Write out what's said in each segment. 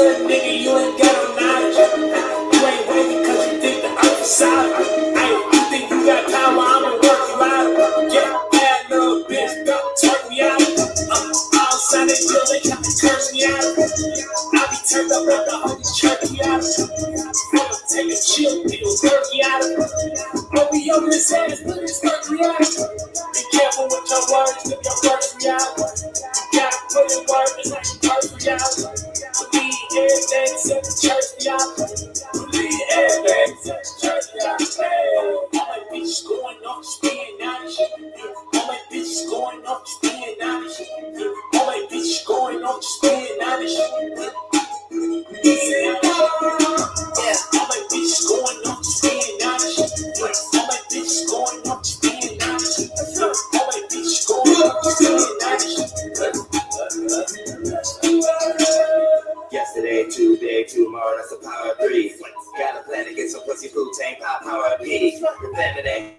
certain nigga, you ain't got no knowledge. You ain't wavy cause you think the earth is solid. Hey, you think you got power, I'ma work you out. Yeah, bad little bitch, don't turn me out. All Sunday till they try to curse me out. I be turned up at the holy church me out. I'ma take a chill pill, work you out. I'll be over his head, put his mercury out. Be careful with your words, if your words me out. You gotta put in work, it's like you curse me out. Believe everything except the church me out. Believe everything except the church me out. All my bitches going off, just being honest. All my bitches going off, just being honest. All my bitches going off, just being honest. Yeah, all my bitches going off, just being honest. All my bitches going off, just being honest. All my bitches going off, just being honest. Yesterday, today, tomorrow, that's the power of three. Got a plan to get some pussy food, tank power of P. The plan today.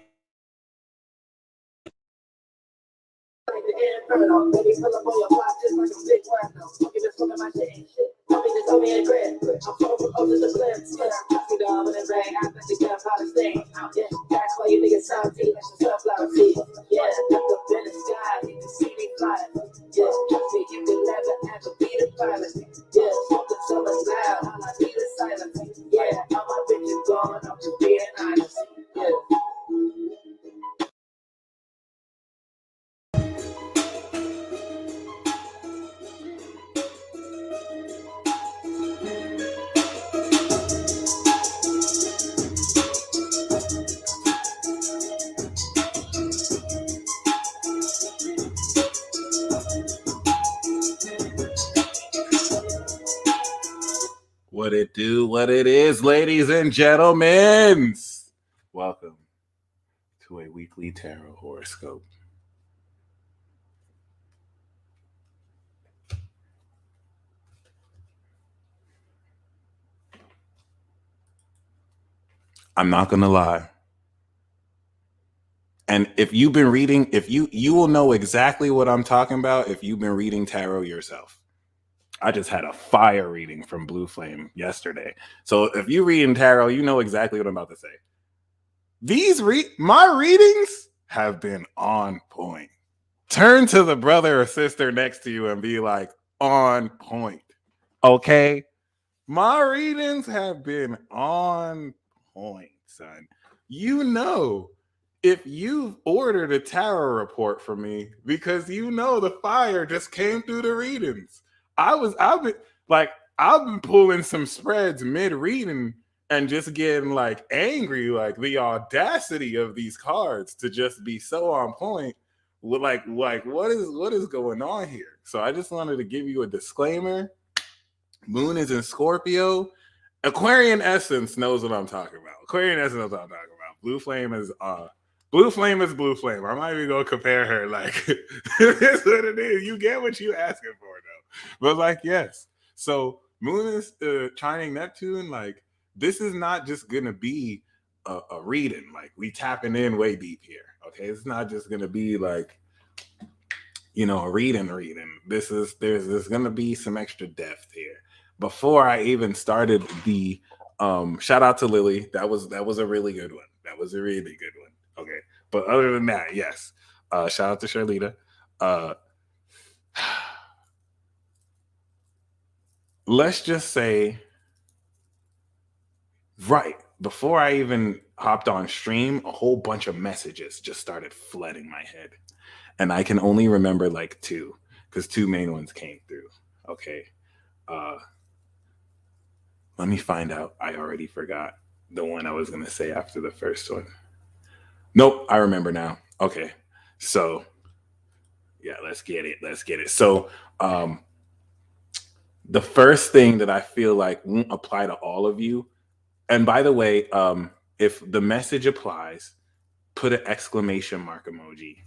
Inferno, baby, pull up on your block just like a big rhino. You just look at my shit ain't shit. Mommy just told me a grip. I'm so proposed to the flip. Yeah, I see the oven and bang. I bet you can't find a stain. Yeah, that's why you niggas salty. That's your sunflower seed. Yeah, look up in the sky. You can see me flying. Yeah, trust me, you can never ever be the pilot. Yeah, smoking so much loud. All I need is silence. Yeah, all my bitches going up to being honest. Yeah. What it do, what it is, ladies and gentlemen. Welcome to a weekly tarot horoscope. I'm not gonna lie. And if you've been reading, you will know exactly what I'm talking about if you've been reading tarot yourself. I just had a fire reading from Blue Flame yesterday. So if you read in tarot, you know exactly what I'm about to say. My readings have been on point. Turn to the brother or sister next to you and be like, on point. Okay? My readings have been on point, son. You know, if you've ordered a tarot report from me, because you know the fire just came through the readings. I've been pulling some spreads mid-reading and just getting like angry, like the audacity of these cards to just be so on point. Like what is going on here? So I just wanted to give you a disclaimer. Moon is in Scorpio. Aquarian Essence knows what I'm talking about. Aquarian Essence knows what I'm talking about. Blue Flame is Blue Flame. I'm not even gonna compare her. Like it's what it is. You get what you asking for though. But like, yes. So Moon is trining Neptune. Like, this is not just gonna be a reading. Like, we tapping in way deep here. Okay, it's not just gonna be like, you know, a reading. There's gonna be some extra depth here. Before I even started the shout out to Lily. That was a really good one. That was a really good one. Okay. But other than that, yes. Shout out to Charlita. Let's just say, right before I even hopped on stream, a whole bunch of messages just started flooding my head. And I can only remember like two, because two main ones came through. Okay. Let me find out. I already forgot the one I was going to say after the first one. Nope, I remember now. Okay. So, yeah, let's get it. So, the first thing that I feel like won't apply to all of you, and by the way, if the message applies, put an exclamation mark emoji,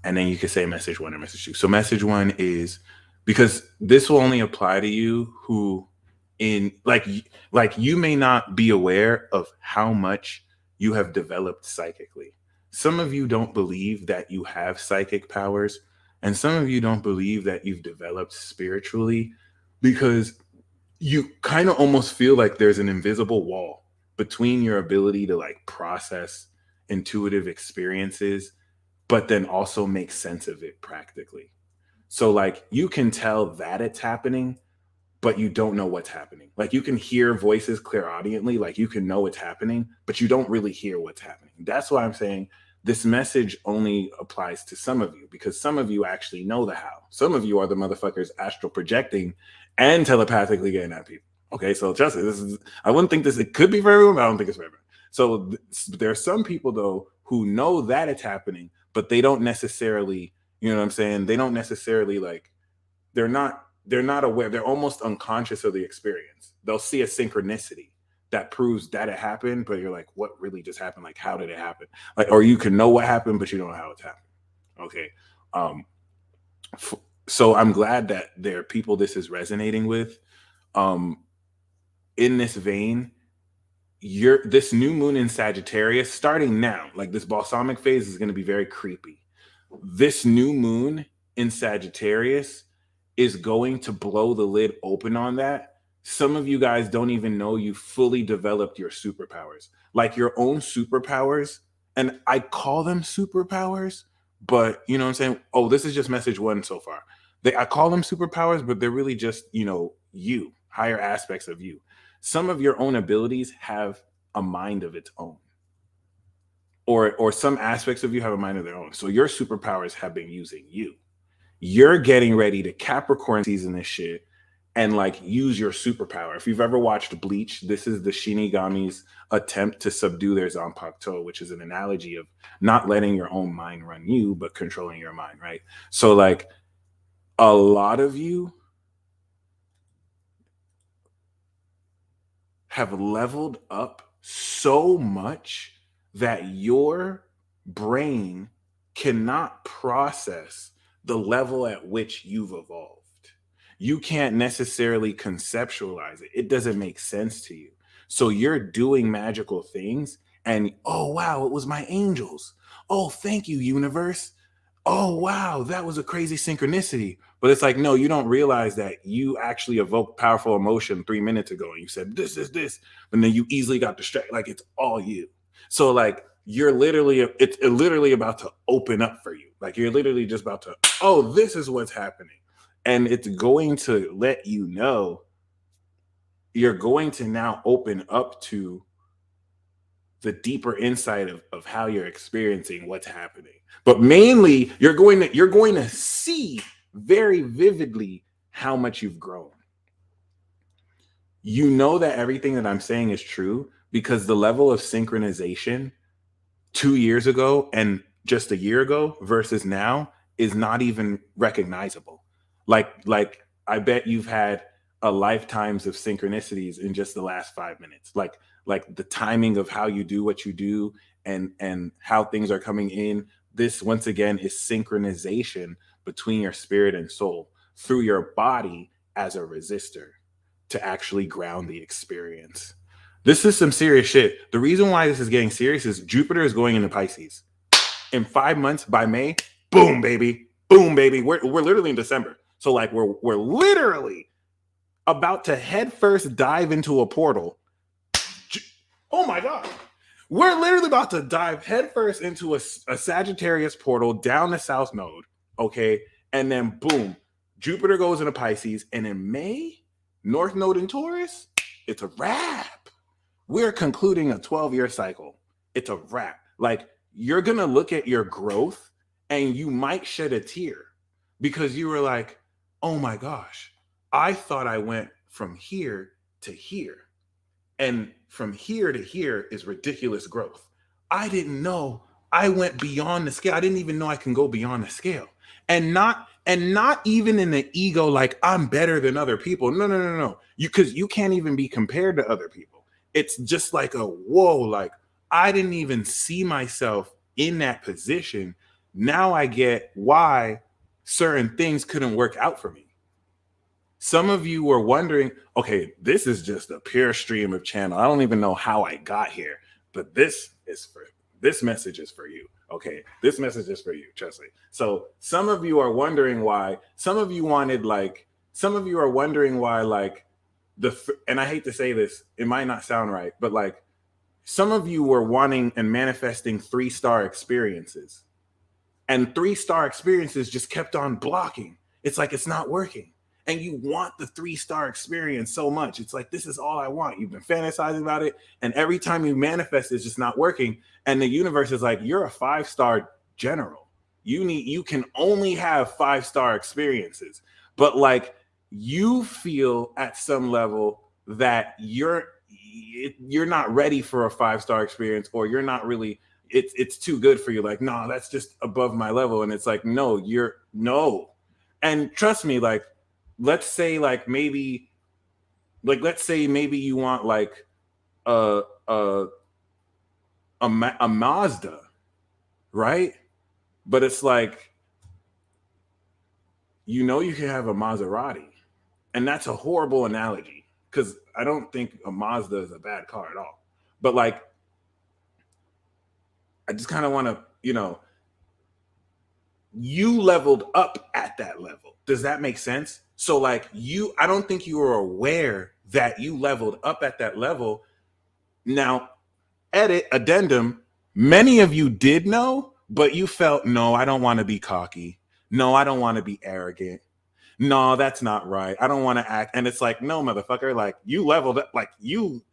and then you can say message 1 or message 2. So message 1 is, because this will only apply to you who like you may not be aware of how much you have developed psychically. Some of you don't believe that you have psychic powers, and some of you don't believe that you've developed spiritually, because you kind of almost feel like there's an invisible wall between your ability to like process intuitive experiences, but then also make sense of it practically. So like you can tell that it's happening, but you don't know what's happening. Like you can hear voices clairaudiently, like you can know it's happening, but you don't really hear what's happening. That's why I'm saying this message only applies to some of you, because some of you actually know the how. Some of you are the motherfuckers astral projecting and telepathically getting at people. Okay, so trust me, this is, I wouldn't think this, it could be for everyone, but I don't think it's for everyone. So there are some people though who know that it's happening, but they don't necessarily, you know what I'm saying? They don't necessarily like, they're not aware. They're almost unconscious of the experience. They'll see a synchronicity that proves that it happened, but you're like, what really just happened? Like, how did it happen? Like, or you can know what happened, but you don't know how it's happened. Okay. So I'm glad that there are people this is resonating with. In this vein, this new moon in Sagittarius starting now, like this balsamic phase is going to be very creepy. This new moon in Sagittarius is going to blow the lid open on that. Some of you guys don't even know you fully developed your superpowers, like your own superpowers. And I call them superpowers, but you know what I'm saying? Oh, this is just message one so far. I call them superpowers, but they're really just, you, higher aspects of you. Some of your own abilities have a mind of its own. Or some aspects of you have a mind of their own. So your superpowers have been using you. You're getting ready to Capricorn season this shit and like use your superpower. If you've ever watched Bleach, this is the Shinigami's attempt to subdue their Zanpakuto, which is an analogy of not letting your own mind run you, but controlling your mind, right? So like a lot of you have leveled up so much that your brain cannot process the level at which you've evolved. You can't necessarily conceptualize it. It doesn't make sense to you. So you're doing magical things and, oh, wow, it was my angels. Oh, thank you, universe. Oh, wow, that was a crazy synchronicity. But it's like, no, you don't realize that you actually evoked powerful emotion 3 minutes ago. And you said, this is this. And then you easily got distracted. Like, it's all you. So like, it's literally about to open up for you. Like you're literally just about to, oh, this is what's happening. And it's going to let you know you're going to now open up to the deeper insight of how you're experiencing what's happening. But mainly you're going to see very vividly how much you've grown. You know that everything that I'm saying is true because the level of synchronization 2 years ago and just a year ago versus now is not even recognizable. Like I bet you've had a lifetimes of synchronicities in just the last 5 minutes. Like the timing of how you do what you do and how things are coming in. This once again is synchronization between your spirit and soul through your body as a resistor to actually ground the experience. This is some serious shit. The reason why this is getting serious is Jupiter is going into Pisces. In 5 months, by May, boom, baby. Boom, baby. We're literally in December. So like we're literally about to head first dive into a portal. Oh my God. We're literally about to dive headfirst into a Sagittarius portal down the South Node. Okay. And then boom, Jupiter goes into Pisces. And in May, North Node in Taurus, it's a wrap. We're concluding a 12-year cycle. It's a wrap. Like you're going to look at your growth and you might shed a tear because you were like, oh my gosh, I thought I went from here to here. And from here to here is ridiculous growth. I didn't know I went beyond the scale. I didn't even know I can go beyond the scale. And not even in the ego, like I'm better than other people. No. Because you can't even be compared to other people. It's just like a whoa, like I didn't even see myself in that position. Now I get why certain things couldn't work out for me. Some of you were wondering, okay, this is just a pure stream of channel. I don't even know how I got here, but this message is for you. Okay, this message is for you, trust me. So some of you are wondering why, some of you are wondering why, like, and I hate to say this, it might not sound right, but like some of you were wanting and manifesting 3-star experiences, and 3-star experiences just kept on blocking. It's like it's not working. And you want the 3-star experience so much. It's like, this is all I want. You've been fantasizing about it. And every time you manifest, it's just not working. And the universe is like, you're a 5-star general. You can only have 5-star experiences. But like, you feel at some level that you're not ready for a 5-star experience, or you're not really, it's too good for you. Like, no, that's just above my level. And it's like, no. And trust me, like, let's say maybe you want like a Mazda, right? But it's like, you can have a Maserati, and that's a horrible analogy because I don't think a Mazda is a bad car at all. But like, I just kind of want to, you leveled up at that level. Does that make sense? So like I don't think you were aware that you leveled up at that level. Now, addendum, many of you did know, but you felt, no, I don't want to be cocky. No, I don't want to be arrogant. No, that's not right. I don't want to act. And it's like, no, motherfucker, like you leveled up, like you,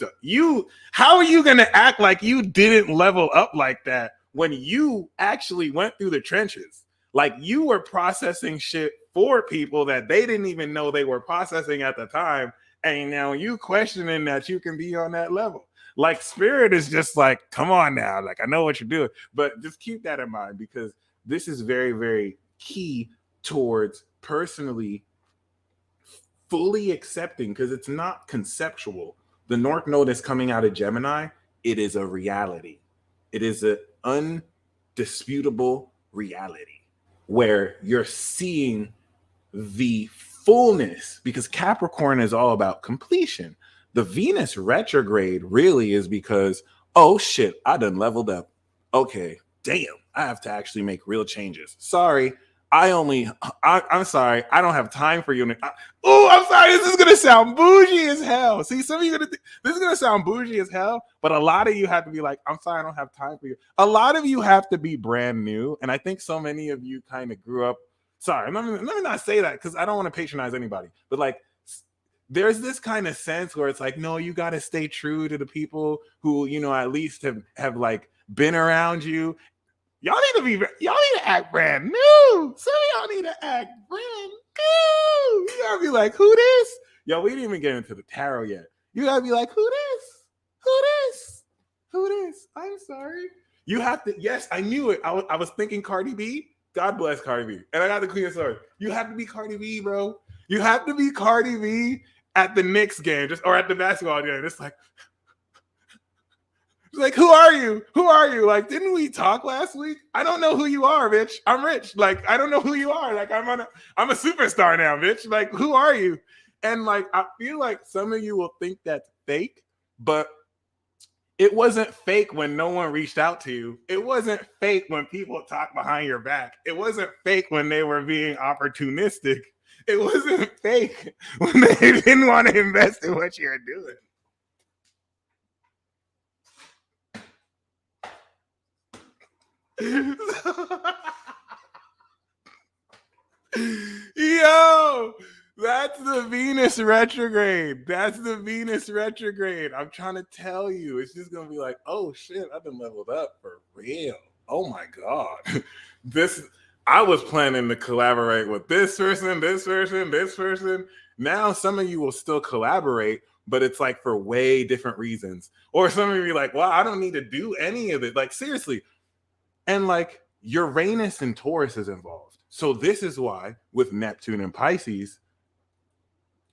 how are you going to act like you didn't level up like that when you actually went through the trenches? Like you were processing shit for people that they didn't even know they were processing at the time. And now you questioning that you can be on that level. Like spirit is just like, come on now. Like, I know what you're doing, but just keep that in mind, because this is very, very key towards personally fully accepting, because it's not conceptual. The North Node is coming out of Gemini. It is a reality. It is an undisputable reality where you're seeing the fullness, because Capricorn is all about completion. The Venus retrograde really is because, oh shit, I done leveled up. Okay, damn, I have to actually make real changes. Sorry, I'm sorry, I don't have time for you. I'm sorry, this is gonna sound bougie as hell. See, some of you this is gonna sound bougie as hell, but a lot of you have to be like, I'm sorry, I don't have time for you. A lot of you have to be brand new, and I think so many of you kind of grew up. Sorry, let me not say that because I don't want to patronize anybody, but like, there's this kind of sense where it's like, no, you got to stay true to the people who, at least have like been around you. Y'all need to act brand new. Some of y'all need to act brand new. You gotta be like, who this? Yo, we didn't even get into the tarot yet. You gotta be like, who this? Who this? Who this? I'm sorry. You have to, yes, I knew it. I was thinking Cardi B. God bless Cardi B. And I got the Queen of Swords. You have to be Cardi B, bro. You have to be Cardi B at the Knicks game, or at the basketball game. It's like, who are you? Who are you? Like, didn't we talk last week? I don't know who you are, bitch. I'm rich. Like, I don't know who you are. Like, I'm a superstar now, bitch. Like, who are you? And like, I feel like some of you will think that's fake, but it wasn't fake when no one reached out to you. It wasn't fake when people talked behind your back. It wasn't fake when they were being opportunistic. It wasn't fake when they didn't want to invest in what you're doing. Yo, that's the Venus retrograde. That's the Venus retrograde. I'm trying to tell you, it's just gonna be like, oh shit, I've been leveled up for real. Oh my god, I was planning to collaborate with this person. Now some of you will still collaborate, but it's like for way different reasons. Or some of you be like, well, I don't need to do any of it. Like, seriously. And like, Uranus and Taurus is involved. So this is why with Neptune and Pisces,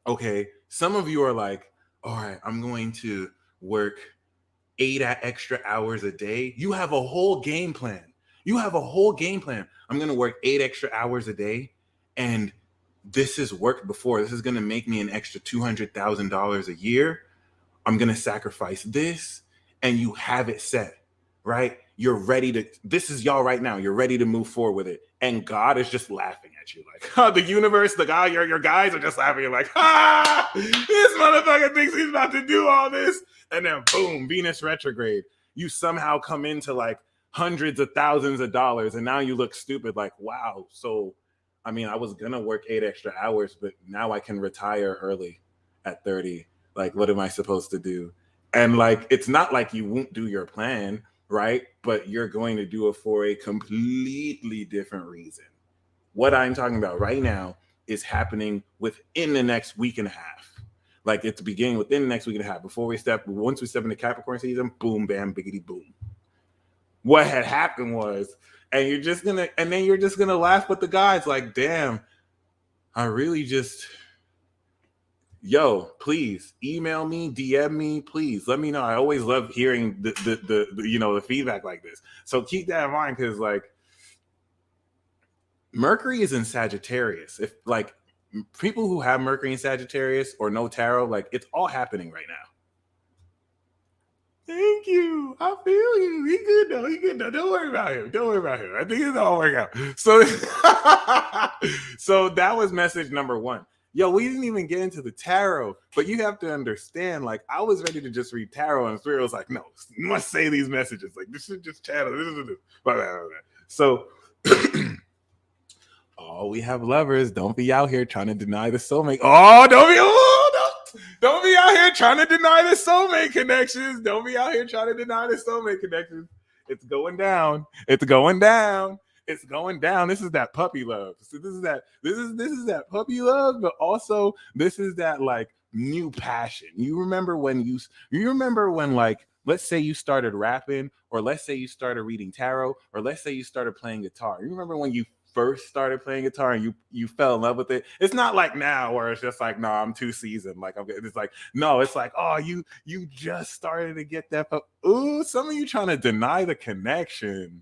okay, some of you are like, all right, I'm going to work 8 extra hours a day. You have a whole game plan. I'm going to work 8 extra hours a day. And this has worked before. This is going to make me an extra $200,000 a year. I'm going to sacrifice this. And you have it set, right? you're ready to, this is y'all right now. You're ready to move forward with it. And God is just laughing at you. Like, the universe, the guy, your guys are just laughing. You're like, this motherfucker thinks he's about to do all this. And then boom, Venus retrograde. You somehow come into like hundreds of thousands of dollars. And now you look stupid. Like, wow. So, I mean, I was going to work 8 extra hours, but now I can retire early at 30. Like, what am I supposed to do? And like, it's not like you won't do your plan, right? But you're going to do it for a completely different reason. What I'm talking about right now is happening within the next week and a half. Like, it's beginning within the next week and a half. Once we step into Capricorn season, boom, bam, biggity, boom. What had happened was, and you're just gonna laugh with the guys like, damn, I really just, yo, please email me, DM me, please let me know. I always love hearing the feedback like this. So keep that in mind, because like Mercury is in Sagittarius. If like people who have Mercury in Sagittarius or know tarot, like it's all happening right now. Thank you. I feel you. He good though. He good though. Don't worry about him. I think it's all work out. So, so that was message number 1. Yo, we didn't even get into the tarot, but you have to understand, like, I was ready to just read tarot, and Spirit was like, no, you must say these messages. Like, this is just channel. So, oh, we have lovers. Don't be out here trying to deny the soulmate. Oh, don't be out here trying to deny the soulmate connections. Don't be out here trying to deny the soulmate connections. It's going down. It's going down. It's going down. This is that puppy love. So this is that puppy love, but also this is that like new passion. You remember when like, let's say you started rapping, or let's say you started reading tarot, or let's say you started playing guitar. You remember when you first started playing guitar and you fell in love with it? It's not like now where it's just like, no, I'm too seasoned. Like, it's like, no, it's like, oh, you just started to get that. Ooh, some of you trying to deny the connection.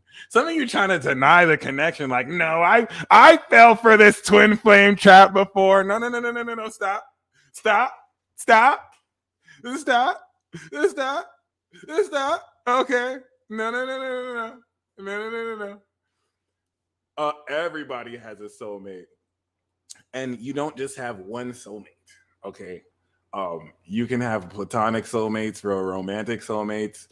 Like, no, I fell for this twin flame trap before. No. Stop. Okay. No. Everybody has a soulmate, and you don't just have one soulmate. Okay, you can have platonic soulmates or romantic soulmates.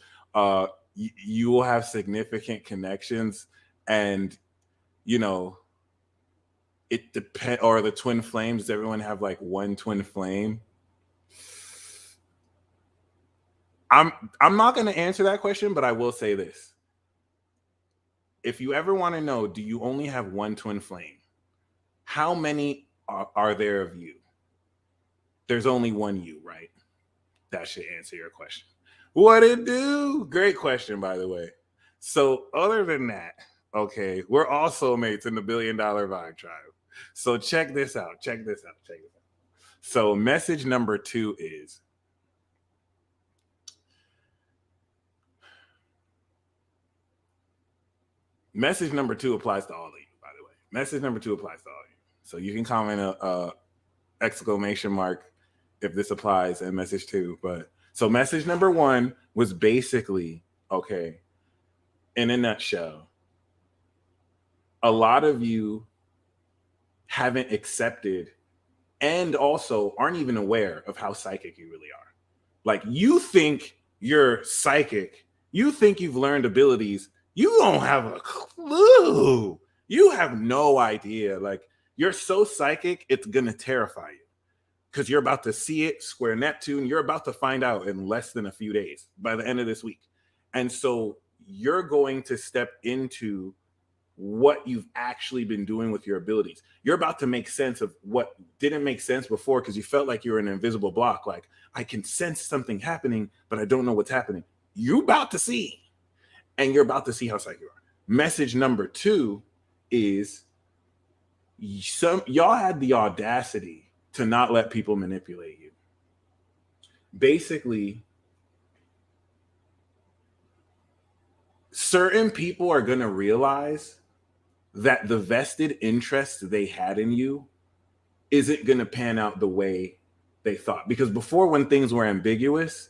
You will have significant connections, and it depends. Or the twin flames. Does everyone have like one twin flame? I'm not going to answer that question, but I will say this. If you ever want to know, do you only have one twin flame? How many are there of you? There's only one you, right? That should answer your question. What it do? Great question, by the way. So other than that, okay, we're all soulmates in the $1 Billion Vibe Tribe. So check this out. So message number 2 is, message number 2 applies to all of you, by the way. Message number 2 applies to all of you. So you can comment a exclamation mark if this applies, and message 2. But so message number 1 was basically, okay, in a nutshell, a lot of you haven't accepted and also aren't even aware of how psychic you really are. Like, you think you're psychic. You think you've learned abilities. You don't have a clue. You have no idea. Like, you're so psychic, it's going to terrify you, because you're about to see it square Neptune. You're about to find out in less than a few days, by the end of this week. And so you're going to step into what you've actually been doing with your abilities. You're about to make sense of what didn't make sense before, because you felt like you were an invisible block. Like, I can sense something happening, but I don't know what's happening. You're about to see. And you're about to see how psychic you are. Message number 2 is, y'all had the audacity to not let people manipulate you. Basically, certain people are going to realize that the vested interest they had in you isn't going to pan out the way they thought. Because before, when things were ambiguous,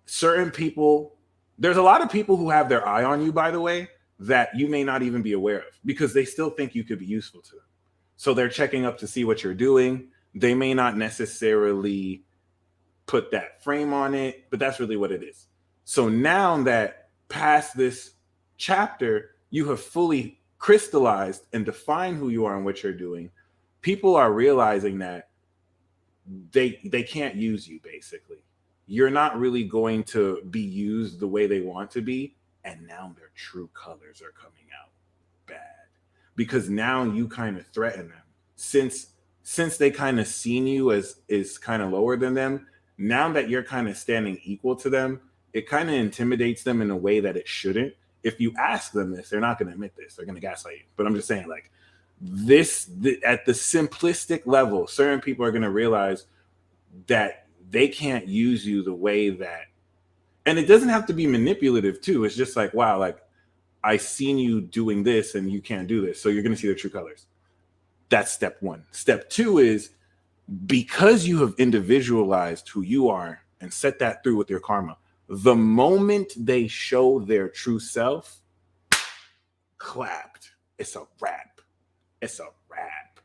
certain people There's a lot of people who have their eye on you, by the way, that you may not even be aware of because they still think you could be useful to them. So they're checking up to see what you're doing. They may not necessarily put that frame on it, but that's really what it is. So now that past this chapter, you have fully crystallized and defined who you are and what you're doing. People are realizing that they can't use you, basically. You're not really going to be used the way they want to be. And now their true colors are coming out bad because now you kind of threaten them. Since they kind of seen you as is kind of lower than them, now that you're kind of standing equal to them, it kind of intimidates them in a way that it shouldn't. If you ask them this, they're not going to admit this. They're going to gaslight you. But I'm just saying, like, at the simplistic level, certain people are going to realize that they can't use you the way that, and it doesn't have to be manipulative too. It's just like, wow, like I seen you doing this and you can't do this. So you're going to see their true colors. That's step one. Step two is because you have individualized who you are and set that through with your karma, the moment they show their true self, clapped. It's a wrap. It's a wrap.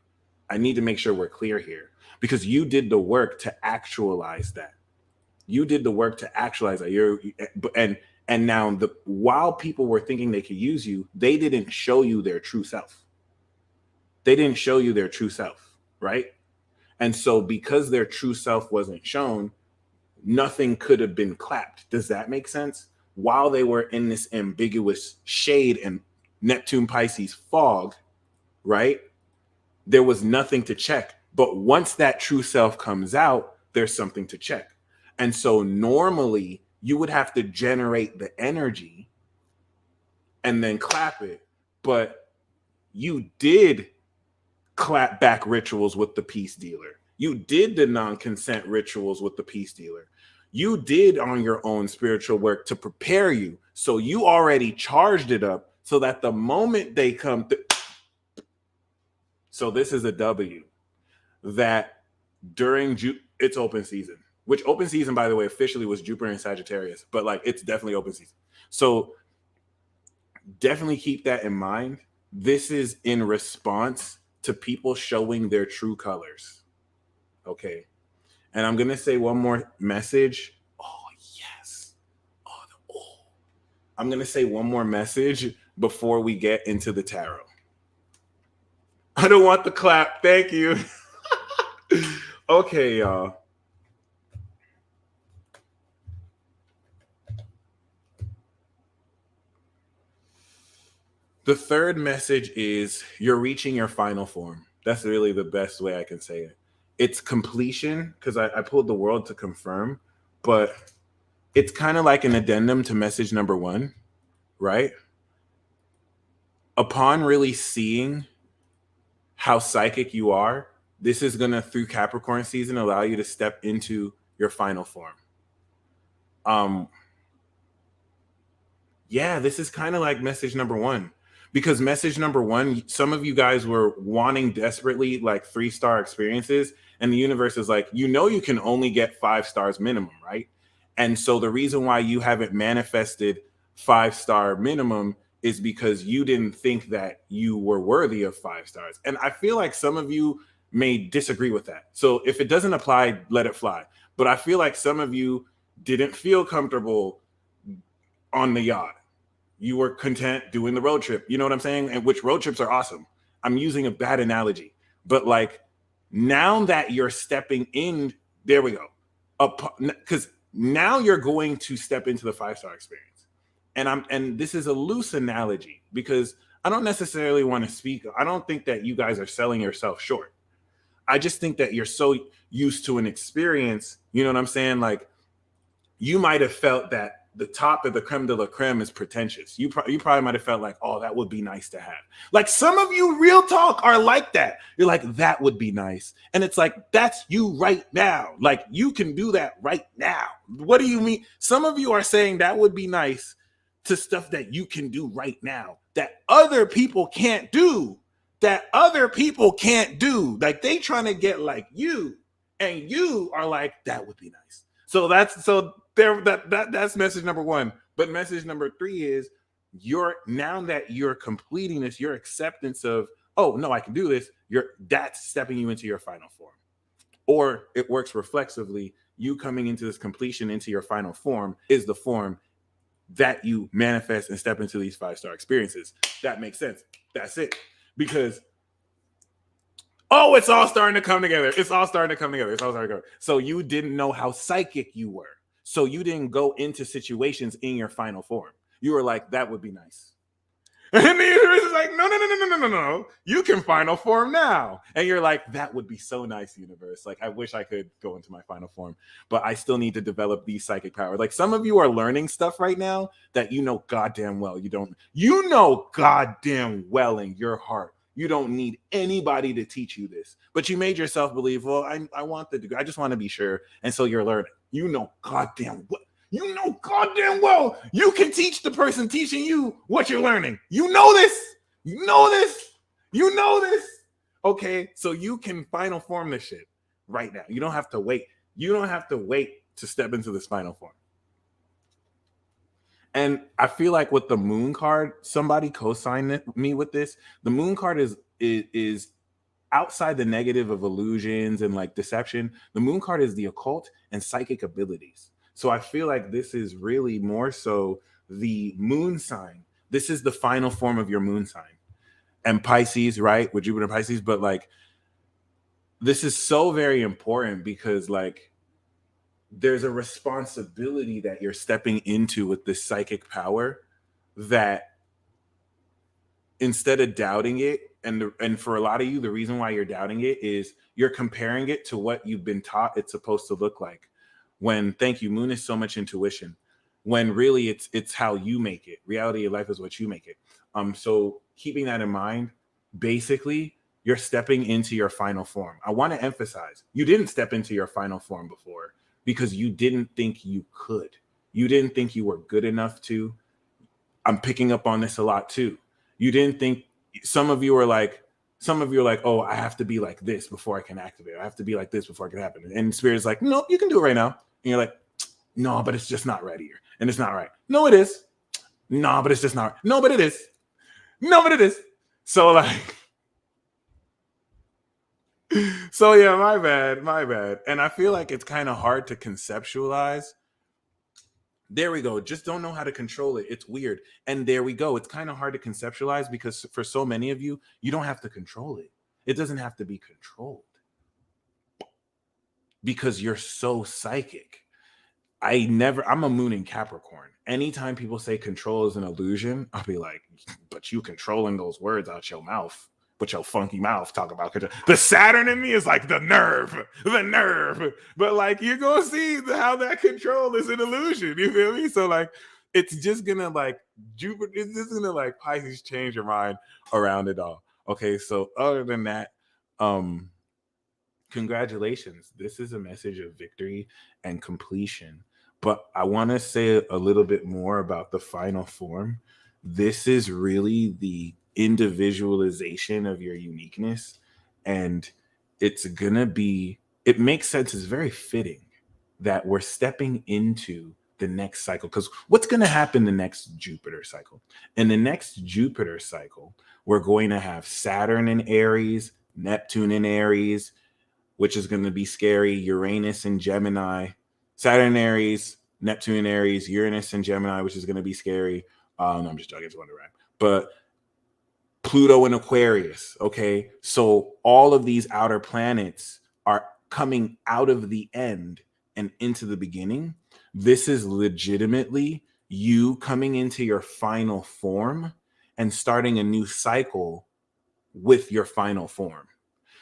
I need to make sure we're clear here because you did the work to actualize that. You did the work to actualize that. And now while people were thinking they could use you, they didn't show you their true self. They didn't show you their true self, right? And so because their true self wasn't shown, nothing could have been clapped. Does that make sense? While they were in this ambiguous shade and Neptune Pisces fog, right? There was nothing to check. But once that true self comes out, there's something to check. And so normally you would have to generate the energy and then clap it. But you did clap back rituals with the peace dealer. You did the non-consent rituals with the peace dealer. You did on your own spiritual work to prepare you. So you already charged it up so that the moment they come through. So this is a W that during it's open season, which open season, by the way, officially was Jupiter and Sagittarius, but like it's definitely open season. So definitely keep that in mind. This is in response to people showing their true colors. Okay. And I'm going to say one more message. Oh, yes. I'm going to say one more message before we get into the tarot. I don't want the clap. Thank you. Okay, y'all. The third message is you're reaching your final form. That's really the best way I can say it. It's completion, because I pulled the world to confirm, but it's kind of like an addendum to message number one, right? Upon really seeing how psychic you are, this is going to, through Capricorn season, allow you to step into your final form. Yeah, this is kind of like message number one. Because message number one, some of you guys were wanting desperately like 3-star experiences. And the universe is like, you can only get 5 stars minimum, right? And so the reason why you haven't manifested 5-star minimum is because you didn't think that you were worthy of 5 stars. And I feel like some of you may disagree with that. So if it doesn't apply, let it fly. But I feel like some of you didn't feel comfortable on the yacht. You were content doing the road trip. You know what I'm saying? And which road trips are awesome. I'm using a bad analogy. But like now that you're stepping in, there we go. Because now you're going to step into the 5-star experience. And this is a loose analogy because I don't necessarily want to speak. I don't think that you guys are selling yourself short. I just think that you're so used to an experience. You know what I'm saying? Like you might have felt that the top of the creme de la creme is pretentious. You probably might have felt like, oh, that would be nice to have. Like some of you real talk are like that. You're like, that would be nice. And it's like, that's you right now. Like you can do that right now. What do you mean? Some of you are saying that would be nice to stuff that you can do right now that other people can't do. Like they trying to get like you and you are like, that would be nice. So that's message number one. But message number 3 is now that you're completing this, your acceptance of, oh no, I can do this, that's stepping you into your final form. Or it works reflexively, you coming into this completion, into your final form, is the form that you manifest and step into these 5-star experiences. That makes sense. That's it. Because it's all starting to come together. It's all starting to come together. It's all starting to come. So you didn't know how psychic you were. So you didn't go into situations in your final form. You were like, that would be nice. And the universe is like, no. You can final form now. And you're like, that would be so nice, universe. Like, I wish I could go into my final form, but I still need to develop these psychic powers. Like, some of you are learning stuff right now that you know goddamn well you know goddamn well in your heart you don't need anybody to teach you this. But you made yourself believe, well, I want the degree. I just want to be sure. And so you're learning. You know goddamn well you can teach the person teaching you what you're learning. You know this. Okay, so you can final form this shit right now. You don't have to wait. You don't have to wait to step into this final form. And I feel like with the moon card, somebody co-signed me with this. The moon card is outside the negative of illusions and like deception. The moon card is the occult and psychic abilities. So I feel like this is really more so the moon sign. This is the final form of your moon sign. And Pisces, right? With Jupiter Pisces. But like, this is so very important because like, there's a responsibility that you're stepping into with this psychic power that instead of doubting it, and for a lot of you, the reason why you're doubting it is you're comparing it to what you've been taught it's supposed to look like. When, thank you, moon is so much intuition. When really it's how you make it. Reality of life is what you make it. So keeping that in mind, basically, you're stepping into your final form. I want to emphasize, you didn't step into your final form before because you didn't think you could. You didn't think you were good enough to. I'm picking up on this a lot too. You didn't think, some of you are like, oh, I have to be like this before I can activate. I have to be like this before it can happen. And Spirit is like, nope, you can do it right now. And you're like, no, but it's just not ready. And it's not right. No, it is. No, but it's just not. No, but it is. No, but it is. So like, so yeah, my bad. And I feel like it's kind of hard to conceptualize. There we go. Just don't know how to control it. It's weird. And there we go. It's kind of hard to conceptualize because for so many of you, you don't have to control it. It doesn't have to be controlled because you're so psychic. I'm a moon in Capricorn. Anytime people say control is an illusion, I'll be like, but you controlling those words out your mouth. With your funky mouth, talk about control. The Saturn in me is like the nerve. But like, you're gonna see how that control is an illusion. You feel me? So like, it's just gonna like Jupiter. It's just gonna like Pisces change your mind around it all. Okay. So other than that, congratulations. This is a message of victory and completion. But I want to say a little bit more about the final form. This is really the individualization of your uniqueness, and it makes sense. It's very fitting that we're stepping into the next cycle, because what's going to happen the next Jupiter cycle? In the next Jupiter cycle, we're going to have Saturn in Aries, Neptune in Aries, which is going to be scary, Uranus in Gemini, Saturn in Aries, Neptune in Aries, Uranus in Gemini, which is going to be scary. No, I'm just joking, it's one to rhyme. But Pluto in Aquarius, okay? So all of these outer planets are coming out of the end and into the beginning. This is legitimately you coming into your final form and starting a new cycle with your final form.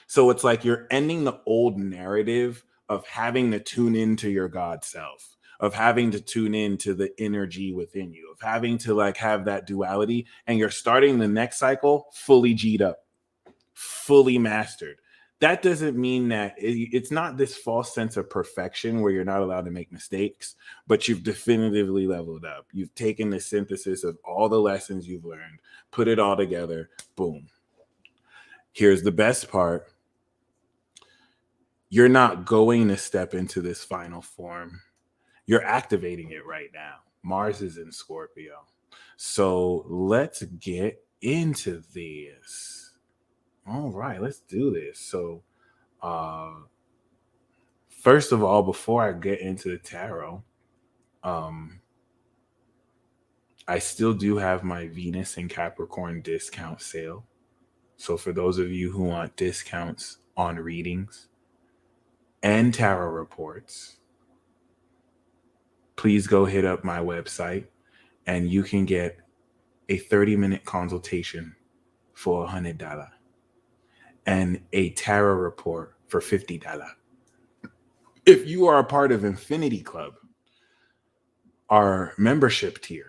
So it's like you're ending the old narrative of having to tune into your God self, of having to tune into the energy within you, of having to like have that duality, and you're starting the next cycle fully G'd up, fully mastered. That doesn't mean that it's not this false sense of perfection where you're not allowed to make mistakes, but you've definitively leveled up. You've taken the synthesis of all the lessons you've learned, put it all together, boom. Here's the best part. You're not going to step into this final form. You're activating it right now. Mars is in Scorpio. So let's get into this. All right, let's do this. So first of all, before I get into the tarot, I still do have my Venus and Capricorn discount sale. So for those of you who want discounts on readings and tarot reports, please go hit up my website and you can get a 30-minute consultation for $100 and a tarot report for $50. If you are a part of Infinity Club, our membership tier,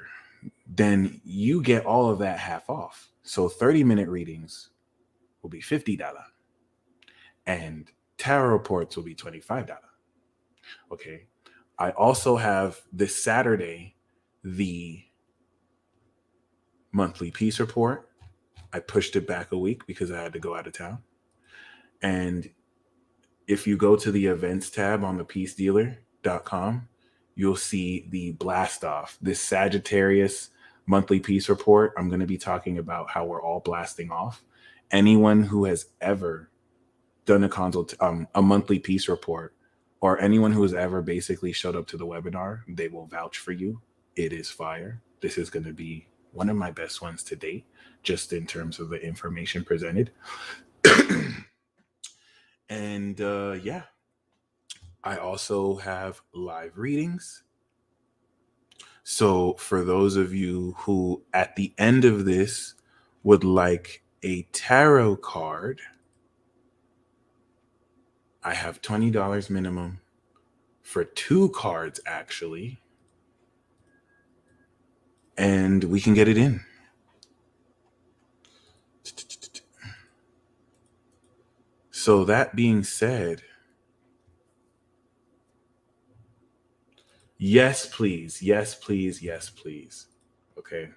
then you get all of that half off. So 30-minute readings will be $50 and tarot reports will be $25. Okay. I also have this Saturday the monthly peace report. I pushed it back a week because I had to go out of town. And if you go to the events tab on thepeacedealer.com, you'll see the blast off, this Sagittarius monthly peace report. I'm going to be talking about how we're all blasting off. Anyone who has ever done a monthly peace report, or anyone who has ever basically showed up to the webinar, they will vouch for you. It is fire. This is going to be one of my best ones to date, just in terms of the information presented. And yeah, I also have live readings. So for those of you who at the end of this would like a tarot card, I have $20 minimum for 2 cards actually. And we can get it in. So that being said, yes, please. Yes, please. Yes, please. Okay.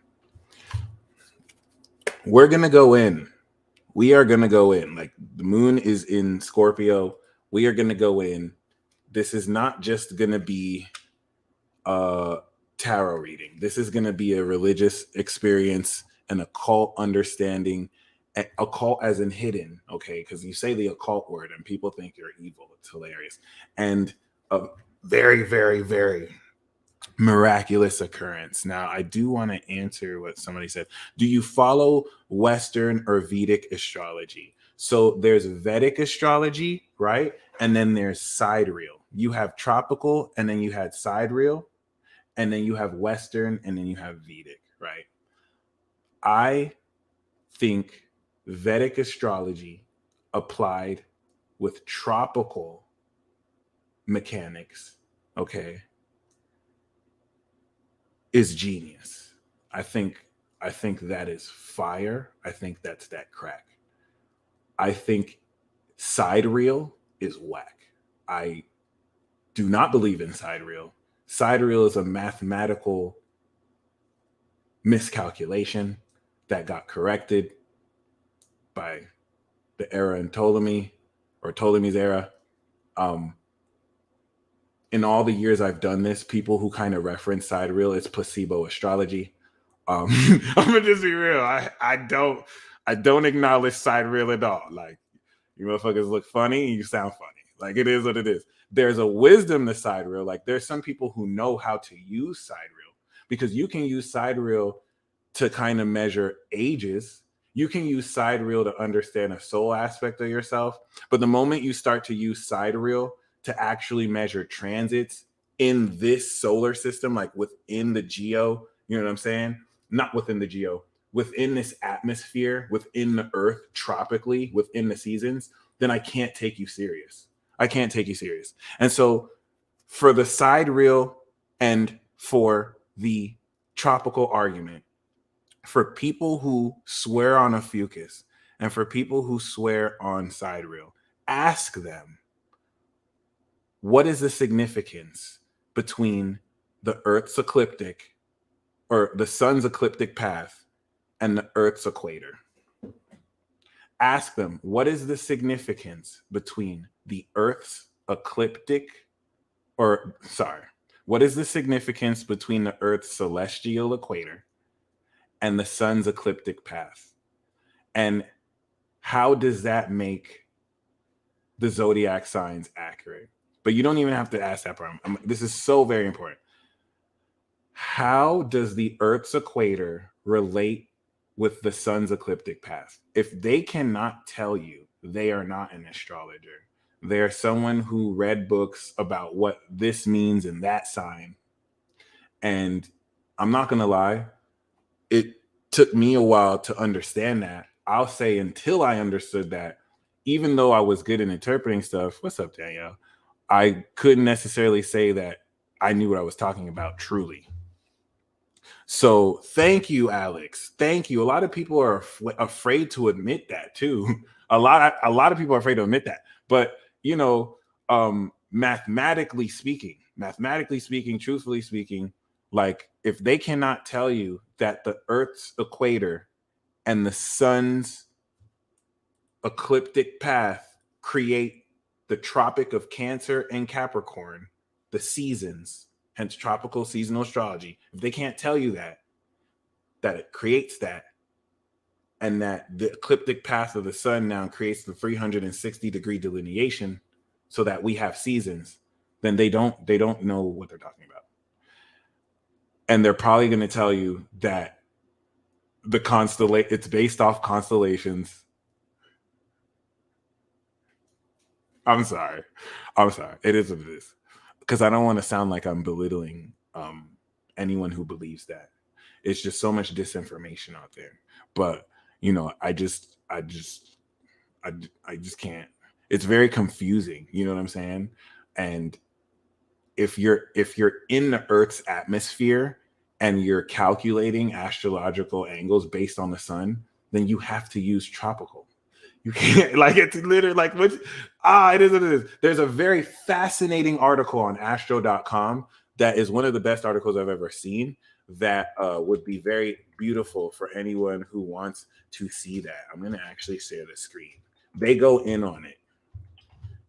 We're going to go in. We are going to go in. Like the moon is in Scorpio. We are going to go in. This is not just going to be a tarot reading. This is going to be a religious experience, an occult understanding, occult as in hidden, okay? Because you say the occult word and people think you're evil. It's hilarious. And a very, very, very miraculous occurrence. Now, I do want to answer what somebody said. Do you follow Western or Vedic astrology? So there's Vedic astrology, right? And then there's sidereal. You have tropical, and then you had sidereal, and then you have Western, and then you have Vedic, right? I think Vedic astrology applied with tropical mechanics, okay, is genius. I think that is fire. I think that's that crack. I think sidereal is whack. I do not believe in sidereal. Sidereal is a mathematical miscalculation that got corrected by the era in Ptolemy, or Ptolemy's era. In all the years I've done this, people who kind of reference sidereal, it's placebo astrology. I'm gonna just be real. I don't acknowledge sidereal at all. Like, you motherfuckers look funny and you sound funny. Like, it is what it is. There's a wisdom to sidereal. Like, there's some people who know how to use sidereal, because you can use sidereal to kind of measure ages. You can use sidereal to understand a soul aspect of yourself. But the moment you start to use sidereal to actually measure transits in this solar system, like within the geo, you know what I'm saying? Not within the geo, within this atmosphere, within the earth, tropically, within the seasons, then I can't take you serious. I can't take you serious. And so for the sidereal and for the tropical argument, for people who swear on a fucus and for people who swear on sidereal, ask them, what is the significance between the Earth's ecliptic, or the sun's ecliptic path, and the Earth's equator? Ask them, what is the significance between the Earth's ecliptic, or sorry, What is the significance between the Earth's celestial equator and the sun's ecliptic path? And how does that make the zodiac signs accurate? But you don't even have to ask that part. This is so very important. How does the Earth's equator relate with the sun's ecliptic path? If they cannot tell you, they are not an astrologer. They're someone who read books about what this means in that sign. And I'm not going to lie, it took me a while to understand that. I'll say until I understood that, even though I was good in interpreting stuff, what's up, Danielle? I couldn't necessarily say that I knew what I was talking about truly. So thank you, Alex. Thank you. A lot of people are afraid to admit that too. A lot of people are afraid to admit that. But you know, mathematically speaking, truthfully speaking, like if they cannot tell you that the Earth's equator and the sun's ecliptic path create the Tropic of Cancer and Capricorn, the seasons, hence tropical seasonal astrology. If they can't tell you that it creates that, and that the ecliptic path of the sun now creates the 360-degree delineation so that we have seasons, then they don't know what they're talking about. And they're probably going to tell you that it's based off constellations. I'm sorry. It is what it is. Because I don't want to sound like I'm belittling anyone who believes that. It's just so much disinformation out there. But you know, I just can't. It's very confusing. You know what I'm saying? And if you're in the Earth's atmosphere and you're calculating astrological angles based on the sun, then you have to use tropical. You can't, like, it's literally like, it is what it is. There's a very fascinating article on astro.com that is one of the best articles I've ever seen that would be very beautiful for anyone who wants to see that. I'm going to actually share the screen. They go in on it.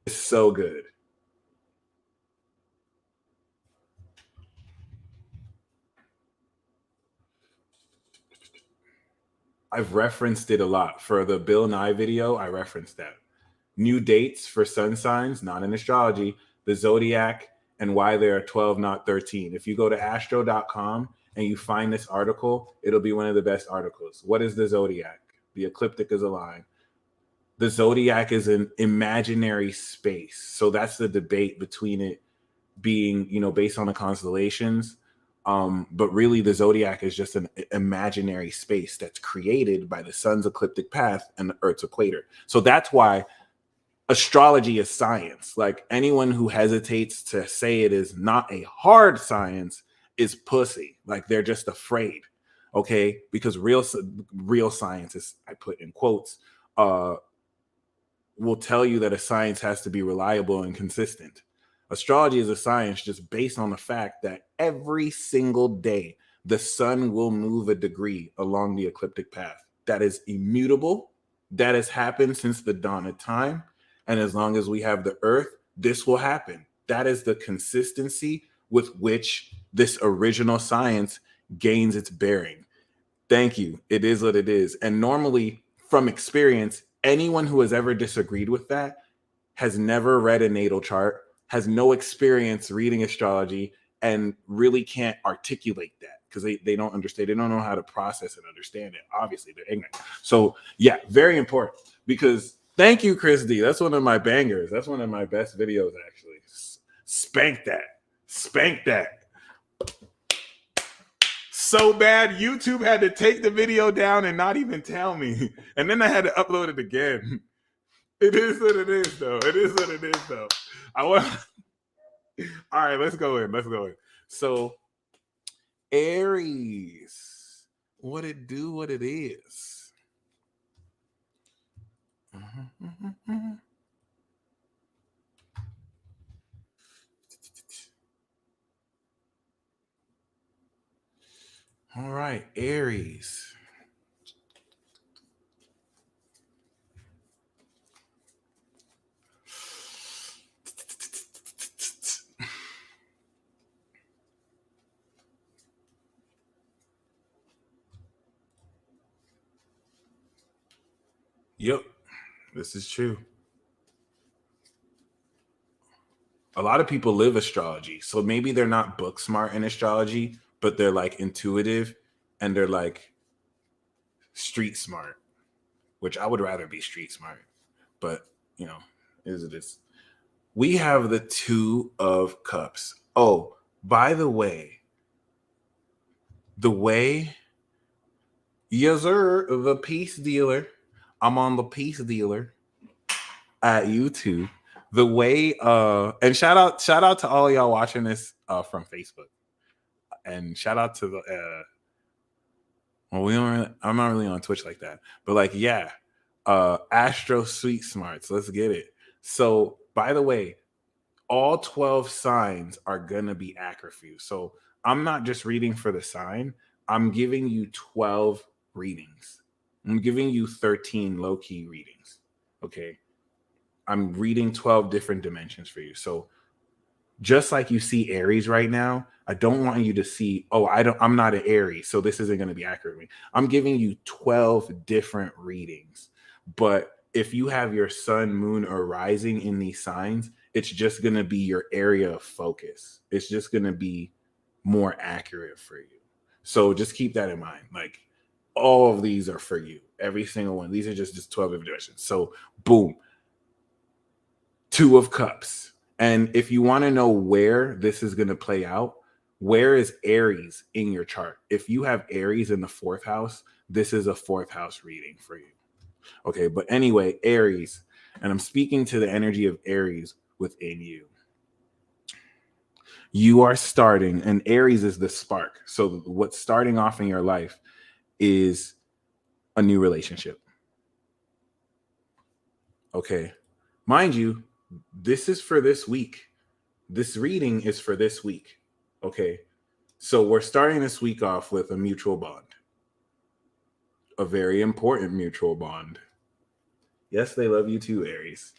It's so good. I've referenced it a lot. For the Bill Nye video, I referenced that. New dates for sun signs, not in astrology, the zodiac, and why there are 12, not 13. If you go to astro.com and you find this article, it'll be one of the best articles. What is the zodiac? The ecliptic is a line. The zodiac is an imaginary space. So that's the debate between it being, you know, based on the constellations. But really the zodiac is just an imaginary space that's created by the sun's ecliptic path and the Earth's equator. So that's why astrology is science. Like, anyone who hesitates to say it is not a hard science is pussy. Like, they're just afraid. Okay, because real scientists, I put in quotes, will tell you that a science has to be reliable and consistent. Astrology is a science just based on the fact that every single day the sun will move a degree along the ecliptic path. That is immutable. That has happened since the dawn of time. And as long as we have the earth, this will happen. That is the consistency with which this original science gains its bearing. Thank you. It is what it is. And normally, from experience, anyone who has ever disagreed with that has never read a natal chart, has no experience reading astrology, and really can't articulate that because they don't understand. They don't know how to process and understand it. Obviously, they're ignorant. So yeah, very important. Because thank you, Chris D. That's one of my bangers. That's one of my best videos, actually. Spank that. Spank that. So bad, YouTube had to take the video down and not even tell me. And then I had to upload it again. It is what it is, though. It is what it is, though. All right, let's go in. So, Aries, what it do, what it is. All right, Aries. Yep, this is true. A lot of people live astrology. So maybe they're not book smart in astrology, but they're like intuitive and they're like street smart, which I would rather be street smart. But, you know, is it is. We have the Two of Cups. Oh, by the way, yes, sir, the Peace Dealer. I'm on the Peace Dealer at YouTube. The way, and shout out to all y'all watching this from Facebook, and shout out to the well, I'm not really on Twitch like that, but like, yeah, Astro Sweet Smarts. Let's get it. So, by the way, all 12 signs are gonna be accurate for you. So I'm not just reading for the sign. I'm giving you 12 readings. I'm giving you 13 low-key readings. Okay. I'm reading 12 different dimensions for you. So just like you see Aries right now, I don't want you to see, oh, I'm not an Aries, so this isn't going to be accurate for me. I'm giving you 12 different readings. But if you have your sun, moon, or rising in these signs, it's just going to be your area of focus. It's just going to be more accurate for you. So just keep that in mind. Like, all of these are for you. Every single one. These are just 12 different dimensions. So boom. Two of Cups. And if you want to know where this is going to play out, where is Aries in your chart? If you have Aries in the 4th house, this is a 4th house reading for you. Okay, but anyway, Aries, and I'm speaking to the energy of Aries within you. You are starting, and Aries is the spark. So what's starting off in your life is a new relationship. Okay, mind you, this is for this week. This reading is for this week. Okay, so we're starting this week off with a mutual bond, a very important mutual bond. Yes, they love you too, Aries.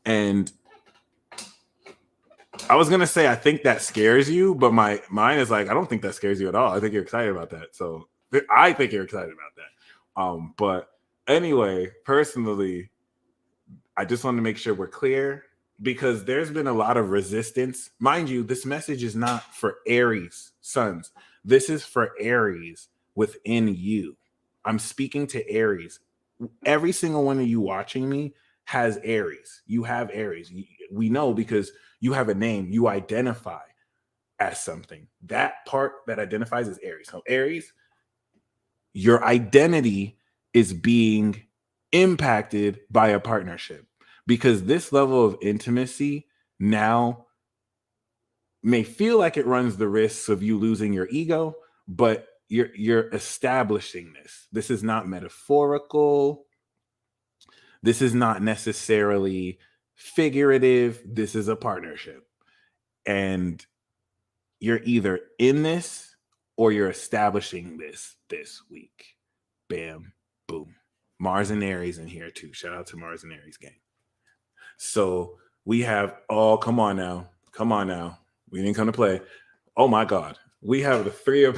And I was gonna say I think that scares you, but my mind is like, I don't think that scares you at all. I think you're excited about that. So I think you're excited about that. But anyway, personally, I just want to make sure we're clear, because there's been a lot of resistance. Mind you, this message is not for Aries sons. This is for Aries within you. I'm speaking to Aries. Every single one of you watching me has Aries. You have Aries. We know because you have a name. You identify as something. That part that identifies as Aries. So Aries, your identity is being impacted by a partnership, because this level of intimacy now may feel like it runs the risks of you losing your ego, but you're establishing this. This is not metaphorical. This is not necessarily figurative. This is a partnership. And you're either in this or you're establishing this week. Bam, boom. Mars and Aries in here too. Shout out to Mars and Aries gang. So we have, oh, come on now. We didn't come to play. Oh my God. We have the Three of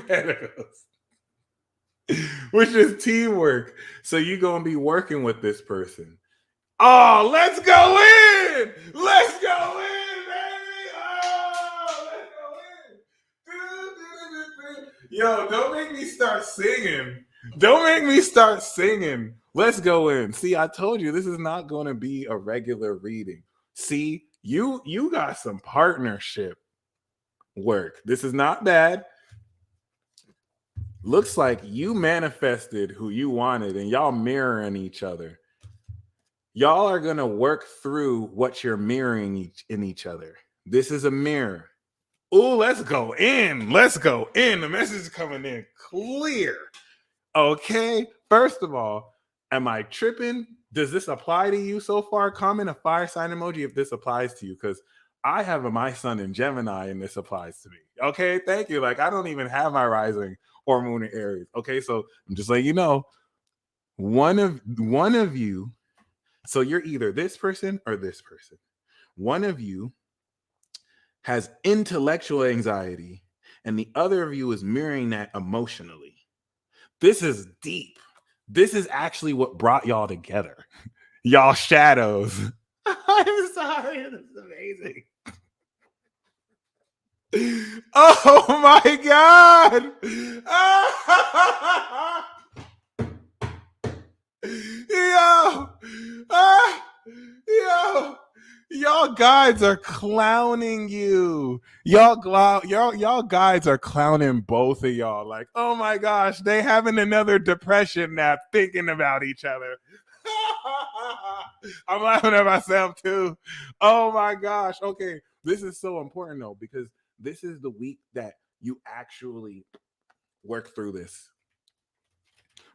Pentacles, which is teamwork. So you're going to be working with this person. Oh, let's go in. Let's go in, baby. Oh, let's go in. Yo, don't make me start singing. Let's go in. See, I told you this is not going to be a regular reading. See, you got some partnership work. This is not bad. Looks like you manifested who you wanted and y'all mirroring each other. Y'all are going to work through what you're mirroring in each other. This is a mirror. Oh, let's go in. The message is coming in clear. Okay. First of all, am I tripping? Does this apply to you so far? Comment a fire sign emoji if this applies to you, because I have my sun in Gemini and this applies to me. Okay. Thank you. Like, I don't even have my rising or moon in Aries. Okay. So I'm just letting you know, one of you, so you're either this person or this person. One of you has intellectual anxiety and the other of you is mirroring that emotionally. This is deep. This is actually what brought y'all together. Y'all shadows. I'm sorry. This is amazing. Oh my God. Yo. Yo. Y'all guides are clowning you. Y'all guides are clowning both of y'all. Like, oh my gosh, they having another depression nap thinking about each other. I'm laughing at myself too. Oh my gosh. Okay. This is so important though, because this is the week that you actually work through this.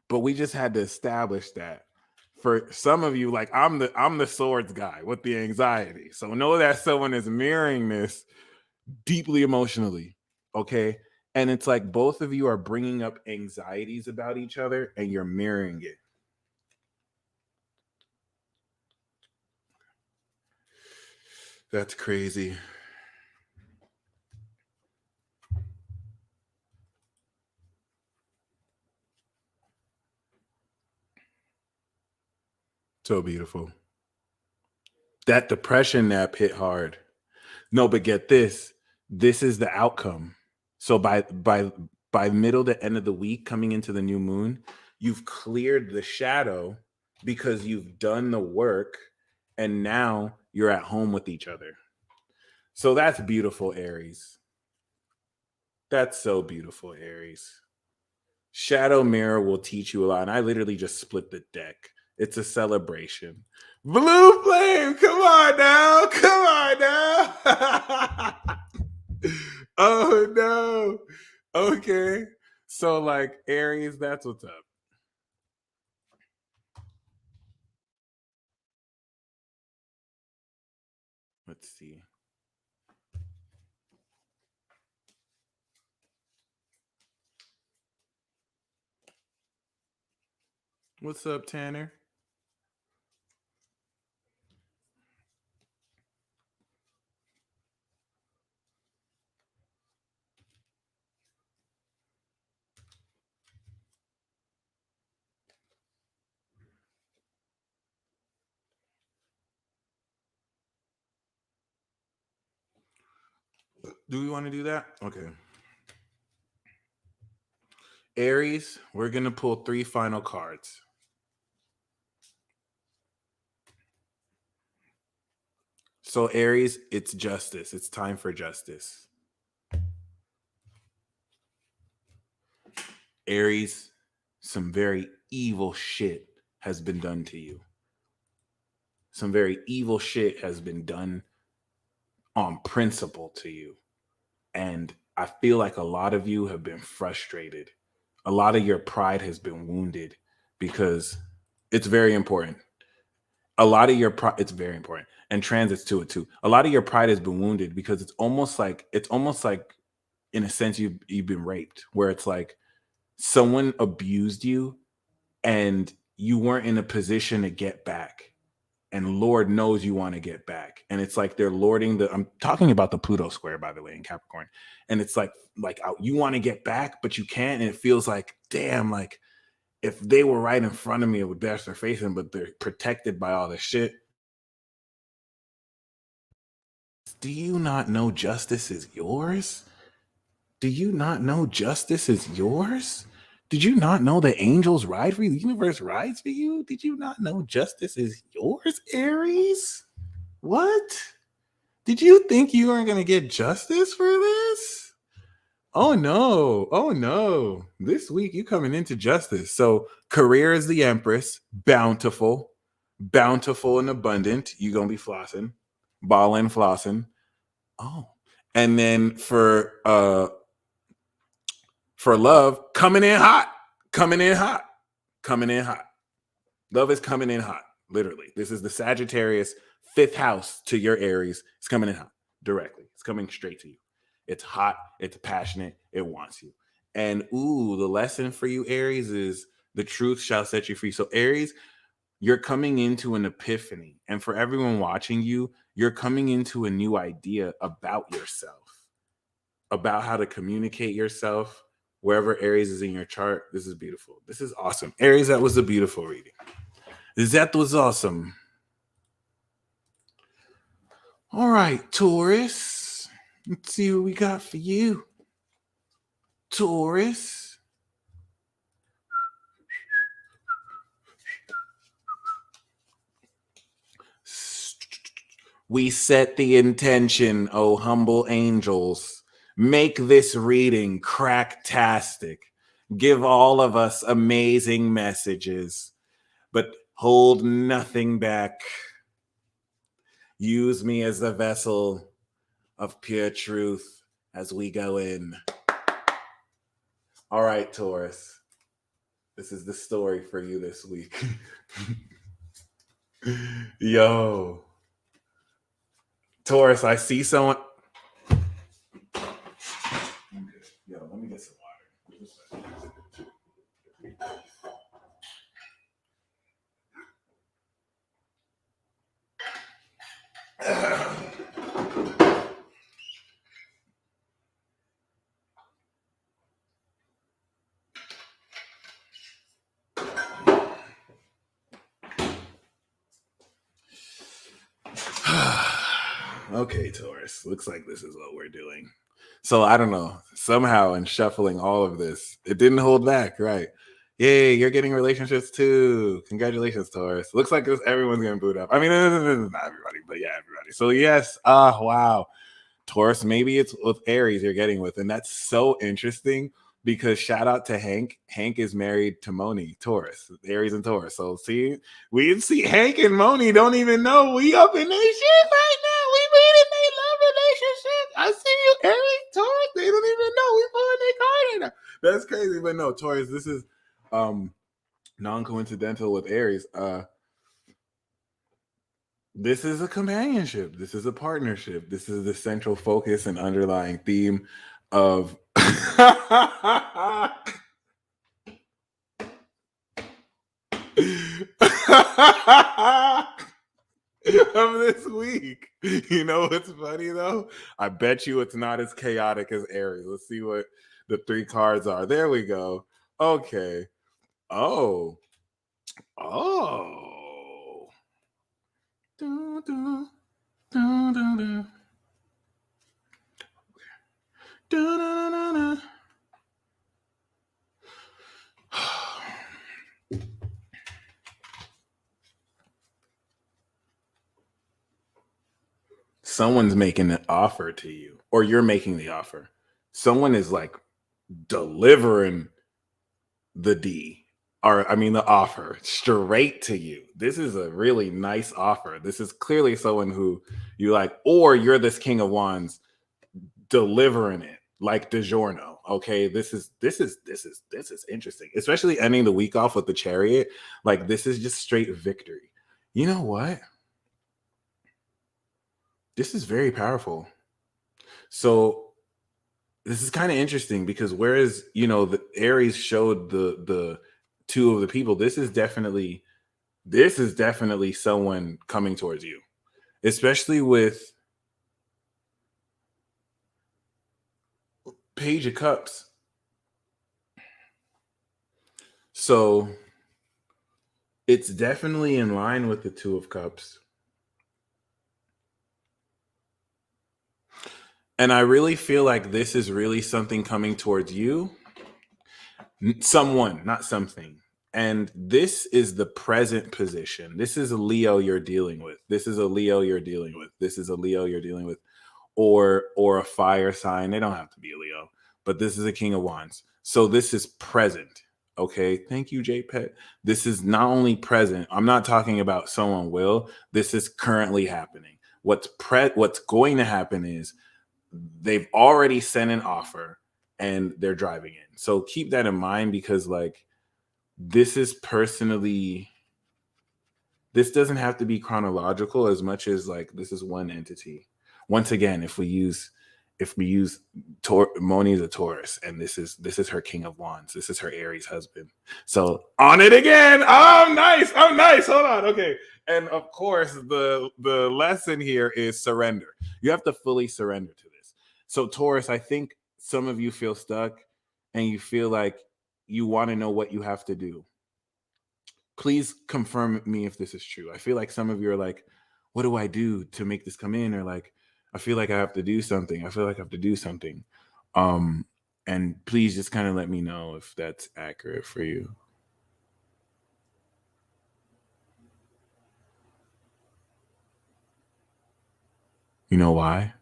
But we just had to establish that. For some of you, like I'm the swords guy with the anxiety. So know that someone is mirroring this deeply emotionally. Okay. And it's like both of you are bringing up anxieties about each other and you're mirroring it. That's crazy. So beautiful. That depression nap hit hard. No, but get this. This is the outcome. So by middle to end of the week, coming into the new moon, you've cleared the shadow because you've done the work and now you're at home with each other. So that's beautiful, Aries. That's so beautiful, Aries. Shadow Mirror will teach you a lot. And I literally just split the deck. It's a celebration. Blue Flame, come on now. Come on now. Oh no. Okay. So like Aries, that's what's up. Let's see. What's up, Tanner? Do we want to do that? Okay. Aries, we're going to pull 3 final cards. So Aries, it's justice. It's time for justice. Aries, some very evil shit has been done to you. Some very evil shit has been done on principle to you. And I feel like a lot of you have been frustrated. A lot of your pride has been wounded because it's very important. A lot of your pride, it's very important. And transits to it too. A lot of your pride has been wounded because it's almost like in a sense you've been raped, where it's like someone abused you and you weren't in a position to get back. And Lord knows you want to get back. And it's like they're lording I'm talking about the Pluto square, by the way, in Capricorn. And it's like you want to get back, but you can't. And it feels like, damn, like if they were right in front of me, it would bash their face in, but they're protected by all this shit. Do you not know justice is yours? Do you not know justice is yours? Did you not know the angels ride for you? The universe rides for you? Did you not know justice is yours, Aries? What? Did you think you weren't going to get justice for this? Oh no. Oh no. This week you coming into justice. So career is the Empress, bountiful and abundant. You going to be flossing, balling, flossing. Oh. And then for love, coming in hot. Love is coming in hot. Literally. This is the Sagittarius 5th house to your Aries. It's coming in hot directly. It's coming straight to you. It's hot. It's passionate. It wants you. And the lesson for you, Aries, is the truth shall set you free. So Aries, you're coming into an epiphany. And for everyone watching you, you're coming into a new idea about yourself, about how to communicate yourself, wherever Aries is in your chart. This is beautiful. This is awesome. Aries, that was a beautiful reading. That was awesome. All right, Taurus. Let's see what we got for you. Taurus. We set the intention, oh humble angels. Make this reading cracktastic. Give all of us amazing messages, but hold nothing back. Use me as a vessel of pure truth as we go in. All right, Taurus. This is the story for you this week. Yo. Taurus, I see someone. Yo, let me get some water. Okay, Taurus. Looks like this is what we're doing. So I don't know. Somehow in shuffling all of this, it didn't hold back, right? Yay, you're getting relationships too. Congratulations, Taurus. Looks like everyone's gonna boot up. I mean, not everybody, but yeah, everybody. So yes, wow. Taurus, maybe it's with Aries you're getting with, and that's so interesting because shout out to Hank. Hank is married to Moni, Taurus, Aries and Taurus. So see, we see Hank and Moni don't even know we up in their shit right now. We reading they love relationship. I see you, Aries, Taurus. They don't even know we pulling their card in. That's crazy, but no, Taurus. This is non-coincidental with Aries. This is a companionship. This is a partnership. This is the central focus and underlying theme of of this week. You know what's funny though? I bet you it's not as chaotic as Aries. Let's see what the 3 cards are. There we go. Okay. Oh. Do, do, do, do, do. Do, do, do, do. Someone's making an offer to you, or you're making the offer. Someone is like delivering the offer straight to you. This is a really nice offer. This is clearly someone who you like, or you're this King of Wands delivering it like DiGiorno. Okay, this is interesting, especially ending the week off with the Chariot. Like this is just straight victory. You know what? This is very powerful. So this is kind of interesting because whereas, the Aries showed the 2 of the people, this is definitely someone coming towards you, especially with Page of Cups. So it's definitely in line with the 2 of Cups. And I really feel like this is really something coming towards you. Someone, not something. And this is the present position. This is a Leo you're dealing with. This is a Leo you're dealing with. This is a Leo you're dealing with. Or a fire sign. They don't have to be a Leo. But this is a King of Wands. So this is present. Okay. Thank you, JPET. This is not only present. I'm not talking about someone will. This is currently happening. What's going to happen is they've already sent an offer and they're driving in. So keep that in mind because this doesn't have to be chronological as much as this is one entity. Once again, if we use Moni is a Taurus and this is her King of Wands. This is her Aries husband. So on it again. Oh, I'm nice. Hold on. Okay. And of course, the lesson here is surrender. You have to fully surrender to this. So Taurus, I think some of you feel stuck and you feel like you want to know what you have to do. Please confirm me if this is true. I feel like some of you are like, what do I do to make this come in? Or like, I feel like I have to do something. I feel like I have to do something. And please just kind of let me know if that's accurate for you. You know why?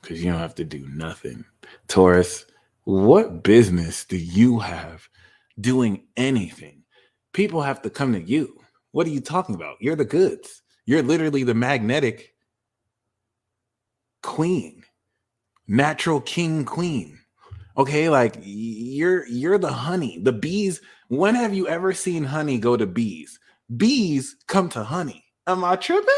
Because you don't have to do nothing. Taurus, what business do you have doing anything? People have to come to you. What are you talking about? You're the goods. You're literally the magnetic queen, natural king queen. Okay, like you're the honey. The bees, when have you ever seen honey go to bees? Bees come to honey. Am I tripping?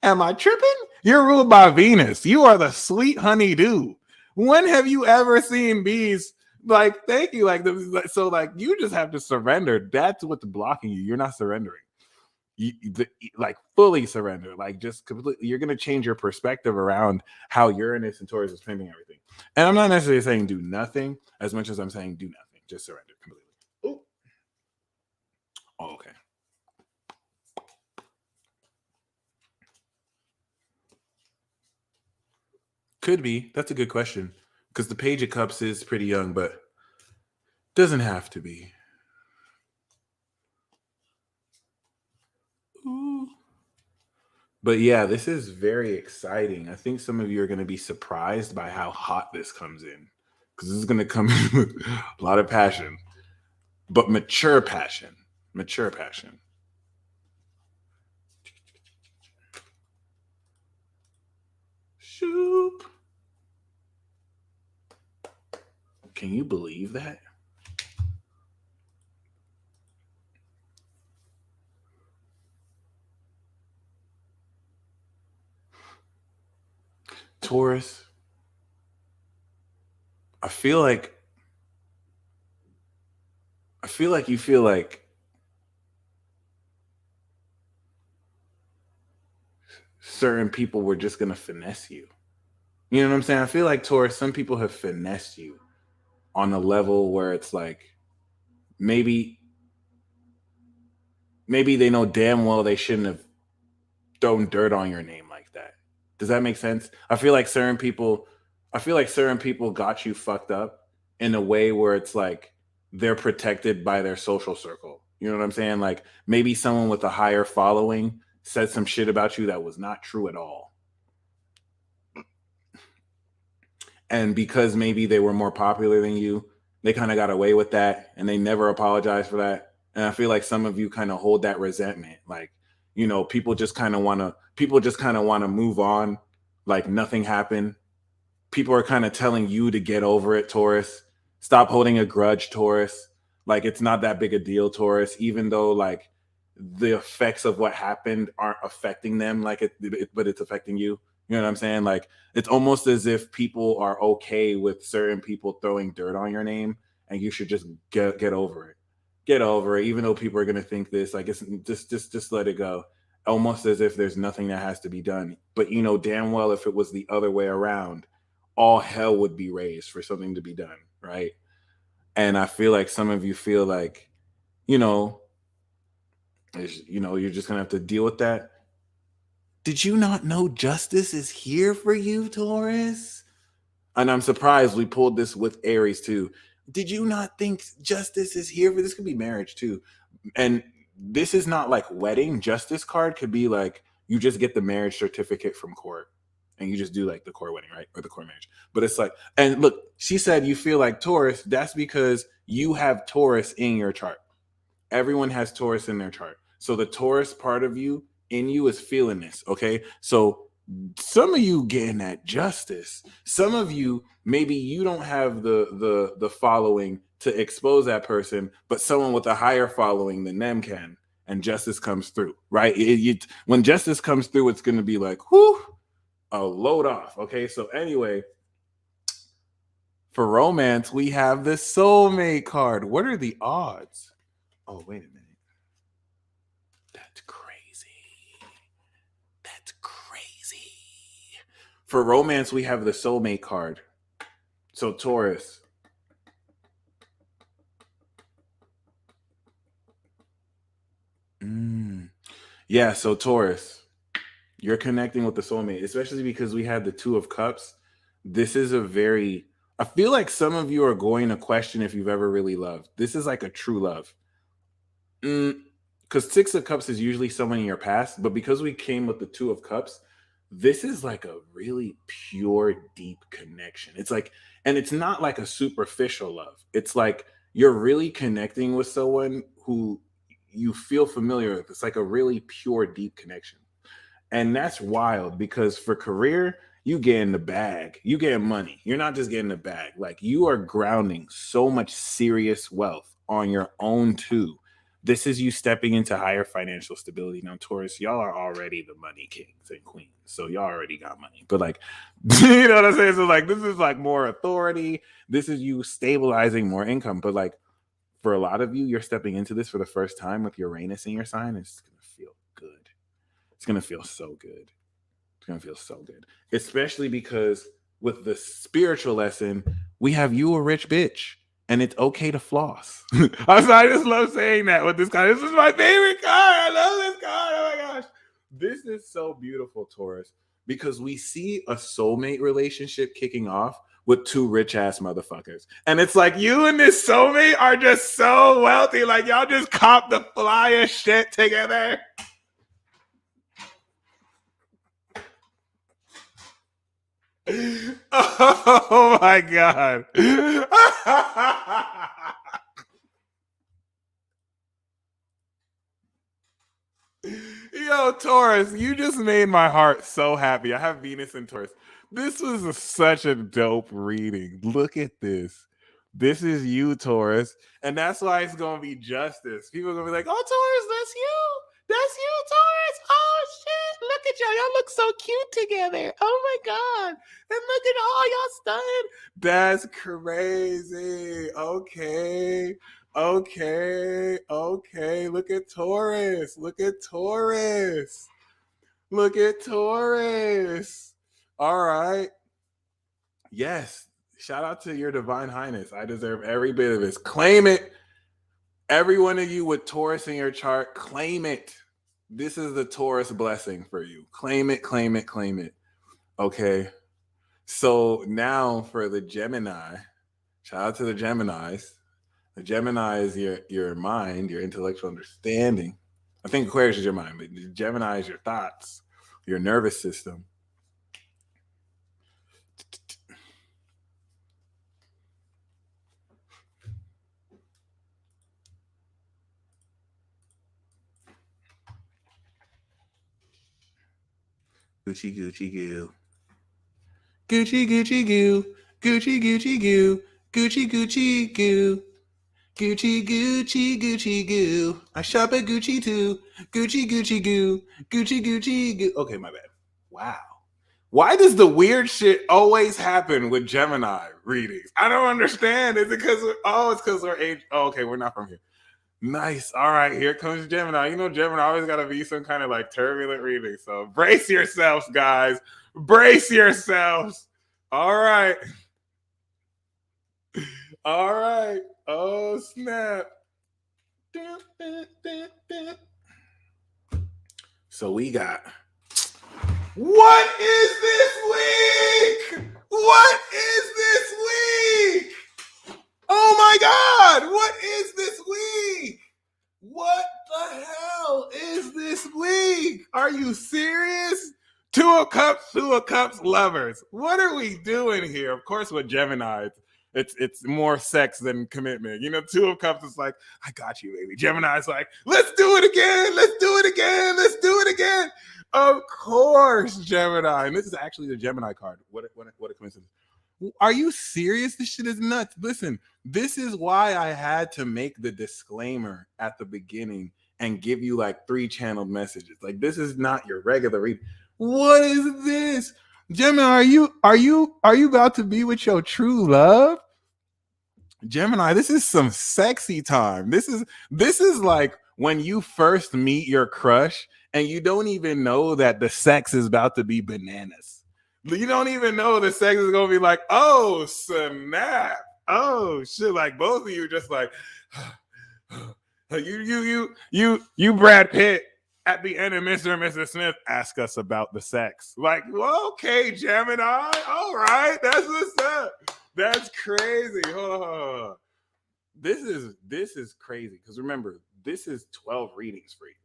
Am I tripping? You're ruled by Venus. You are the sweet honeydew. When have you ever seen bees? Like, thank you. So you just have to surrender. That's what's blocking you. You're not surrendering. Like fully surrender. Like just completely. You're gonna change your perspective around how Uranus and Taurus is painting everything. And I'm not necessarily saying do nothing as much as I'm saying do nothing. Just surrender completely. Ooh. Oh, okay. Could be. That's a good question. Because the Page of Cups is pretty young, but doesn't have to be. Ooh. But yeah, this is very exciting. I think some of you are going to be surprised by how hot this comes in. Because this is going to come in with a lot of passion. But mature passion. Mature passion. Shoop. Can you believe that? Taurus, I feel like you feel like certain people were just gonna finesse you. You know what I'm saying? I feel like Taurus, some people have finessed you on a level where it's like maybe they know damn well they shouldn't have thrown dirt on your name like that. Does that make sense? I feel like certain people got you fucked up in a way where it's like they're protected by their social circle. You know what I'm saying? Like maybe someone with a higher following said some shit about you that was not true at all. And because maybe they were more popular than you, they kind of got away with that and they never apologized for that. And I feel like some of you kind of hold that resentment. Like, people just kind of want to move on like nothing happened. People are kind of telling you to get over it, Taurus. Stop holding a grudge, Taurus. Like it's not that big a deal, Taurus, even though like the effects of what happened aren't affecting them like but it's affecting you. You know what I'm saying? Like it's almost as if people are okay with certain people throwing dirt on your name and you should just get over it. Get over it, even though people are gonna think this. Like it's just let it go. Almost as if there's nothing that has to be done. But you know damn well if it was the other way around, all hell would be raised for something to be done, right? And I feel like some of you feel like, you know, you're just gonna have to deal with that. Did you not know justice is here for you, Taurus? And I'm surprised we pulled this with Aries too. Did you not think justice is here for this? Could be marriage too. And this is not like wedding. Justice card could be like you just get the marriage certificate from court and you just do like the court wedding, right? Or the court marriage. But it's like, and look, she said you feel like Taurus. That's because you have Taurus in your chart. Everyone has Taurus in their chart. So the Taurus part of you in you is feeling this. Okay. So some of you getting that justice. Some of you, maybe you don't have the following to expose that person, but someone with a higher following than them can, and justice comes through, right? When justice comes through, it's going to be like, whoo, a load off. Okay. So anyway, for romance, we have the soulmate card. What are the odds? Oh, wait a minute. That's crazy. That's crazy. For romance, we have the soulmate card. So Taurus, Yeah, so Taurus, you're connecting with the soulmate, especially because we had the Two of Cups. This is a very, I feel like some of you are going to question if you've ever really loved. This is like a true love. Because Six of Cups is usually someone in your past, but because we came with the Two of Cups, this is like a really pure, deep connection. It's like, and it's not like a superficial love. It's like you're really connecting with someone who you feel familiar with. It's like a really pure, deep connection. And that's wild because for career, you get in the bag, you get money. You're not just getting the bag. Like you are grounding so much serious wealth on your own too. This is you stepping into higher financial stability. Now, Taurus, y'all are already the money kings and queens. So y'all already got money. But like, you know what I'm saying? So like, this is like more authority. This is you stabilizing more income. But like, for a lot of you, you're stepping into this for the first time with Uranus in your sign. It's going to feel good. It's going to feel so good. It's going to feel so good. Especially because with the spiritual lesson, we have you a rich bitch. And it's okay to floss. I just love saying that with this card. This is my favorite card. I love this card. Oh my gosh. This is so beautiful, Taurus, because we see a soulmate relationship kicking off with two rich ass motherfuckers. And it's like you and this soulmate are just so wealthy. Like y'all just cop the flyest shit together. Oh my God. Yo, Taurus, you just made my heart so happy. I have Venus in Taurus. This was such a dope reading. Look at this. This is you, Taurus. And that's why it's going to be justice. People are going to be like, oh, Taurus, that's you. That's you, Taurus. Oh, shit. Look at y'all. Y'all look so cute together. Oh, my God. And look at all y'all stunning. That's crazy. Okay. Okay. Look at Taurus. Look at Taurus. Look at Taurus. All right. Yes. Shout out to your divine highness. I deserve every bit of this. Claim it. Every one of you with Taurus in your chart, claim it. This is the Taurus blessing for you. Claim it, claim it, claim it. Okay. So now for the Gemini, shout out to the Geminis. The Gemini is your mind, your intellectual understanding. I think Aquarius is your mind, but the Gemini is your thoughts, your nervous system. Gucci, Gucci, goo. Gucci, Gucci, goo. Gucci, Gucci, goo. Gucci, Gucci, goo. Gucci, Gucci, Gucci, goo. I shop at Gucci too. Gucci, Gucci, goo. Gucci, Gucci, goo. Okay, my bad. Wow. Why does the weird shit always happen with Gemini readings? I don't understand. Is it because it's because we're age? Oh, okay, we're not from here. Nice. All right, here comes Gemini. You know, Gemini always got to be some kind of like turbulent reading. So brace yourselves, guys. Brace yourselves. All right. All right. Oh, snap. So we got, what is this week? What is this week? Oh my God, what is this week? What the hell is this week? Are you serious? Two of Cups lovers. What are we doing here? Of course, with Gemini, it's more sex than commitment. You know, Two of Cups is like, I got you, baby. Gemini's like, let's do it again. Let's do it again. Let's do it again. Of course, Gemini. And this is actually the Gemini card. What a coincidence. Are you serious? This shit is nuts. Listen, this is why I had to make the disclaimer at the beginning and give you like 3 channeled messages. Like, this is not your regular read. What is this? Gemini, are you about to be with your true love? Gemini, this is some sexy time. This is like when you first meet your crush and you don't even know that the sex is about to be bananas. You don't even know the sex is gonna be like, oh snap, oh shit. Like both of you just like you Brad Pitt at the end of Mr. and Mrs. Smith, ask us about the sex. Like, well, okay, Gemini. All right. That's what's up. That's crazy. Oh, this is crazy. Because remember, this is 12 readings for you.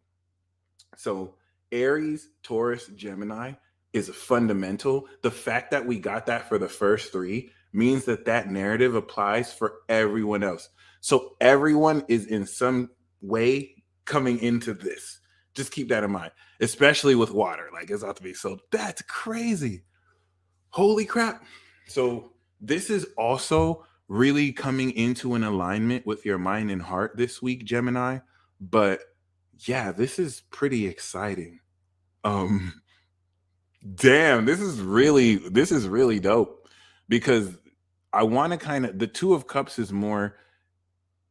So Aries, Taurus, Gemini is fundamental. The fact that we got that for the first 3 means that that narrative applies for everyone else. So everyone is in some way coming into this. Just keep that in mind, especially with water. Like, it's about to be so, that's crazy. Holy crap. So this is also really coming into an alignment with your mind and heart this week, Gemini. But yeah, this is pretty exciting. Damn, this is really dope, because I want to kind of, the 2 of Cups is more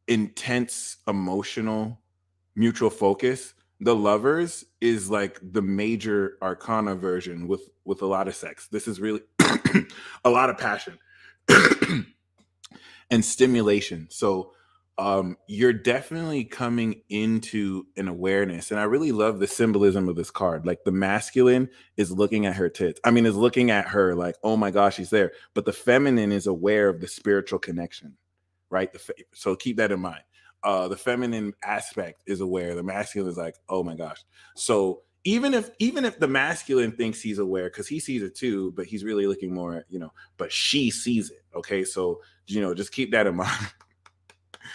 intense, emotional, mutual focus. The Lovers is like the major arcana version with a lot of sex. This is really a lot of passion and stimulation. So you're definitely coming into an awareness. And I really love the symbolism of this card. Like, the masculine is looking at her tits. I mean, is looking at her like, oh my gosh, she's there. But the feminine is aware of the spiritual connection, right? So keep that in mind. The feminine aspect is aware. The masculine is like, oh my gosh. So even if the masculine thinks he's aware, because he sees it too, but he's really looking more, but she sees it. Okay. So, just keep that in mind.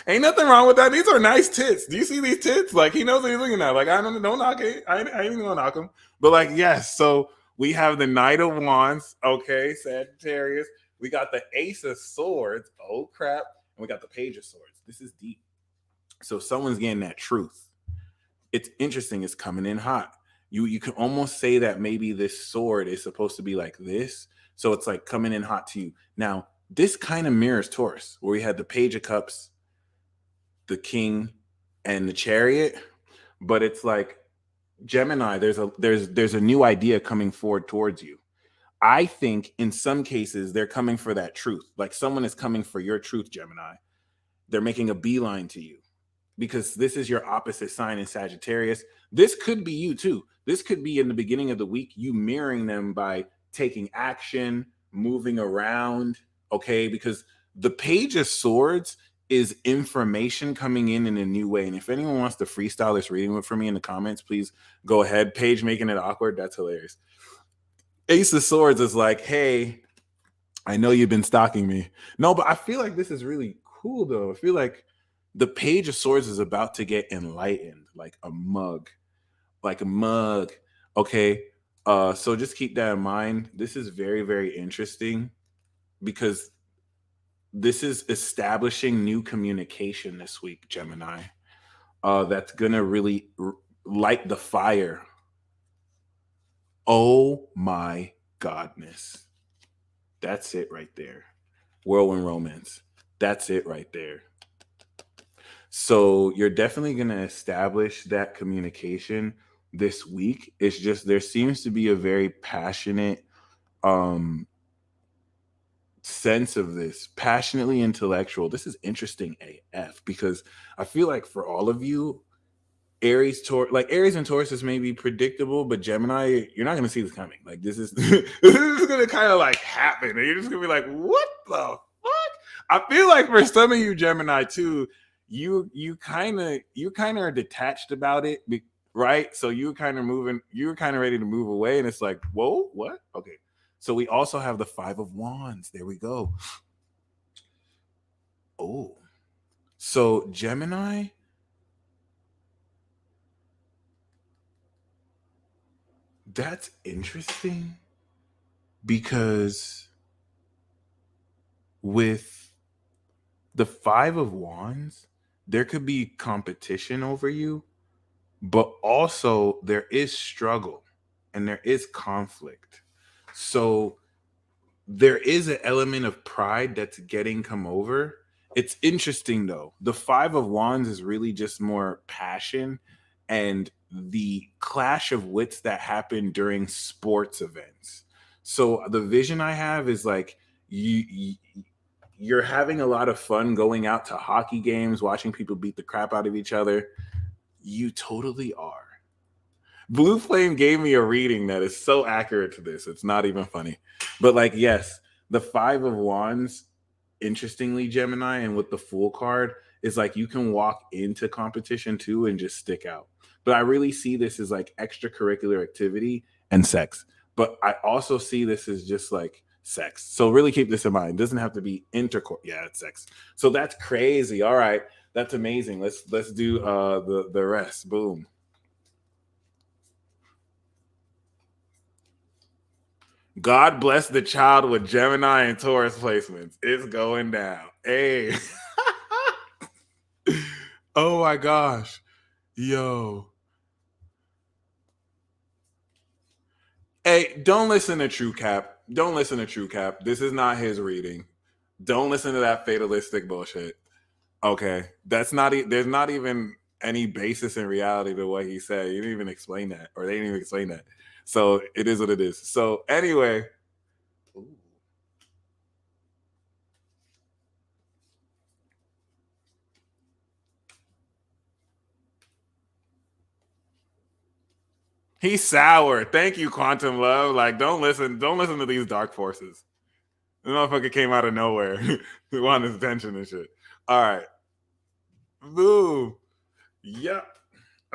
Ain't nothing wrong with that. These are nice tits. Do you see these tits? Like, he knows what he's looking at. Like, don't knock it. I ain't even gonna knock him. But like, yes. So we have the Knight of Wands. Okay, Sagittarius. We got the Ace of Swords. Oh crap. And we got the Page of Swords. This is deep. So someone's getting that truth. It's interesting. It's coming in hot. You can almost say that maybe this sword is supposed to be like this. So it's like coming in hot to you. Now, this kind of mirrors Taurus, where we had the Page of Cups, the King, and the Chariot. But it's like Gemini, there's a new idea coming forward towards you. I think in some cases they're coming for that truth. Like, someone is coming for your truth, Gemini. They're making a beeline to you, because this is your opposite sign in Sagittarius. This could be you too. This could be in the beginning of the week, you mirroring them by taking action, moving around, okay? Because the Page of Swords is information coming in a new way. And if anyone wants to freestyle this reading for me in the comments, please go ahead. Paige making it awkward, that's hilarious. Ace of Swords is like, hey, I know you've been stalking me. No, but I feel like this is really cool though. I feel like the Page of Swords is about to get enlightened, like a mug. Okay. So just keep that in mind. This is very, very interesting, because this is establishing new communication this week, Gemini. That's gonna really light the fire. Oh my godness. That's it right there. Whirlwind romance. That's it right there. So you're definitely going to establish that communication this week. It's just, there seems to be a very passionate sense of this, passionately intellectual. This is interesting AF, because I feel like for all of you, Aries and Taurus is maybe predictable, but Gemini, you're not going to see this coming. Like, this is this is going to kind of like happen, and you're just going to be like, what the fuck? I feel like for some of you Gemini too, you kind of are detached about it, right? So you're kind of ready to move away, and it's like, whoa, what? Okay. So we also have the 5 of Wands. There we go. Oh, so Gemini, that's interesting, because with the 5 of Wands, there could be competition over you, but also there is struggle and there is conflict. So there is an element of pride that's getting come over. It's interesting though. The 5 of Wands is really just more passion and the clash of wits that happen during sports events. So the vision I have is like, you're having a lot of fun going out to hockey games, watching people beat the crap out of each other. You totally are. Blue Flame gave me a reading that is so accurate to this. It's not even funny. But like, yes, the 5 of Wands, interestingly, Gemini, and with the Fool card, is like you can walk into competition too and just stick out. But I really see this as like extracurricular activity and sex. But I also see this as just like sex. So really keep this in mind. It doesn't have to be intercourse. Yeah, it's sex. So that's crazy. All right. That's amazing. Let's do the rest. Boom. God bless the child with Gemini and Taurus placements. It's going down. Hey. Oh my gosh. Yo. Hey, don't listen to True Cap. Don't listen to True Cap. This is not his reading. Don't listen to that fatalistic bullshit. Okay. That's not there's not even any basis in reality to what he said. He didn't even explain that, or they didn't even explain that. So it is what it is. So anyway. Ooh. He's sour. Thank you, Quantum Love. Like, don't listen to these dark forces. The motherfucker came out of nowhere. He wanted attention and shit. All right. Boo. Yep.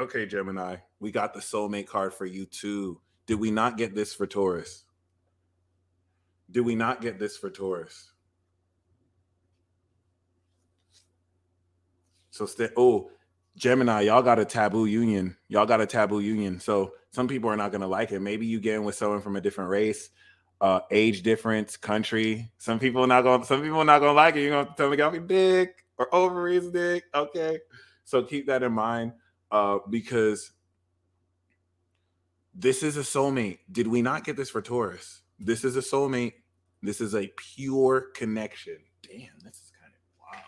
Okay, Gemini. We got the soulmate card for you too. Did we not get this for Taurus? Did we not get this for Taurus? So Gemini, y'all got a taboo union. Y'all got a taboo union. So some people are not gonna like it. Maybe you get in with someone from a different race, age difference, country. Some people are not gonna like it. You're gonna tell me got me dick or ovaries dick. Okay. So keep that in mind. Because this is a soulmate. Did we not get this for Taurus? This is a soulmate. This is a pure connection. Damn, this is kind of wild.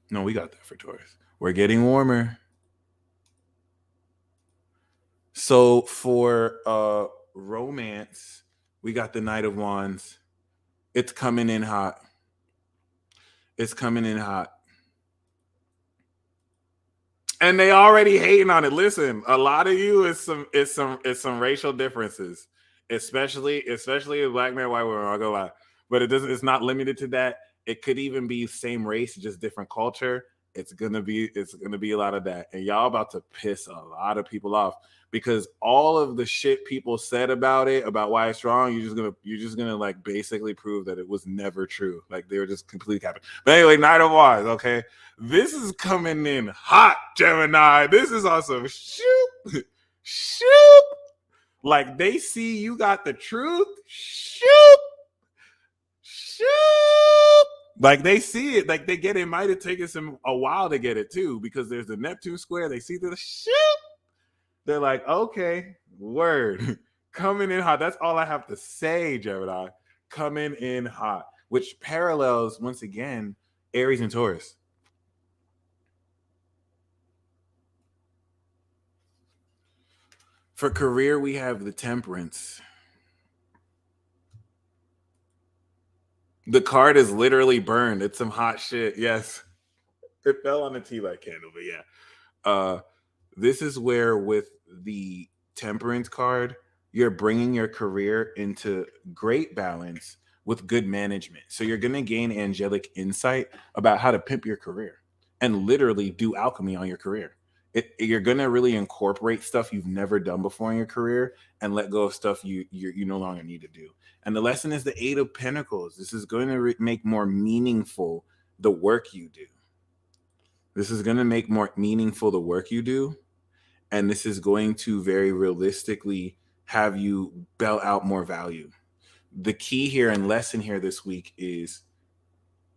No, we got that for Taurus. We're getting warmer. So for romance, we got the Knight of Wands. It's coming in hot. It's coming in hot. And they already hating on it. Listen, a lot of you is some racial differences, especially in black man, white woman. I'll go out, but it's not limited to that. It could even be same race, just different culture. It's gonna be a lot of that, and y'all about to piss a lot of people off because all of the shit people said about it, about why it's wrong, you're just gonna like basically prove that it was never true. Like they were just completely capping. But anyway, Knight of Wands. Okay, this is coming in hot, Gemini. This is awesome. Shoot. Like they see you got the truth. Shoot. Like they see it, like they get it. Might have taken a while to get it too, because there's the Neptune square. They see the shit. They're like, okay, word, coming in hot. That's all I have to say, Gemini. Coming in hot, which parallels once again Aries and Taurus. For career, we have the Temperance. The card is literally burned. It's some hot shit. Yes. It fell on a tea light candle, but yeah. This is where with the Temperance card, you're bringing your career into great balance with good management. So you're going to gain angelic insight about how to pimp your career and literally do alchemy on your career. You're going to really incorporate stuff you've never done before in your career and let go of stuff you no longer need to do. And the lesson is the 8 of Pentacles. This is going to make more meaningful the work you do. This is going to make more meaningful the work you do. And this is going to very realistically have you belt out more value. The key here and lesson here this week is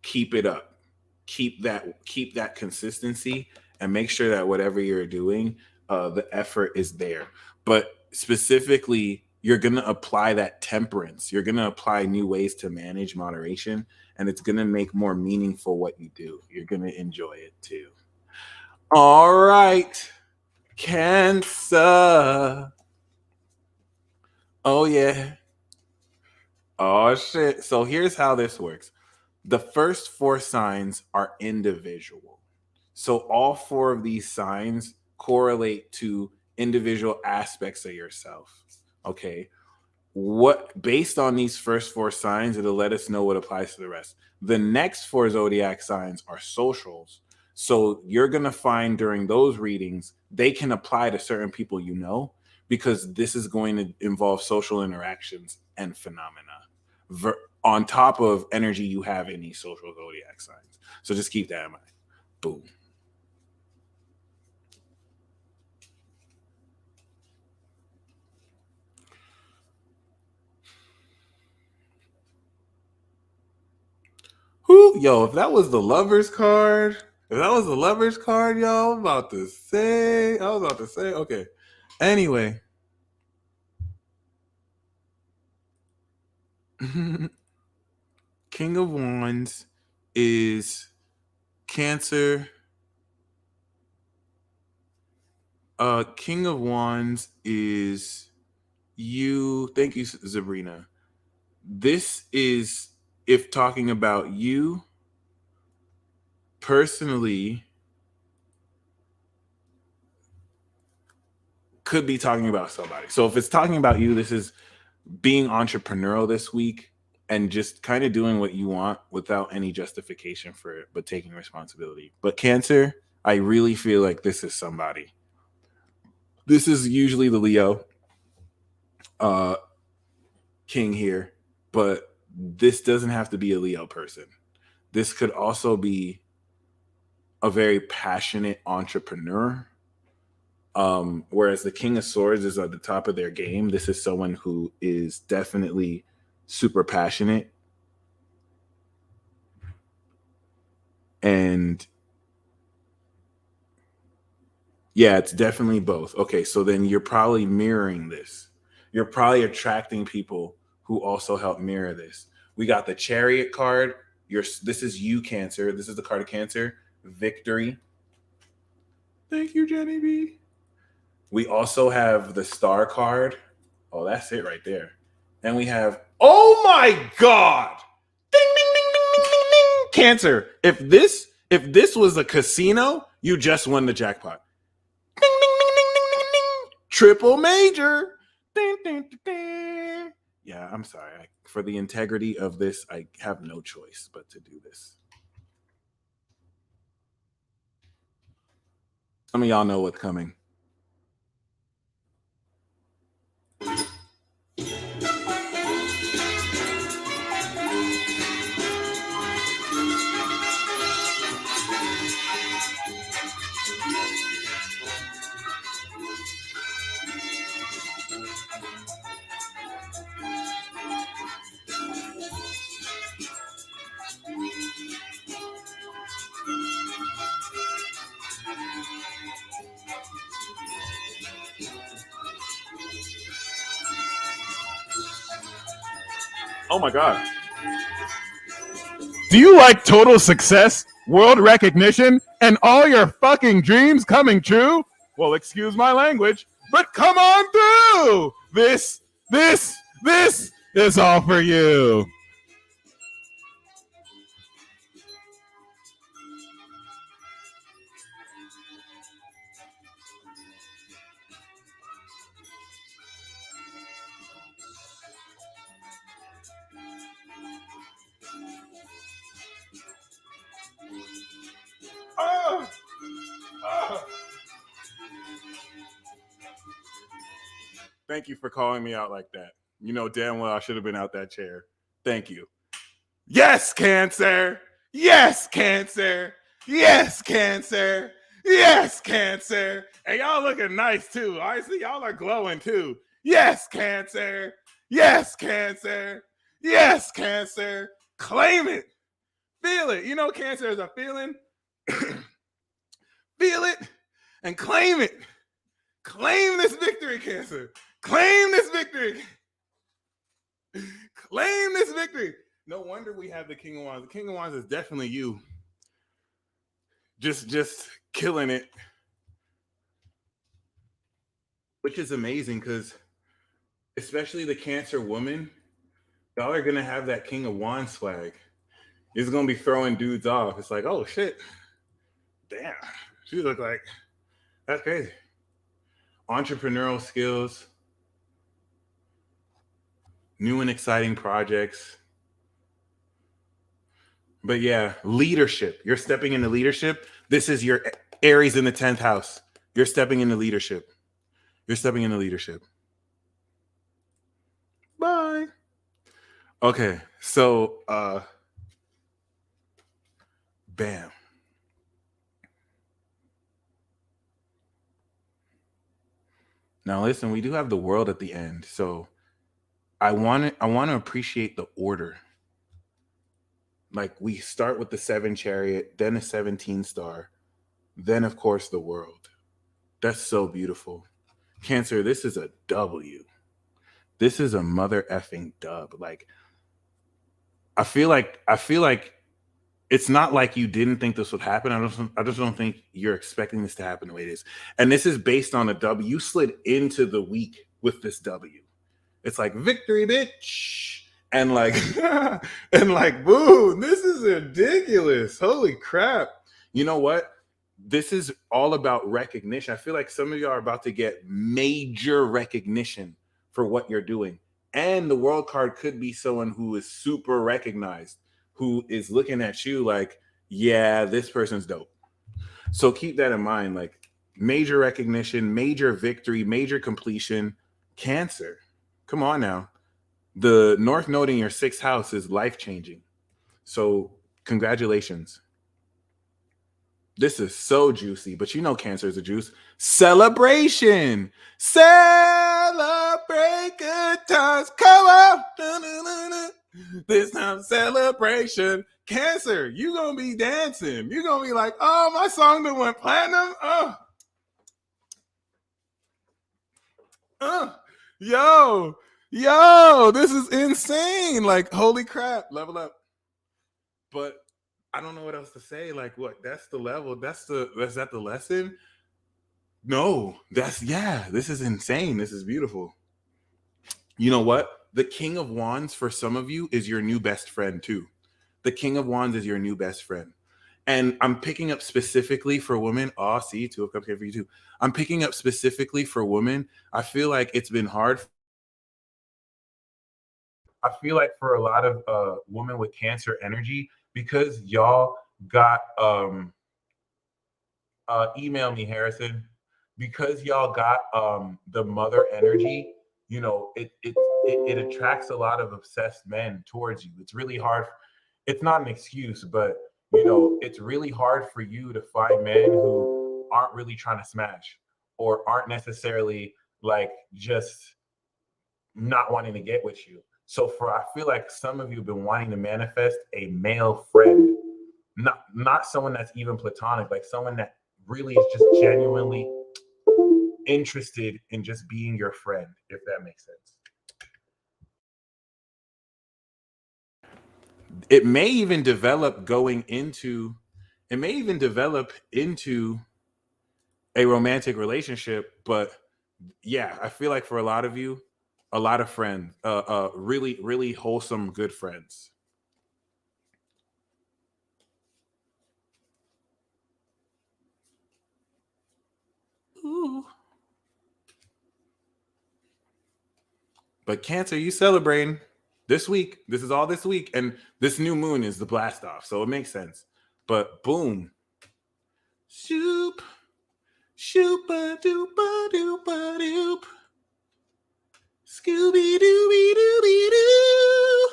keep it up. Keep that consistency and make sure that whatever you're doing, the effort is there. But specifically, you're going to apply that temperance. You're going to apply new ways to manage moderation, and it's going to make more meaningful what you do. You're going to enjoy it too. All right. Cancer. Oh, yeah. Oh, shit. So here's how this works. The first 4 signs are individual. So all 4 of these signs correlate to individual aspects of yourself. Okay. What based on these first 4 signs, it'll let us know what applies to the rest. The next 4 zodiac signs are socials. So you're going to find during those readings, they can apply to certain people you know, because this is going to involve social interactions and phenomena on top of energy you have in these social zodiac signs. So just keep that in mind. Boom. Who, yo, if that was the Lovers card, y'all, I was about to say, okay. Anyway. King of Wands is Cancer. King of Wands is you. Thank you, Sabrina. This is, if talking about you personally, could be talking about somebody. So if it's talking about you, this is being entrepreneurial this week and just kind of doing what you want without any justification for it, but taking responsibility. But Cancer, I really feel like this is somebody. This is usually the Leo king here, but this doesn't have to be a Leo person. This could also be a very passionate entrepreneur. Whereas the King of Swords is at the top of their game. This is someone who is definitely super passionate. And yeah, it's definitely both. Okay, so then you're probably mirroring this. You're probably attracting people who also help mirror this. We got the Chariot card. This is you, Cancer. This is the card of Cancer. Victory. Thank you, Jenny B. We also have the Star card. Oh, that's it right there. And we have, oh my God! Ding, ding, ding, ding, ding, ding, ding. Cancer. If this was a casino, you just won the jackpot. Ding, ding, ding, ding, ding, ding, ding. Triple major. Ding, ding, ding, ding. Yeah, I'm sorry. For the integrity of this, I have no choice but to do this. Some of y'all know what's coming. Oh my God. Do you like total success, world recognition, and all your fucking dreams coming true? Well, excuse my language, but come on through! This is all for you. Thank you for calling me out like that. You know damn well I should have been out that chair. Thank you. Yes, Cancer. Yes, Cancer. Yes, Cancer. Yes, Cancer. And y'all looking nice too. I see y'all are glowing too. Yes, Cancer. Yes, Cancer. Yes, Cancer. Claim it. Feel it. You know, Cancer is a feeling. Feel it and claim it. Claim this victory, Cancer. Claim this victory. Claim this victory. No wonder we have the King of Wands. The King of Wands is definitely you. Just killing it. Which is amazing because especially the Cancer woman, y'all are going to have that King of Wands swag. It's gonna be throwing dudes off. It's like, oh shit, damn, she look like that's crazy. Entrepreneurial skills, new and exciting projects. But yeah, leadership. You're stepping into leadership. This is your Aries in the 10th house. You're stepping into leadership. You're stepping into leadership. Bye. Okay, so bam. Now listen, we do have the world at the end. So I want to appreciate the order. Like we start with the 7 chariot, then a 17 star, then of course the world. That's so beautiful. Cancer, this is a W. This is a mother effing dub. Like I feel like it's not like you didn't think this would happen. I just don't think you're expecting this to happen the way it is. And this is based on a W. You slid into the week with this W. It's like victory, bitch. And like, and like, boom, this is ridiculous. Holy crap. You know what? This is all about recognition. I feel like some of you are about to get major recognition for what you're doing. And the world card could be someone who is super recognized, who is looking at you like, yeah, this person's dope. So keep that in mind. Like major recognition, major victory, major completion. Cancer. Come on now. The North Node in your 6th house is life-changing. So congratulations. This is so juicy, but you know Cancer is a juice. Celebration. Celebrate good times. Come on. Da-da-da-da. This time celebration. Cancer, you gonna be dancing. You're gonna be like, oh, my song that went platinum. Yo, this is insane. Like, holy crap, level up. But I don't know what else to say. Like, what? That's the level. Is that the lesson? No, this is insane. This is beautiful. You know what? The King of Wands for some of you is your new best friend too. The King of Wands is your new best friend. And I'm picking up specifically for women. Oh, see, 2 of Cups here for you too. I'm picking up specifically for women. I feel like it's been hard. I feel like for a lot of women with Cancer energy, because y'all got email me, Harrison, because y'all got the mother energy, you know, it attracts a lot of obsessed men towards you. It's really hard. It's not an excuse, but you know, it's really hard for you to find men who aren't really trying to smash or aren't necessarily like just not wanting to get with you. So I feel like some of you have been wanting to manifest a male friend, not someone that's even platonic, like someone that really is just genuinely interested in just being your friend, if that makes sense. It may even develop into a romantic relationship, but yeah, I feel like for a lot of you, a lot of friends, really, really wholesome, good friends. Ooh. But Cancer, you celebrating this week. This is all this week. And this new moon is the blast off. So it makes sense. But boom. Shoop. Shoopa doopa doopa doop. Scooby dooby dooby doo.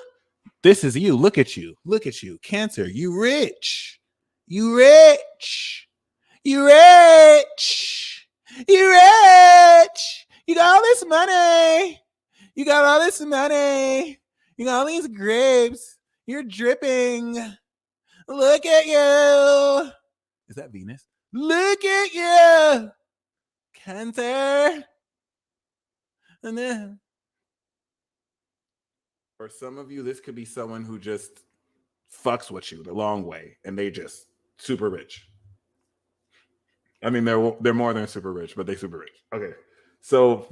This is you. Look at you. Look at you. Cancer, you rich. You rich. You rich. You rich. You got all this money. You got all this money. You got all these grapes. You're dripping. Look at you. Is that Venus? Look at you. Cancer. And then for some of you, this could be someone who just fucks with you the long way and they just super rich. I mean, they're more than super rich, but they super rich. Okay. So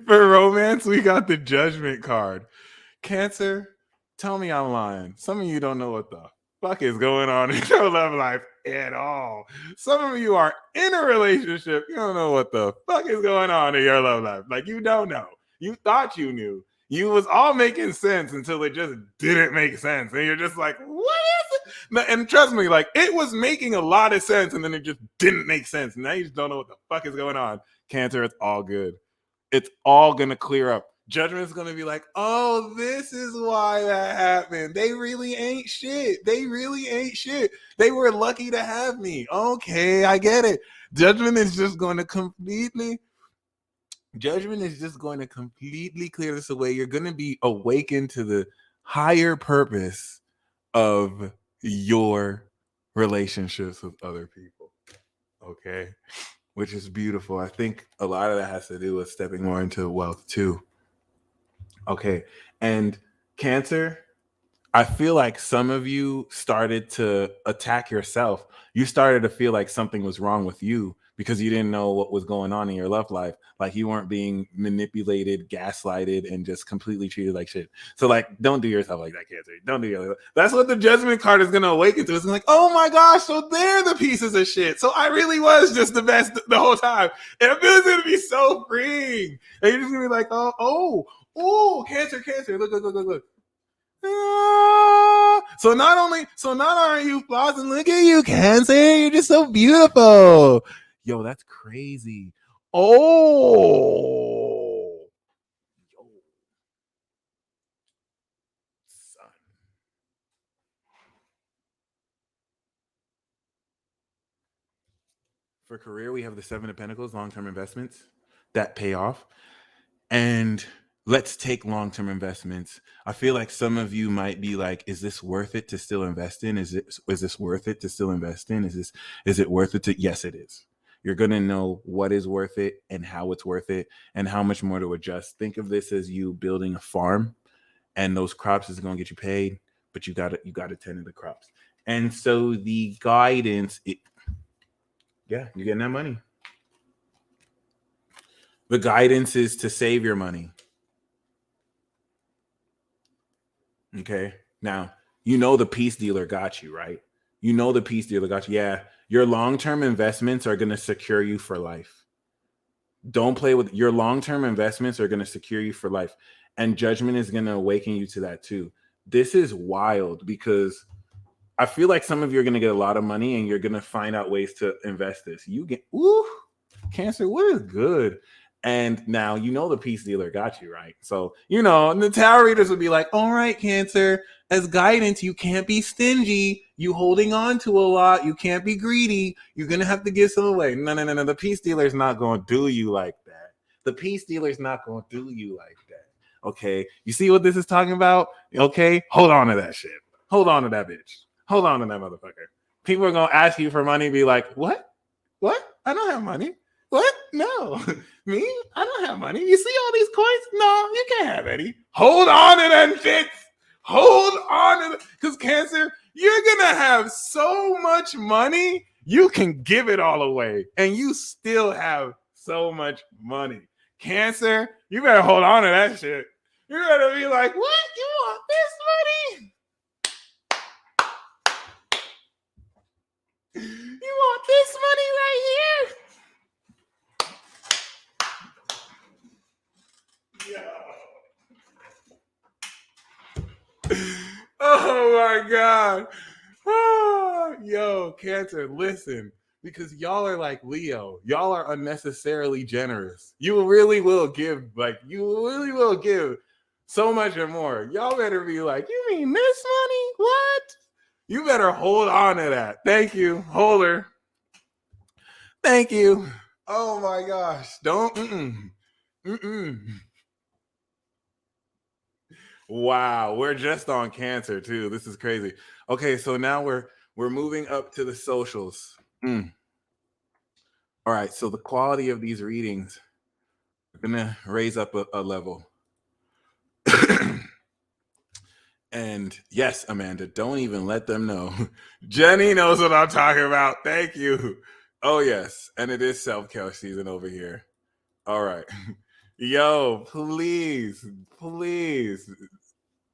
For romance, we got the Judgment card. Cancer, tell me I'm lying. Some of you don't know what the fuck is going on in your love life at all. Some of you are in a relationship. You don't know what the fuck is going on in your love life. Like, you don't know. You thought you knew. You was all making sense until it just didn't make sense. And you're just like, what is it? And trust me, like, it was making a lot of sense and then it just didn't make sense. And now you just don't know what the fuck is going on. Cancer, it's all good. It's all going to clear up. Judgment's going to be like, oh, this is why that happened. They really ain't shit. They really ain't shit. They were lucky to have me. Okay, I get it. Judgment is just going to completely clear this away. You're going to be awakened to the higher purpose of your relationships with other people. Okay? Which is beautiful. I think a lot of that has to do with stepping more into wealth too. Okay. And Cancer, I feel like some of you started to attack yourself. You started to feel like something was wrong with you because you didn't know what was going on in your love life. Like you weren't being manipulated, gaslighted, and just completely treated like shit. So like, don't do yourself like that, Cancer. Don't do yourself. That's what the Judgment card is going to awaken to. It's like, oh my gosh, so they're the pieces of shit. So I really was just the best the whole time. And I feel it's going to be so freeing. And you're just going to be like, oh, Cancer, look. So not only are you flaws, and look at you, Cancer, you're just so beautiful. Yo, that's crazy. Oh, yo, son. For career, we have the Seven of Pentacles, long-term investments that pay off. And let's take long-term investments. I feel like some of you might be like, is this worth it to still invest in? Is this worth it to still invest in? Is it worth it to? Yes, it is. You're going to know what is worth it and how it's worth it and how much more to adjust. Think of this as you building a farm, and those crops is going to get you paid, but you got to tend to the crops. And so the guidance, you're getting that money. The guidance is to save your money. Okay. Now, you know the peace dealer got you, right? You know the peace dealer got you. Yeah. Your long-term investments are going to secure you for life. Don't play with your long-term investments are going to secure you for life. And Judgment is going to awaken you to that too. This is wild because I feel like some of you are going to get a lot of money and you're going to find out ways to invest this. You get, Cancer, what is good? And now you know the peace dealer got you, right? So, and the tarot readers would be like, all right, Cancer, as guidance, you can't be stingy. You holding on to a lot. You can't be greedy. You're going to have to give some away. No. The peace dealer's not going to do you like that. The peace dealer's not going to do you like that. Okay? You see what this is talking about? Okay? Hold on to that shit. Hold on to that bitch. Hold on to that motherfucker. People are going to ask you for money, be like, what? I don't have money. What? No. Me? I don't have money. You see all these coins? No, you can't have any. Hold on to that shit. Hold on to it. Because Cancer, you're going to have so much money, you can give it all away. And you still have so much money. Cancer, you better hold on to that shit. You better be like, what? You want this money? You want this money right here? Oh my God. Yo, Cancer, listen, because y'all are like Leo. Y'all are unnecessarily generous. You really will give so much and more. Y'all better be like, you mean this money? What? You better hold on to that. Thank you, holder. Thank you. Oh my gosh. Don't. Wow, we're just on Cancer too. This is crazy. Okay, so now we're moving up to the socials. All right, so the quality of these readings, we're gonna raise up a level. And yes, Amanda, don't even let them know. Jenny knows what I'm talking about. Thank you. Oh yes, and it is self-care season over here. All right. Yo, please.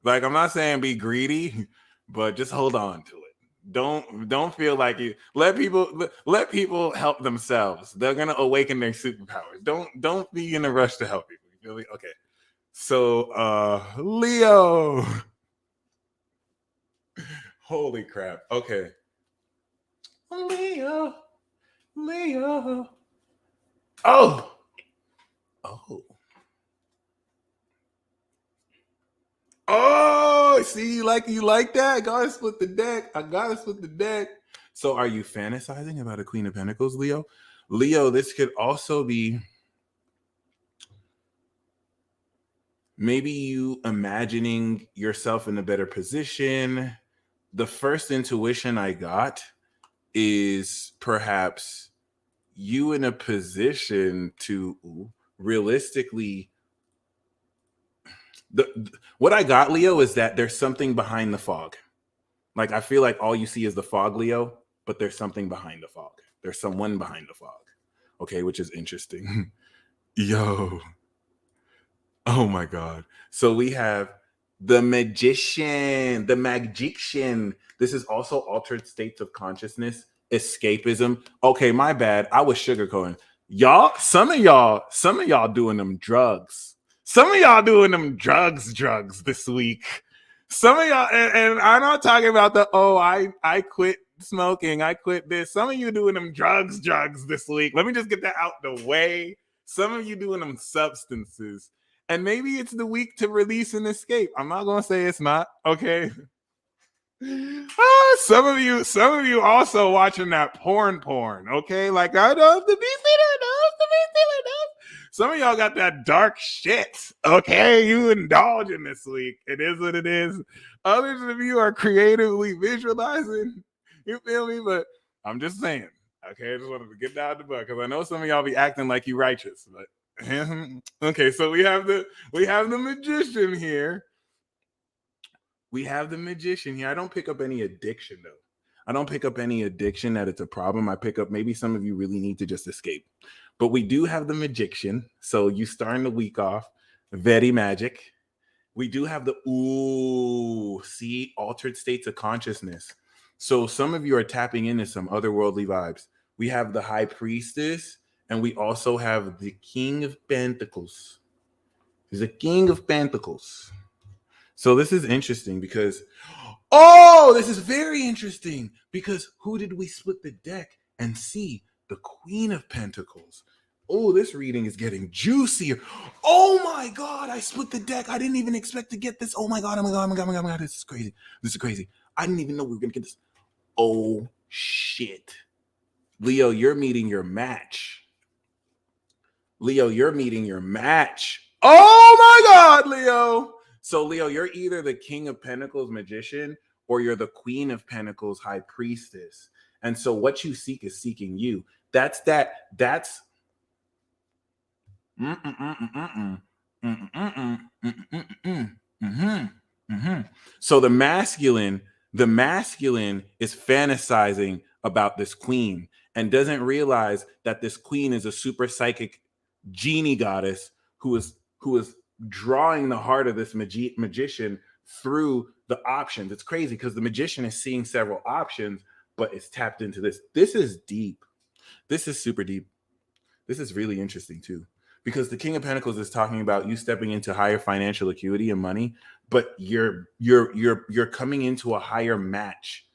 Like, I'm not saying be greedy, but just hold on to it. Don't feel like you let people help themselves. They're gonna awaken their superpowers. Don't be in a rush to help people. You feel me? Okay. So Leo. Holy crap. Okay. Leo. Oh. Oh, see, you like that? I gotta split the deck. So are you fantasizing about a Queen of Pentacles, Leo? Leo, this could also be maybe you imagining yourself in a better position. The first intuition I got is perhaps you in a position to realistically what I got, Leo, is that there's something behind the fog. Like, I feel like all you see is the fog, Leo, but there's something behind the fog. There's someone behind the fog. Okay, which is interesting. Yo. Oh my God. So we have the magician. This is also altered states of consciousness, escapism. Okay, my bad. I was sugarcoating. Y'all, some of y'all doing them drugs. Some of y'all doing them drugs this week. Some of y'all, and I'm not talking about I quit smoking, I quit this. Some of you doing them drugs this week. Let me just get that out the way. Some of you doing them substances. And maybe it's the week to release and escape. I'm not gonna say it's not, okay? Some of you also watching that porn, okay? Like, I don't have to be silly. Some of y'all got that dark shit, okay? You indulging this week. It is what it is. Others of you are creatively visualizing. You feel me? But I'm just saying, okay? I just wanted to get down the butt because I know some of y'all be acting like you righteous, but okay. So we have the magician here. I don't pick up any addiction though. I don't pick up any addiction that it's a problem. I pick up maybe some of you really need to just escape. But we do have the magician. So you starting the week off very magic. We do have the altered states of consciousness. So some of you are tapping into some otherworldly vibes. We have the high priestess, and we also have the King of Pentacles. He's a King of Pentacles. So this is interesting because, this is very interesting because who did we split the deck and see? The Queen of Pentacles. Oh, this reading is getting juicier. Oh my God, I split the deck. I didn't even expect to get this. Oh my God. This is crazy. I didn't even know we were going to get this. Oh shit. Leo, you're meeting your match. Oh my God, Leo. So Leo, you're either the King of Pentacles magician or you're the Queen of Pentacles high priestess. And so what you seek is seeking you. So the masculine is fantasizing about this queen and doesn't realize that this queen is a super psychic genie goddess who is drawing the heart of this magician through the options. It's crazy because the magician is seeing several options, but it's tapped into this. This is deep. This is super deep. This is really interesting too, because the King of Pentacles is talking about you stepping into higher financial acuity and money, but you're coming into a higher match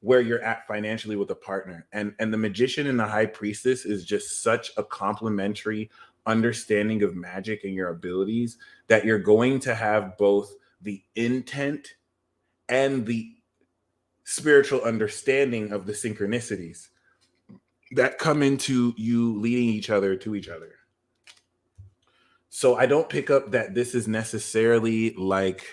where you're at financially with a partner. And the magician and the high priestess is just such a complementary understanding of magic and your abilities that you're going to have both the intent and the spiritual understanding of the synchronicities that come into you leading each other to each other. So I don't pick up that this is necessarily like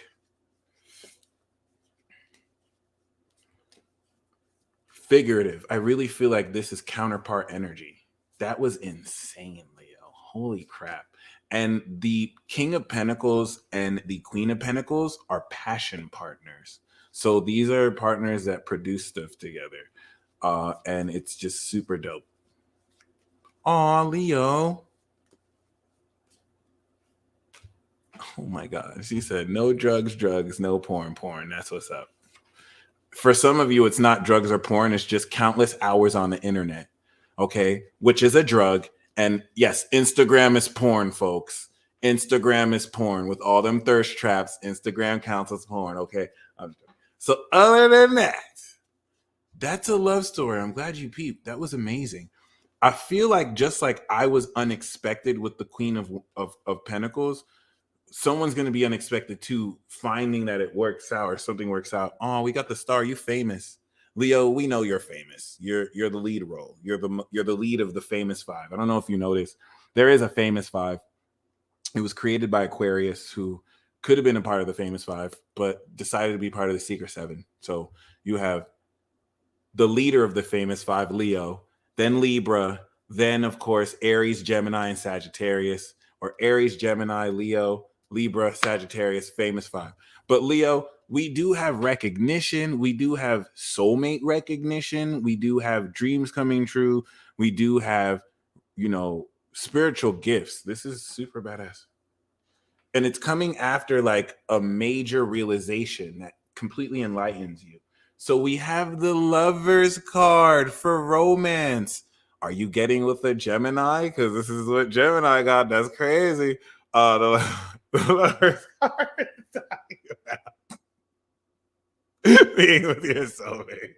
figurative. I really feel like this is counterpart energy. That was insane, Leo. Holy crap. And the King of Pentacles and the Queen of Pentacles are passion partners. So these are partners that produce stuff together. And it's just super dope. Aw, Leo. Oh my God. She said, no drugs, no porn. That's what's up. For some of you, it's not drugs or porn. It's just countless hours on the internet. Okay. Which is a drug. And yes, Instagram is porn, folks. Instagram is porn with all them thirst traps. Instagram counts as porn. Okay. So other than that, that's a love story. I'm glad you peeped. That was amazing. I feel like just like I was unexpected with the Queen of Pentacles, someone's going to be unexpected too, finding that it works out or something works out. Oh, we got the star. You famous. Leo, we know you're famous. You're the lead role. You're the lead of the famous five. I don't know if you noticed. There is a famous five. It was created by Aquarius, who could have been a part of the famous five, but decided to be part of the secret seven. So you have the leader of the famous five, Leo, then Libra, then of course Aries, Gemini, and Sagittarius, or Aries, Gemini, Leo, Libra, Sagittarius, famous five. But Leo, we do have recognition. We do have soulmate recognition. We do have dreams coming true. We do have, spiritual gifts. This is super badass. And it's coming after like a major realization that completely enlightens you. So we have the Lovers card for romance. Are you getting with a Gemini? Because this is what Gemini got. That's crazy. The Lovers card is talking about being with your soulmate.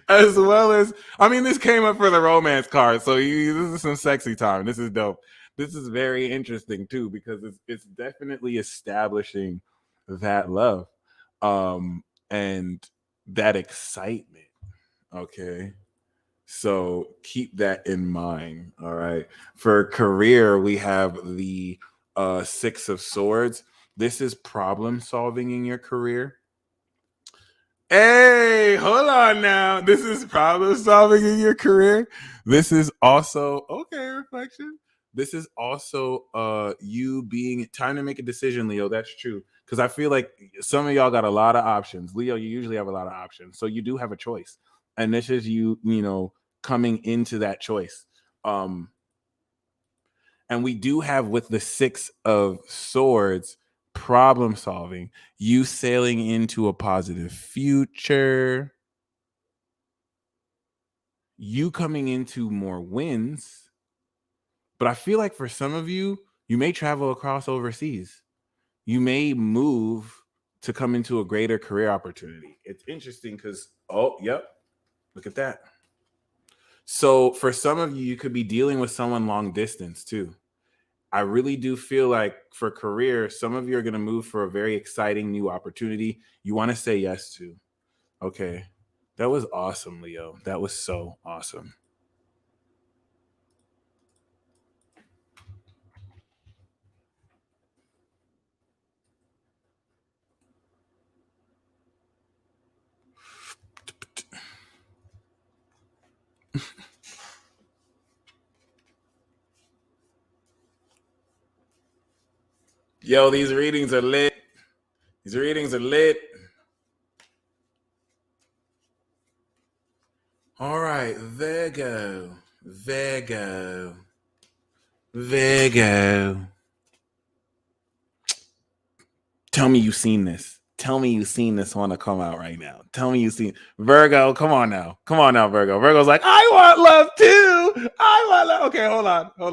As well as, this came up for the romance card. So this is some sexy time. This is dope. This is very interesting too, because it's definitely establishing that love. And that excitement. Okay. So keep that in mind. All right. For career, we have the Six of Swords. This is problem solving in your career. Hey, hold on now. This is problem solving in your career. This is also, okay, reflection. This is also you being time to make a decision, Leo. That's true. Because I feel like some of y'all got a lot of options. Leo, you usually have a lot of options. So you do have a choice. And this is you coming into that choice. And we do have with the Six of Swords, problem solving, you sailing into a positive future, you coming into more wins. But I feel like for some of you, you may travel across overseas. You may move to come into a greater career opportunity. It's interesting because, look at that. So for some of you, you could be dealing with someone long distance too. I really do feel like for career, some of you are going to move for a very exciting new opportunity you want to say yes to. Okay. That was awesome, Leo. That was so awesome. Yo, these readings are lit. These readings are lit. All right, Virgo. Tell me you've seen this. Tell me you've seen this one to come out right now. Tell me you've seen Virgo. Come on now, Virgo. Virgo's like, I want love too. I want love. Okay, hold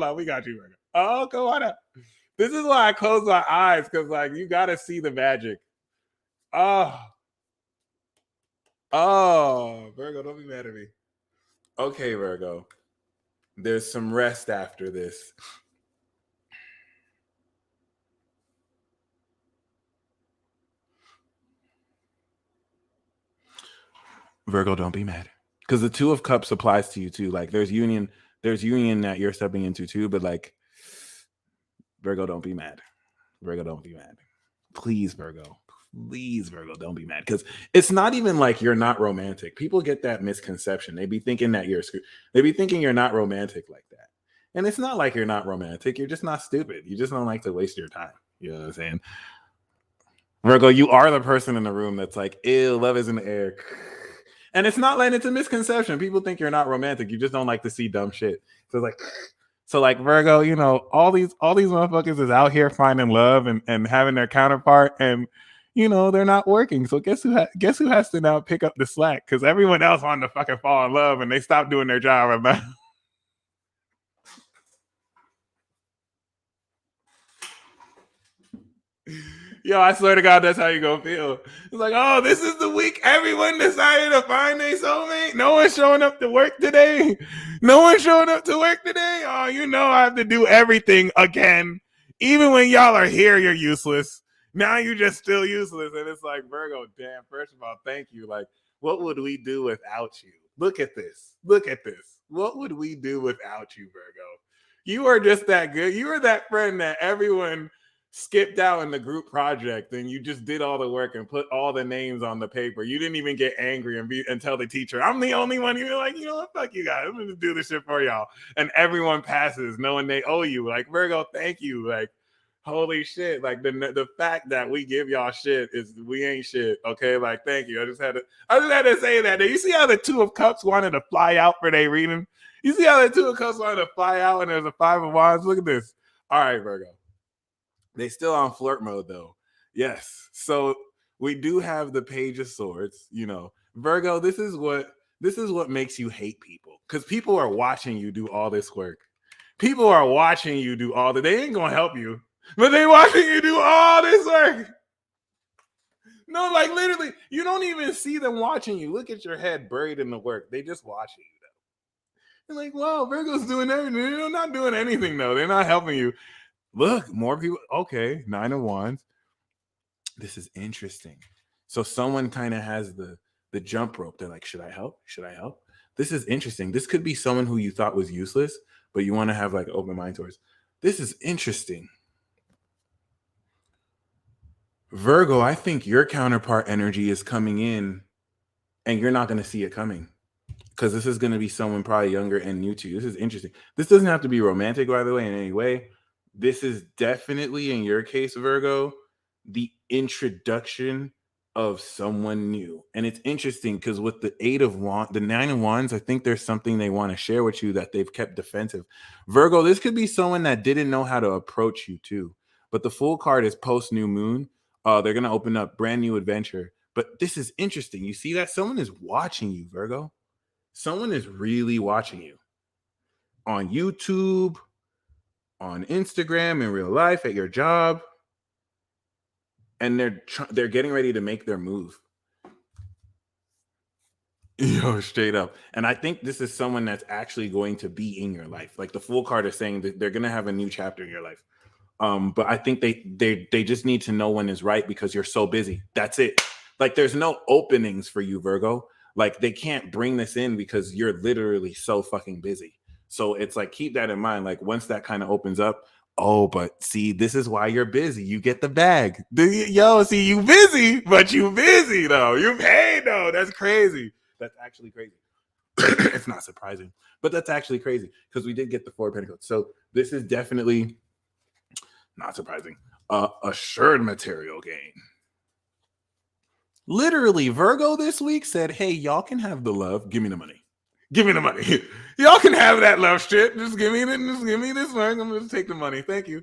on. We got you, Virgo. Oh, come on up. This is why I close my eyes, because like you gotta see the magic. Oh, Virgo, don't be mad at me. Okay, Virgo. There's some rest after this. Virgo, don't be mad. Because the Two of Cups applies to you too. Like there's union that you're stepping into too, but like Virgo, don't be mad. Virgo, don't be mad. Please, Virgo. Please, Virgo, don't be mad. Because it's not even like you're not romantic. People get that misconception. They be thinking that you're not romantic like that. And it's not like you're not romantic. You're just not stupid. You just don't like to waste your time. You know what I'm saying? Virgo, you are the person in the room that's like, ew, love is in the air. And it's not like it's a misconception. People think you're not romantic. You just don't like to see dumb shit. So it's like, So like Virgo, you know, all these motherfuckers is out here finding love and having their counterpart, and you know they're not working. So guess who has to now pick up the slack? Because everyone else wanted to fucking fall in love and they stopped doing their job. Yo, I swear to God, that's how you gonna feel. It's like, oh, this is the week everyone decided to find their soulmate. No one's showing up to work today. No one's showing up to work today. Oh, you know I have to do everything again. Even when y'all are here, you're useless. Now you're just still useless. And it's like, Virgo, damn, first of all, thank you. Like, what would we do without you? Look at this. Look at this. What would we do without you, Virgo? You are just that good. You are that friend that everyone skipped out in the group project and you just did all the work and put all the names on the paper. You didn't even get angry and tell the teacher, I'm the only one. You're like, you know what, fuck you guys, I'm gonna do this shit for y'all. And everyone passes knowing they owe you. Like, Virgo, thank you. Like, holy shit. Like the fact that we give y'all shit is we ain't shit. Okay, like, thank you. I just had to say that. You see how the Two of Cups wanted to fly out for their reading? You see how the Two of Cups wanted to fly out and there's a Five of Wands? Look at this. All right, Virgo. They still on flirt mode though. Yes. So we do have the Page of Swords, you know. Virgo, this is what makes you hate people. Because people are watching you do all this work. People are watching you do all that. They ain't gonna help you, but they watching you do all this work. No, like literally, you don't even see them watching you. Look at your head buried in the work. They just watching you though. They're like, wow, Virgo's doing everything. They're not doing anything though. They're not helping you. Look, more people. Okay, Nine of Wands. This is interesting. So someone kind of has the jump rope. They're like, should I help? Should I help? This is interesting. This could be someone who you thought was useless, but you want to have like an open mind towards. This is interesting. Virgo, I think your counterpart energy is coming in and you're not going to see it coming. Because this is going to be someone probably younger and new to you. This is interesting. This doesn't have to be romantic, by the way, in any way. This is definitely, in your case, Virgo, the introduction of someone new. And it's interesting because with the the Nine of Wands, I think there's something they want to share with you that they've kept defensive. Virgo, this could be someone that didn't know how to approach you too. But the Fool card is post new moon. They're going to open up brand new adventure. But this is interesting. You see that? Someone is watching you, Virgo. Someone is really watching you on YouTube, on Instagram, in real life, at your job, and they're getting ready to make their move. Yo, straight up. And I think this is someone that's actually going to be in your life. Like the Fool card is saying that they're going to have a new chapter in your life. But I think they just need to know when is right because you're so busy. That's it. Like there's no openings for you, Virgo. Like they can't bring this in because you're literally so fucking busy. So it's like, keep that in mind. Like once that kind of opens up, oh, but see, this is why you're busy. You get the bag. Yo, see, you busy, but you busy though. You paid though. That's crazy. That's actually crazy. It's not surprising, but that's actually crazy because we did get the Four of Pentacles. So this is definitely not surprising. Assured material gain. Literally, Virgo this week said, hey, y'all can have the love. Give me the money. Give me the money. Y'all can have that love shit. Just give me this work. I'm going to take the money. Thank you.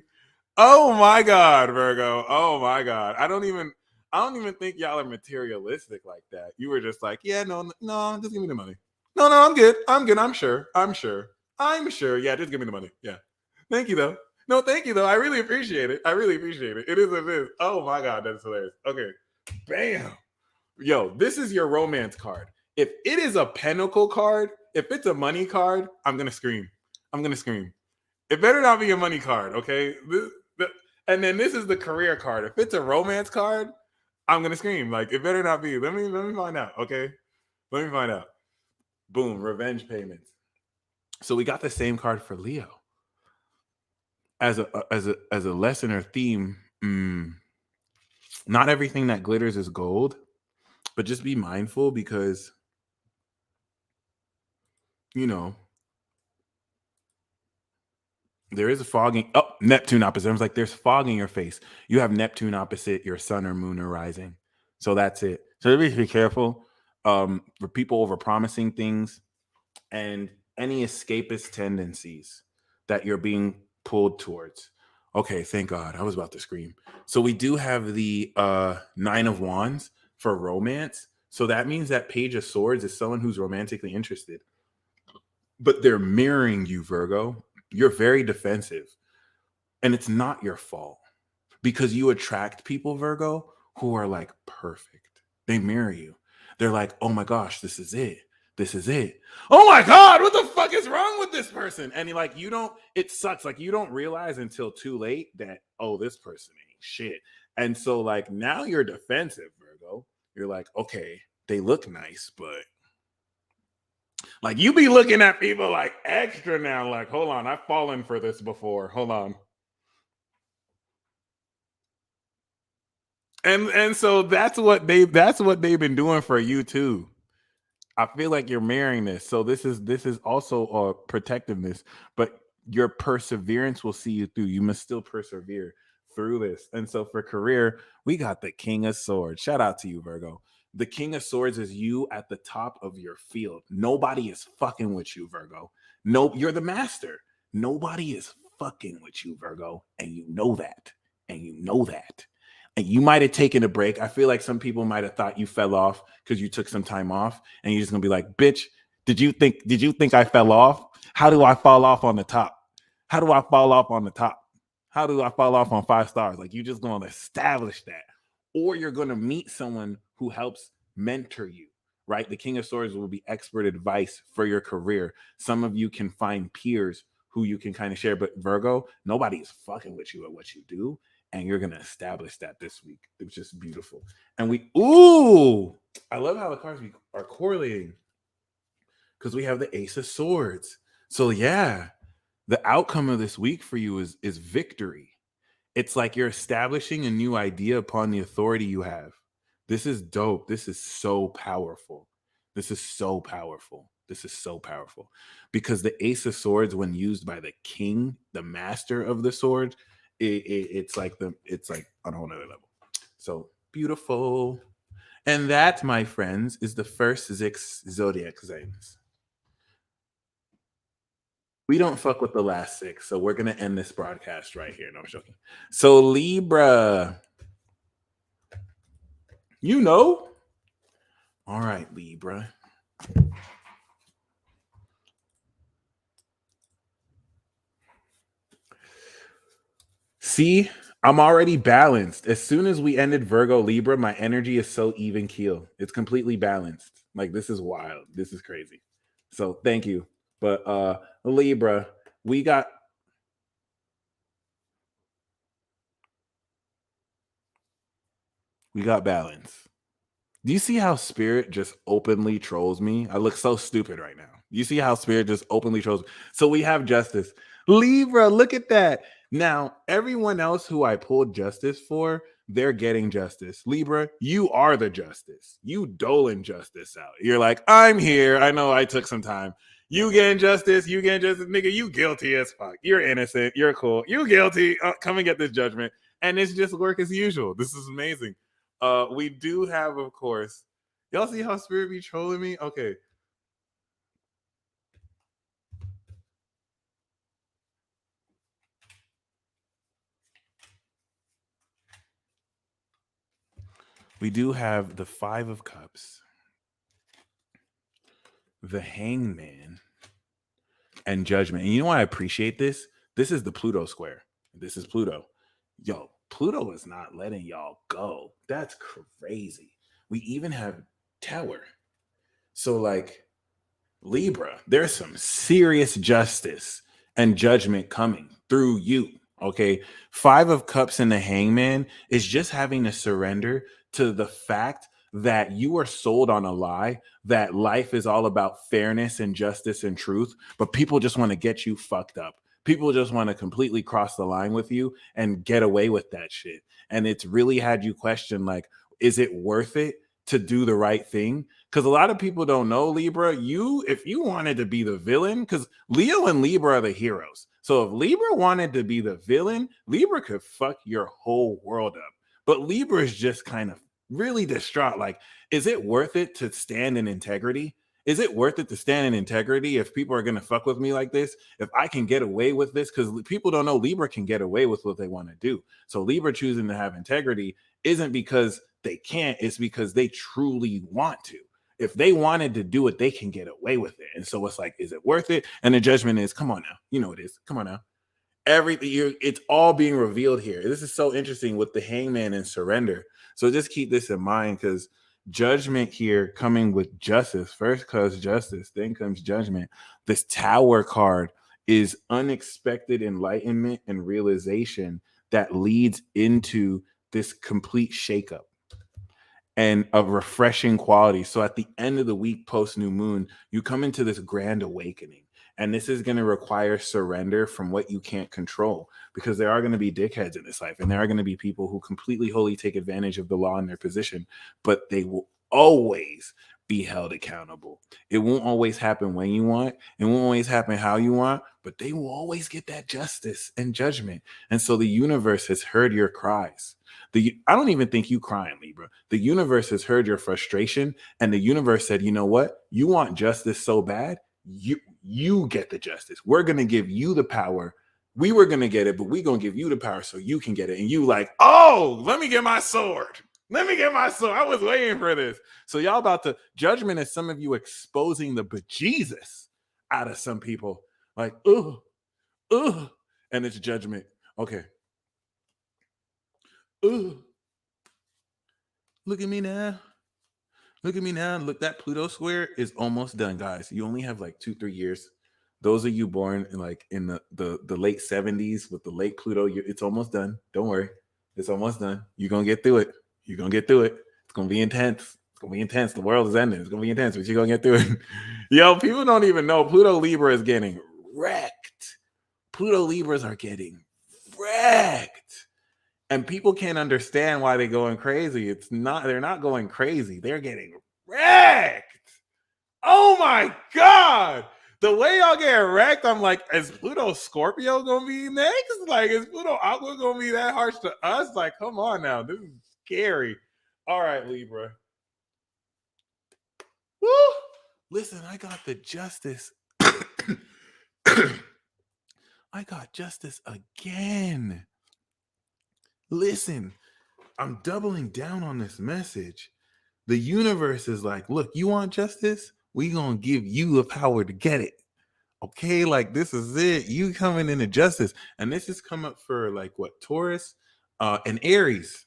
Oh my God, Virgo. Oh my God. I don't even think y'all are materialistic like that. You were just like, yeah, no, just give me the money. No, I'm good. I'm sure. Yeah, just give me the money. Yeah. Thank you though. No, thank you though. I really appreciate it. It is what it is. Oh my God, that's hilarious. Okay. Bam. Yo, this is your romance card. If it is a pentacle card, if it's a money card, I'm going to scream. It better not be a money card, okay? And then this is the career card. If it's a romance card, I'm going to scream. Like, it better not be. Let me find out, okay? Let me find out. Boom, revenge payments. So we got the same card for Leo. As a lesson or theme, not everything that glitters is gold. But just be mindful because, you know, there is a fogging. Oh, Neptune opposite. I was like, there's fog in your face. You have Neptune opposite your sun or moon or rising. So that's it. So just be careful for people over promising things and any escapist tendencies. that you're being pulled towards. Okay, thank God. I was about to scream. So we do have the 9 of Wands for romance. So that means that Page of Swords is someone who's romantically interested. But they're mirroring you, Virgo. You're very defensive. And it's not your fault because you attract people, Virgo, who are like perfect. They mirror you. They're like, oh my gosh, this is it. This is it. Oh my God, what the fuck is wrong with this person? And like, you don't, it sucks. Like, you don't realize until too late that, oh, this person ain't shit. And so, like, now you're defensive, Virgo. You're like, okay, they look nice, but like, you be looking at people like extra now. Like, hold on, I've fallen for this before. Hold on. And so that's what they've been doing for you too. I feel like you're marrying this. So this is also a protectiveness, but your perseverance will see you through. You must still persevere through this. And so for career, we got the King of Swords. Shout out to you, Virgo. The King of Swords is you at the top of your field. Nobody is fucking with you, Virgo. No, you're the master. Nobody is fucking with you, Virgo. And you know that. And you know that. And you might have taken a break. I feel like some people might have thought you fell off because you took some time off, and you're just gonna be like, bitch, did you think I fell off? How do I fall off on the top? How do I fall off on the top? How do I fall off on 5 stars? Like, you just gonna establish that. Or you're gonna meet someone who helps mentor you, right? The King of Swords will be expert advice for your career. Some of you can find peers who you can kind of share, but Virgo, nobody's fucking with you at what you do. And you're going to establish that this week. It's just beautiful. And I love how the cards are correlating because we have the Ace of Swords. So yeah, the outcome of this week for you is victory. It's like you're establishing a new idea upon the authority you have. This is dope. This is so powerful. This is so powerful. This is so powerful because the Ace of Swords, when used by the king, the master of the sword, it's like on a whole nother level. So beautiful. And that, my friends, is the first 6 zodiac signs. We don't fuck with the last 6, so we're gonna end this broadcast right here. No, I'm joking. So Libra, you know. All right, Libra. See, I'm already balanced. As soon as we ended Virgo Libra, my energy is so even keel. It's completely balanced. Like, this is wild. This is crazy. So thank you. But Libra, we got balance. Do you see how Spirit just openly trolls me? I look so stupid right now. You see how Spirit just openly trolls me? So we have justice. Libra, look at that. Now, everyone else who I pulled justice for, they're getting justice. Libra, you are the justice. You doling justice out. You're like, I'm here. I know I took some time. You getting justice. You getting justice. Nigga, you guilty as fuck. You're innocent. You're cool. You guilty. Come and get this judgment. And it's just work as usual. This is amazing. We do have, of course, y'all see how Spirit be trolling me? Okay. We do have the 5 of Cups, the Hangman, and Judgment. And you know why I appreciate this? This is the Pluto square. This is Pluto. Yo, Pluto is not letting y'all go. That's crazy. We even have Tower. So, like, Libra, there's some serious justice and judgment coming through you. Okay. 5 of Cups and the Hangman is just having to surrender to the fact that you are sold on a lie, that life is all about fairness and justice and truth, but people just want to get you fucked up. People just want to completely cross the line with you and get away with that shit. And it's really had you question, like, is it worth it to do the right thing? Because a lot of people don't know, Libra, if you wanted to be the villain, because Leo and Libra are the heroes. So if Libra wanted to be the villain, Libra could fuck your whole world up. But Libra is just kind of really distraught. Like, is it worth it to stand in integrity? Is it worth it to stand in integrity if people are going to fuck with me like this? If I can get away with this, because people don't know Libra can get away with what they want to do. So Libra choosing to have integrity isn't because they can't, it's because they truly want to. If they wanted to do it, they can get away with it. And so it's like, is it worth it? And the judgment is, come on now. You know it is. Come on now. Everything, it's all being revealed here. This is so interesting with the Hangman and surrender. So just keep this in mind, because judgment here coming with justice. First comes justice, then comes judgment. This Tower card is unexpected enlightenment and realization that leads into this complete shakeup and a refreshing quality. So at the end of the week, post new moon, you come into this grand awakening. And this is going to require surrender from what you can't control, because there are going to be dickheads in this life. And there are going to be people who completely wholly take advantage of the law in their position, but they will always be held accountable. It won't always happen when you want. It won't always happen how you want, but they will always get that justice and judgment. And so the universe has heard your cries. I don't even think you crying, Libra. The universe has heard your frustration, and the universe said, you know what? You want justice so bad. You get the justice. We're going to give you the power. We were going to get it, but we're going to give you the power so you can get it. And you like, oh, let me get my sword. Let me get my sword. I was waiting for this. So y'all about to, judgment is some of you exposing the bejesus out of some people. Like, ugh. And it's judgment. Okay. Ugh. Look at me now. Look at me now. Look, that Pluto square is almost done, guys. You only have like 2-3 years. Those of you born in the late 70s with the late Pluto, it's almost done. Don't worry. It's almost done. You're going to get through it. You're going to get through it. It's going to be intense. It's going to be intense. The world is ending. It's going to be intense, but you're going to get through it. Yo, people don't even know Pluto Libra is getting wrecked. Pluto Libras are getting wrecked. And people can't understand why they're going crazy. They're not going crazy. They're getting wrecked. Oh my God. The way y'all get wrecked, I'm like, is Pluto Scorpio going to be next? Like, is Pluto Aqua going to be that harsh to us? Like, come on now. This is scary. All right, Libra. Woo! Listen, I got the justice. I got justice again. Listen, I'm doubling down on this message. The universe is like, look, you want justice? We're going to give you the power to get it. Okay, like this is it. You coming into justice. And this has come up for like what? Taurus and Aries.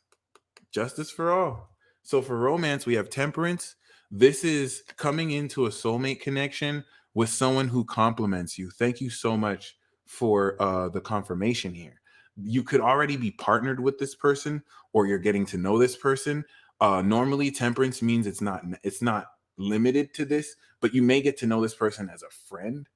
Justice for all. So for romance, we have temperance. This is coming into a soulmate connection with someone who compliments you. Thank you so much for the confirmation here. You could already be partnered with this person, or you're getting to know this person. Normally, temperance means it's not limited to this, but you may get to know this person as a friend,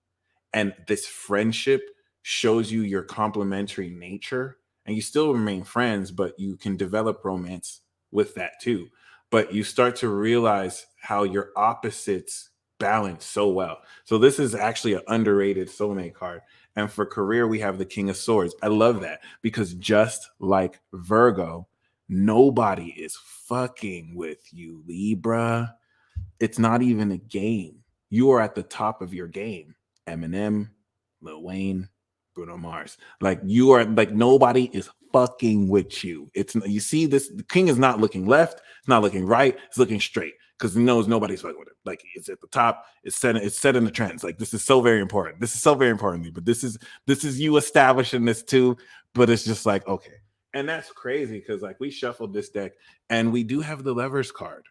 and this friendship shows you your complementary nature, and you still remain friends, but you can develop romance with that too. But you start to realize how your opposites balance so well. So this is actually an underrated soulmate card. And for career, we have the King of Swords. I love that, because just like Virgo, nobody is fucking with you, Libra. It's not even a game. You are at the top of your game. Eminem, Lil Wayne, Bruno Mars. Like, you are like, nobody is fucking with you. You see this, the king is not looking left, it's not looking right, it's looking straight, because he knows nobody's fucking with him. Like, it's at the top, it's set in the trends. Like, this is so very important. This is so very important. But this is you establishing this too. But it's just like, okay. And that's crazy, because like we shuffled this deck and we do have the Lovers card.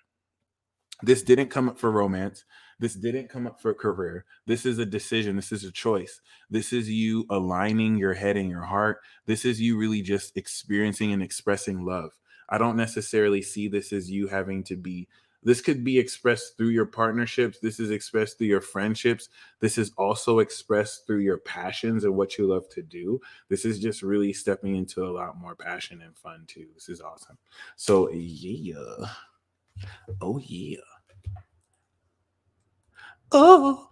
This didn't come up for romance. This didn't come up for career. This is a decision. This is a choice. This is you aligning your head and your heart. This is you really just experiencing and expressing love. I don't necessarily see this as you having to be, this could be expressed through your partnerships. This is expressed through your friendships. This is also expressed through your passions and what you love to do. This is just really stepping into a lot more passion and fun too. This is awesome. So yeah. Oh yeah. Oh,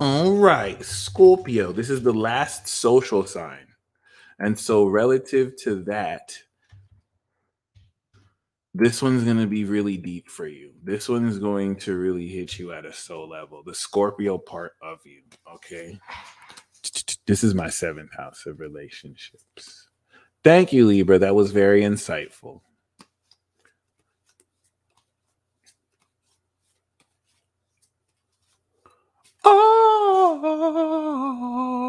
all right, Scorpio. This is the last social sign. And so relative to that, This one's going to be really deep for you. This one's going to really hit you at a soul level, the Scorpio part of you. Okay. This is my 7th house of relationships. Thank you, Libra. That was very insightful.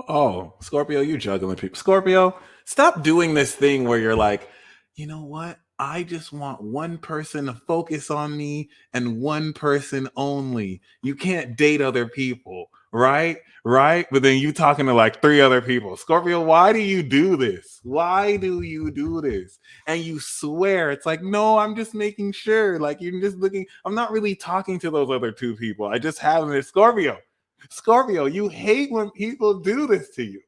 Oh, Scorpio, you juggling people. Scorpio, stop doing this thing where you're like, you know what? I just want one person to focus on me and one person only. You can't date other people, right? Right? But then you talking to like 3 other people. Scorpio, why do you do this? Why do you do this? And you swear it's like, no, I'm just making sure. Like you're just looking. I'm not really talking to those other 2 people. I just have this Scorpio. Scorpio, you hate when people do this to you.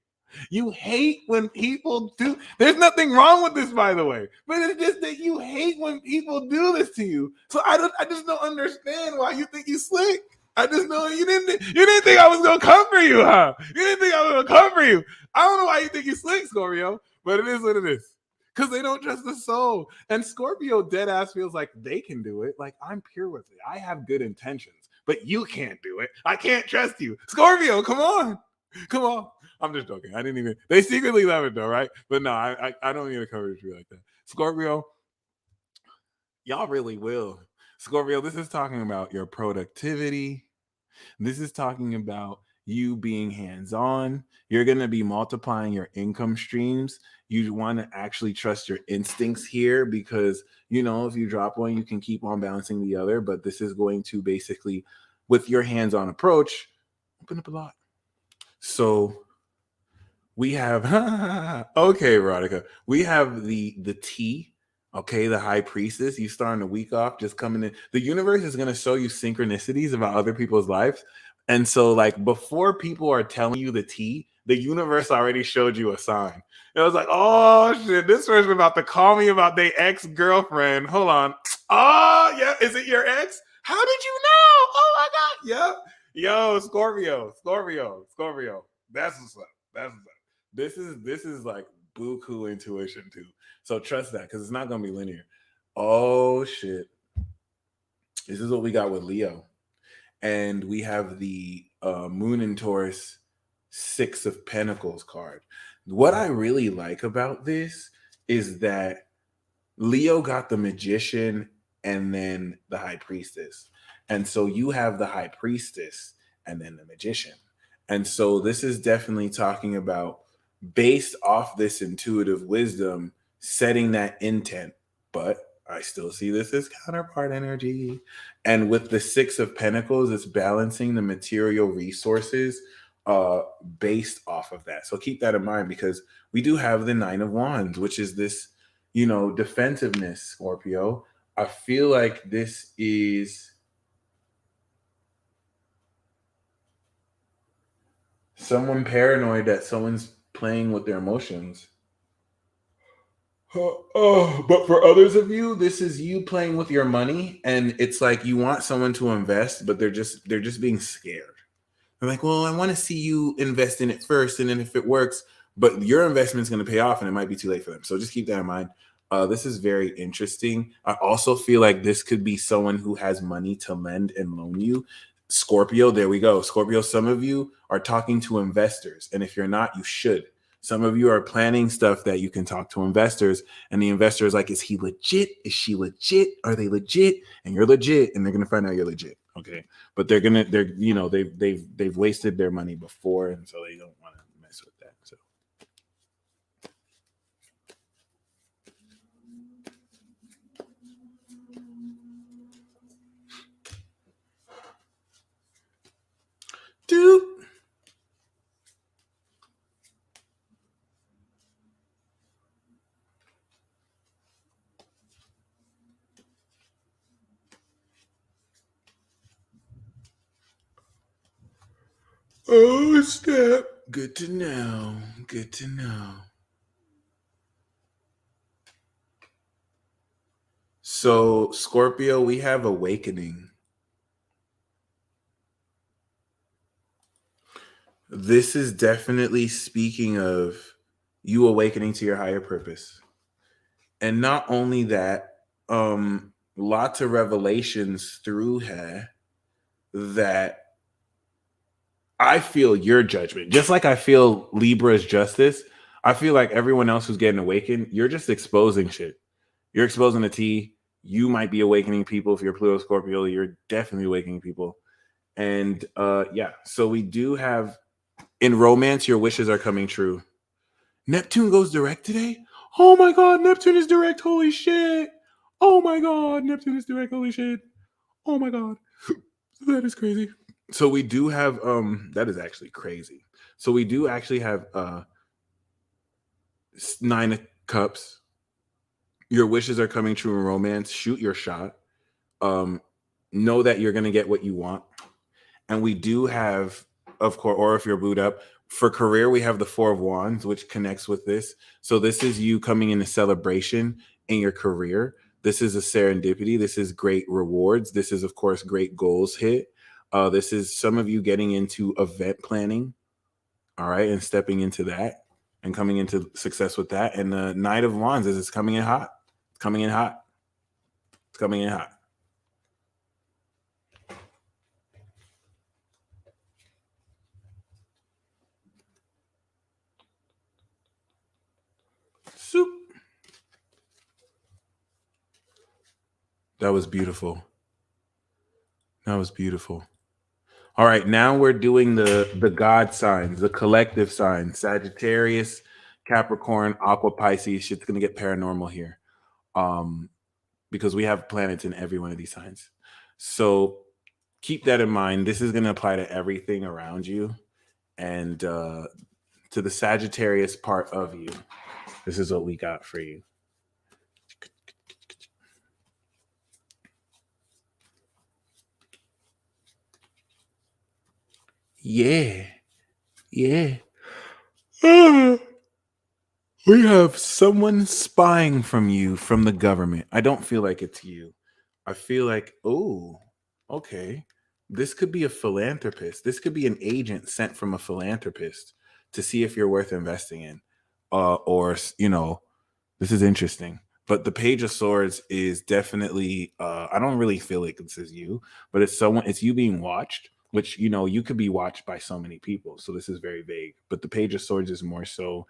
You hate when people do. There's nothing wrong with this, by the way, but it's just that you hate when people do this to you. So I just don't understand why you think you slick. I just know you didn't think I was gonna come for you, huh? You didn't think I was gonna come for you. I don't know why you think you slick, Scorpio, but it is what it is. Because they don't trust the soul. And Scorpio dead ass feels like they can do it. Like I'm pure with it. I have good intentions. But you can't do it. I can't trust you. Scorpio, come on. Come on. I'm just joking. I didn't even. They secretly love it though, right? But no, I don't need to cover it like that. Scorpio, y'all really will. Scorpio, this is talking about your productivity. This is talking about you being hands-on. You're going to be multiplying your income streams. You want to actually trust your instincts here because, you know, if you drop one, you can keep on balancing the other. But this is going to basically, with your hands-on approach, open up a lot. So we have, okay, Veronica, we have the T, okay, the high priestess. You starting the week off, just coming in. The universe is going to show you synchronicities about other people's lives. And so, like, before people are telling you the tea, the universe already showed you a sign. It was like, oh, shit, this person about to call me about their ex-girlfriend. Hold on. Oh, yeah, is it your ex? How did you know? Oh, my God. Yep. Yo, Scorpio. That's what's up. This is like buku intuition, too. So trust that, because it's not going to be linear. Oh, shit. This is what we got with Leo. And we have the Moon in Taurus 6 of Pentacles card. What I really like about this is that Leo got the Magician and then the High Priestess. And so you have the High Priestess and then the Magician. And so this is definitely talking about, based off this intuitive wisdom, setting that intent. But I still see this as counterpart energy. And with the 6 of Pentacles, it's balancing the material resources based off of that. So keep that in mind, because we do have the 9 of Wands, which is this, you know, defensiveness, Scorpio. I feel like this is someone paranoid that someone's playing with their emotions. But for others of you, this is you playing with your money, and it's like you want someone to invest, but they're just being scared. They're like, well, I want to see you invest in it first, and then if it works, but your investment's going to pay off, and it might be too late for them. So just keep that in mind. This is very interesting. I also feel like this could be someone who has money to lend and loan you. Scorpio, there we go. Scorpio, some of you are talking to investors, and if you're not, you should. Some of you are planning stuff that you can talk to investors, and the investor is like, is he legit? Is she legit? Are they legit? And you're legit, and they're going to find out you're legit. Okay. But they've wasted their money before, and so they don't want to mess with that. So dude. Oh, snap. Good to know. Good to know. So, Scorpio, we have awakening. This is definitely speaking of you awakening to your higher purpose. And not only that, lots of revelations through her that I feel your judgment, just like I feel Libra's justice. I feel like everyone else who's getting awakened, you're just exposing shit. You're exposing the tea. You might be awakening people. If you're Pluto Scorpio, you're definitely awakening people. And yeah, so we do have, in romance, your wishes are coming true. Neptune goes direct today. Oh my God, Neptune is direct. Holy shit. Oh my God, Neptune is direct. Holy shit. Oh my God. That is crazy. So we do have, that is actually crazy. So we do actually have 9 of Cups. Your wishes are coming true in romance. Shoot your shot. Know that you're going to get what you want. And we do have, of course, or if you're booed up, for career, we have the 4 of Wands, which connects with this. So this is you coming into celebration in your career. This is a serendipity. This is great rewards. This is, of course, great goals hit. This is some of you getting into event planning, all right, and stepping into that and coming into success with that. And the Knight of Wands is it's coming in hot. It's coming in hot. It's coming in hot. Soup. That was beautiful. That was beautiful. All right, now we're doing the God signs, the collective signs, Sagittarius, Capricorn, Aqua, Pisces. Shit's gonna get paranormal here, because we have planets in every one of these signs. So keep that in mind. This is gonna apply to everything around you, and to the Sagittarius part of you. This is what we got for you. Yeah. We have someone spying from you from the government. I don't feel like it's you. I feel like, oh, okay. This could be a philanthropist. This could be an agent sent from a philanthropist to see if you're worth investing in. Or, you know, this is interesting. But the Page of Swords is definitely, I don't really feel like this is you, but it's you being watched, which, you know, you could be watched by so many people. So this is very vague. But the Page of Swords is more so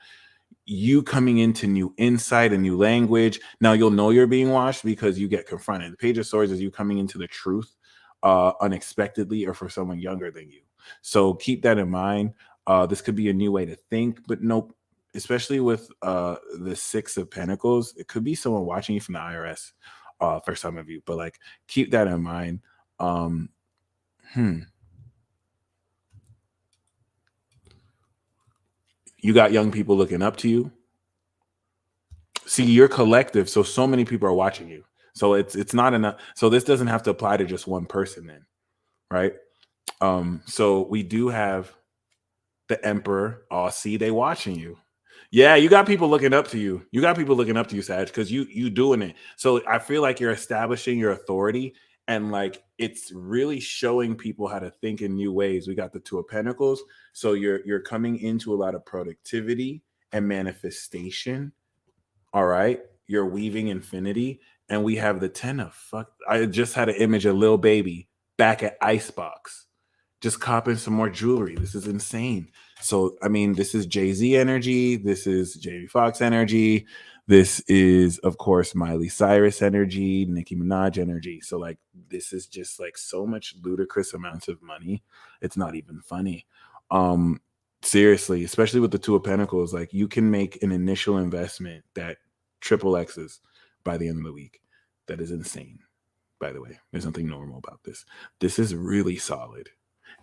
you coming into new insight and new language. Now you'll know you're being watched because you get confronted. The Page of Swords is you coming into the truth unexpectedly or for someone younger than you. So keep that in mind. This could be a new way to think, but nope. Especially with the 6 of Pentacles, it could be someone watching you from the IRS for some of you. But like, keep that in mind. You got young people looking up to you. See, you're collective, so many people are watching you. So it's not enough. So this doesn't have to apply to just one person then, right? So we do have the Emperor. Oh, see, they watching you. Yeah, you got people looking up to you. You got people looking up to you, Sag, because you doing it. So I feel like you're establishing your authority, and like it's really showing people how to think in new ways. We got the 2 of Pentacles, so you're coming into a lot of productivity and manifestation. All right, you're weaving infinity, and we have the 10 of fuck. I just had an image of Lil Baby back at Icebox, just copping some more jewelry. This is insane. So, I mean, this is Jay-Z energy. This is Jamie Foxx energy. This is, of course, Miley Cyrus energy, Nicki Minaj energy. So, like, this is just like so much ludicrous amounts of money. It's not even funny. Seriously, especially with the 2 of Pentacles, like you can make an initial investment that triple X's by the end of the week. That is insane. By the way, there's nothing normal about this. This is really solid.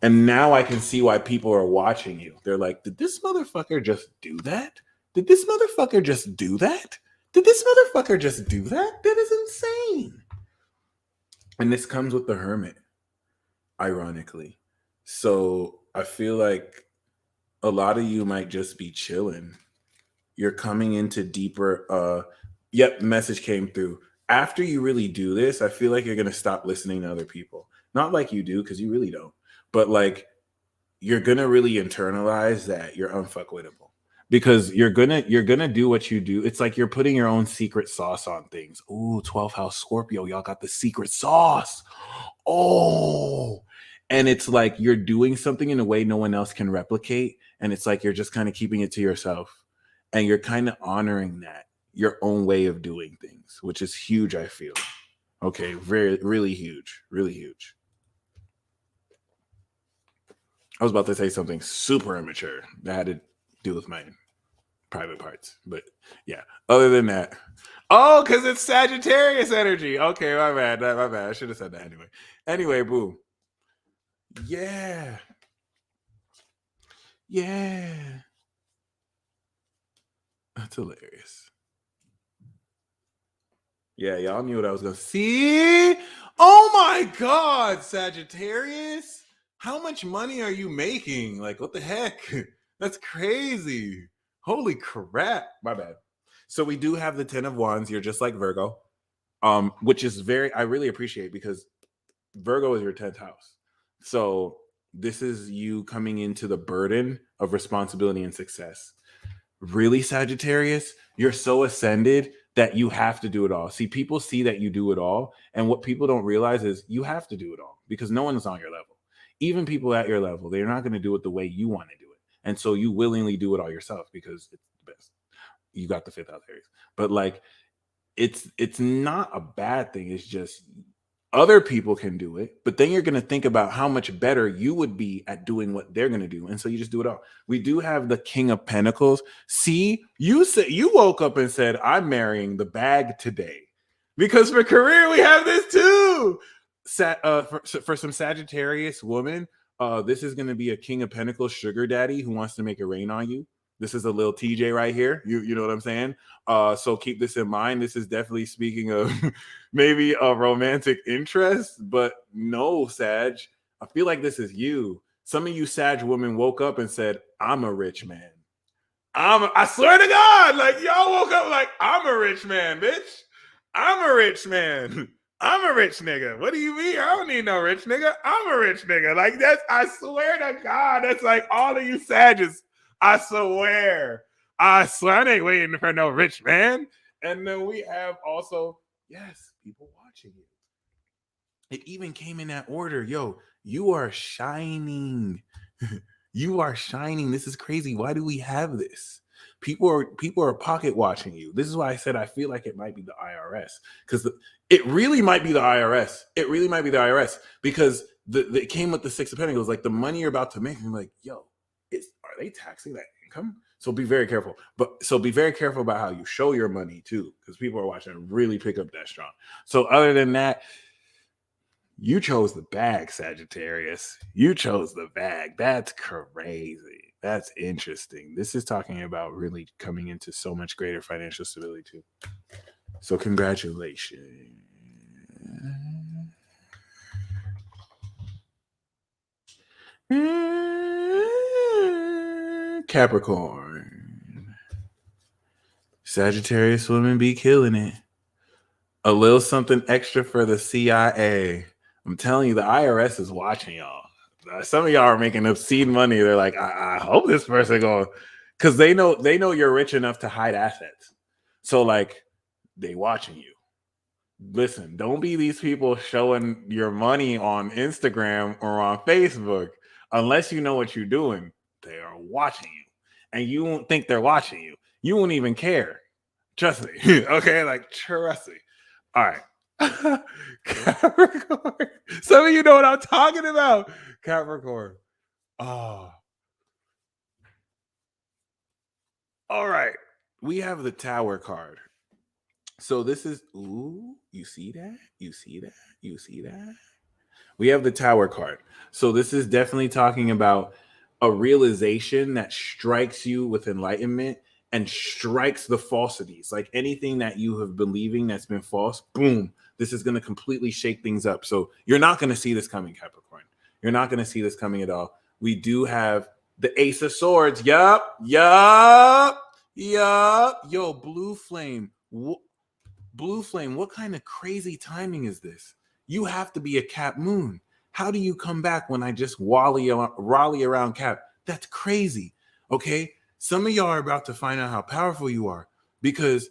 And now I can see why people are watching you. They're like, did this motherfucker just do that? Did this motherfucker just do that? Did this motherfucker just do that? That is insane. And this comes with the Hermit, ironically. So I feel like a lot of you might just be chilling. You're coming into deeper, yep, message came through. After you really do this, I feel like you're going to stop listening to other people. Not like you do, because you really don't. But like, you're going to really internalize that you're unfuckwittable. because you're gonna do what you do. It's like you're putting your own secret sauce on things. Ooh, 12th house Scorpio, y'all got the secret sauce. Oh, and it's like you're doing something in a way no one else can replicate, and it's like you're just kind of keeping it to yourself, and you're kind of honoring that your own way of doing things, which is huge, I feel. Okay, really huge, really huge. I was about to say something super immature that had to do with my private parts, but yeah, other than that, oh, because it's Sagittarius energy. Okay, my bad, I should have said that anyway. Boo. Yeah, that's hilarious. Yeah, y'all knew what I was gonna see. Oh my god, Sagittarius, how much money are you making? Like, what the heck? That's crazy. Holy crap. My bad. So we do have the 10 of Wands. You're just like Virgo, which is I really appreciate, because Virgo is your 10th house. So this is you coming into the burden of responsibility and success. Really, Sagittarius, you're so ascended that you have to do it all. See, people see that you do it all, and what people don't realize is you have to do it all, because no one is on your level. Even people at your level, they're not going to do it the way you want to do it. And so you willingly do it all yourself because it's the best. You got the 5th house Aries. But like, it's not a bad thing. It's just other people can do it, but then you're going to think about how much better you would be at doing what they're going to do. And so you just do it all. We do have the King of Pentacles. See, you woke up and said, I'm marrying the bag today, because for career, we have this too. For some Sagittarius woman, this is going to be a King of Pentacles sugar daddy who wants to make it rain on you. This is a little TJ right here. You know what I'm saying? So keep this in mind. This is definitely speaking of maybe a romantic interest, but no, Sag. I feel like this is you. Some of you Sag women woke up and said, I'm a rich man. I swear to God, like y'all woke up like, I'm a rich man, bitch. I'm a rich man. I'm a rich nigga. What do you mean? I don't need no rich nigga. I'm a rich nigga. Like that's, I swear to God, that's like all of you Sages. I swear I ain't waiting for no rich man. And then we have also, yes, people watching you. It even came in that order. Yo, you are shining. You are shining. This is crazy. Why do we have this? People are pocket watching you. This is why I said I feel like it might be the IRS, because it really might be the IRS. It really might be the IRS, because it came with the 6 of Pentacles. Like the money you're about to make, I'm like, yo, are they taxing that income? So be very careful. Be very careful about how you show your money too, because people are watching and really pick up that strong. So other than that, you chose the bag, Sagittarius. You chose the bag. That's crazy. That's interesting. This is talking about really coming into so much greater financial stability too. So congratulations. Capricorn. Sagittarius women be killing it. A little something extra for the CIA. I'm telling you, the IRS is watching y'all. Some of y'all are making obscene money. They're like, I hope this person going, because they know you're rich enough to hide assets. So like, they watching you. Listen, don't be these people showing your money on Instagram or on Facebook unless you know what you're doing. They are watching you, and you won't think they're watching you. You won't even care. Trust me. Okay, like trust me. All right. Capricorn. Some of you know what I'm talking about. Capricorn. Oh. All right. We have the Tower card. So this is, ooh, you see that? You see that? You see that? We have the Tower card. So this is definitely talking about a realization that strikes you with enlightenment and strikes the falsities. Like anything that you have believing that's been false, boom, this is going to completely shake things up. So you're not going to see this coming, Capricorn. You're not going to see this coming at all. We do have the Ace of Swords. Yup. Yo, Blue Flame. Blue Flame, what kind of crazy timing is this? You have to be a Cap Moon. How do you come back when I just rally around Cap? That's crazy. Okay. Some of y'all are about to find out how powerful you are, because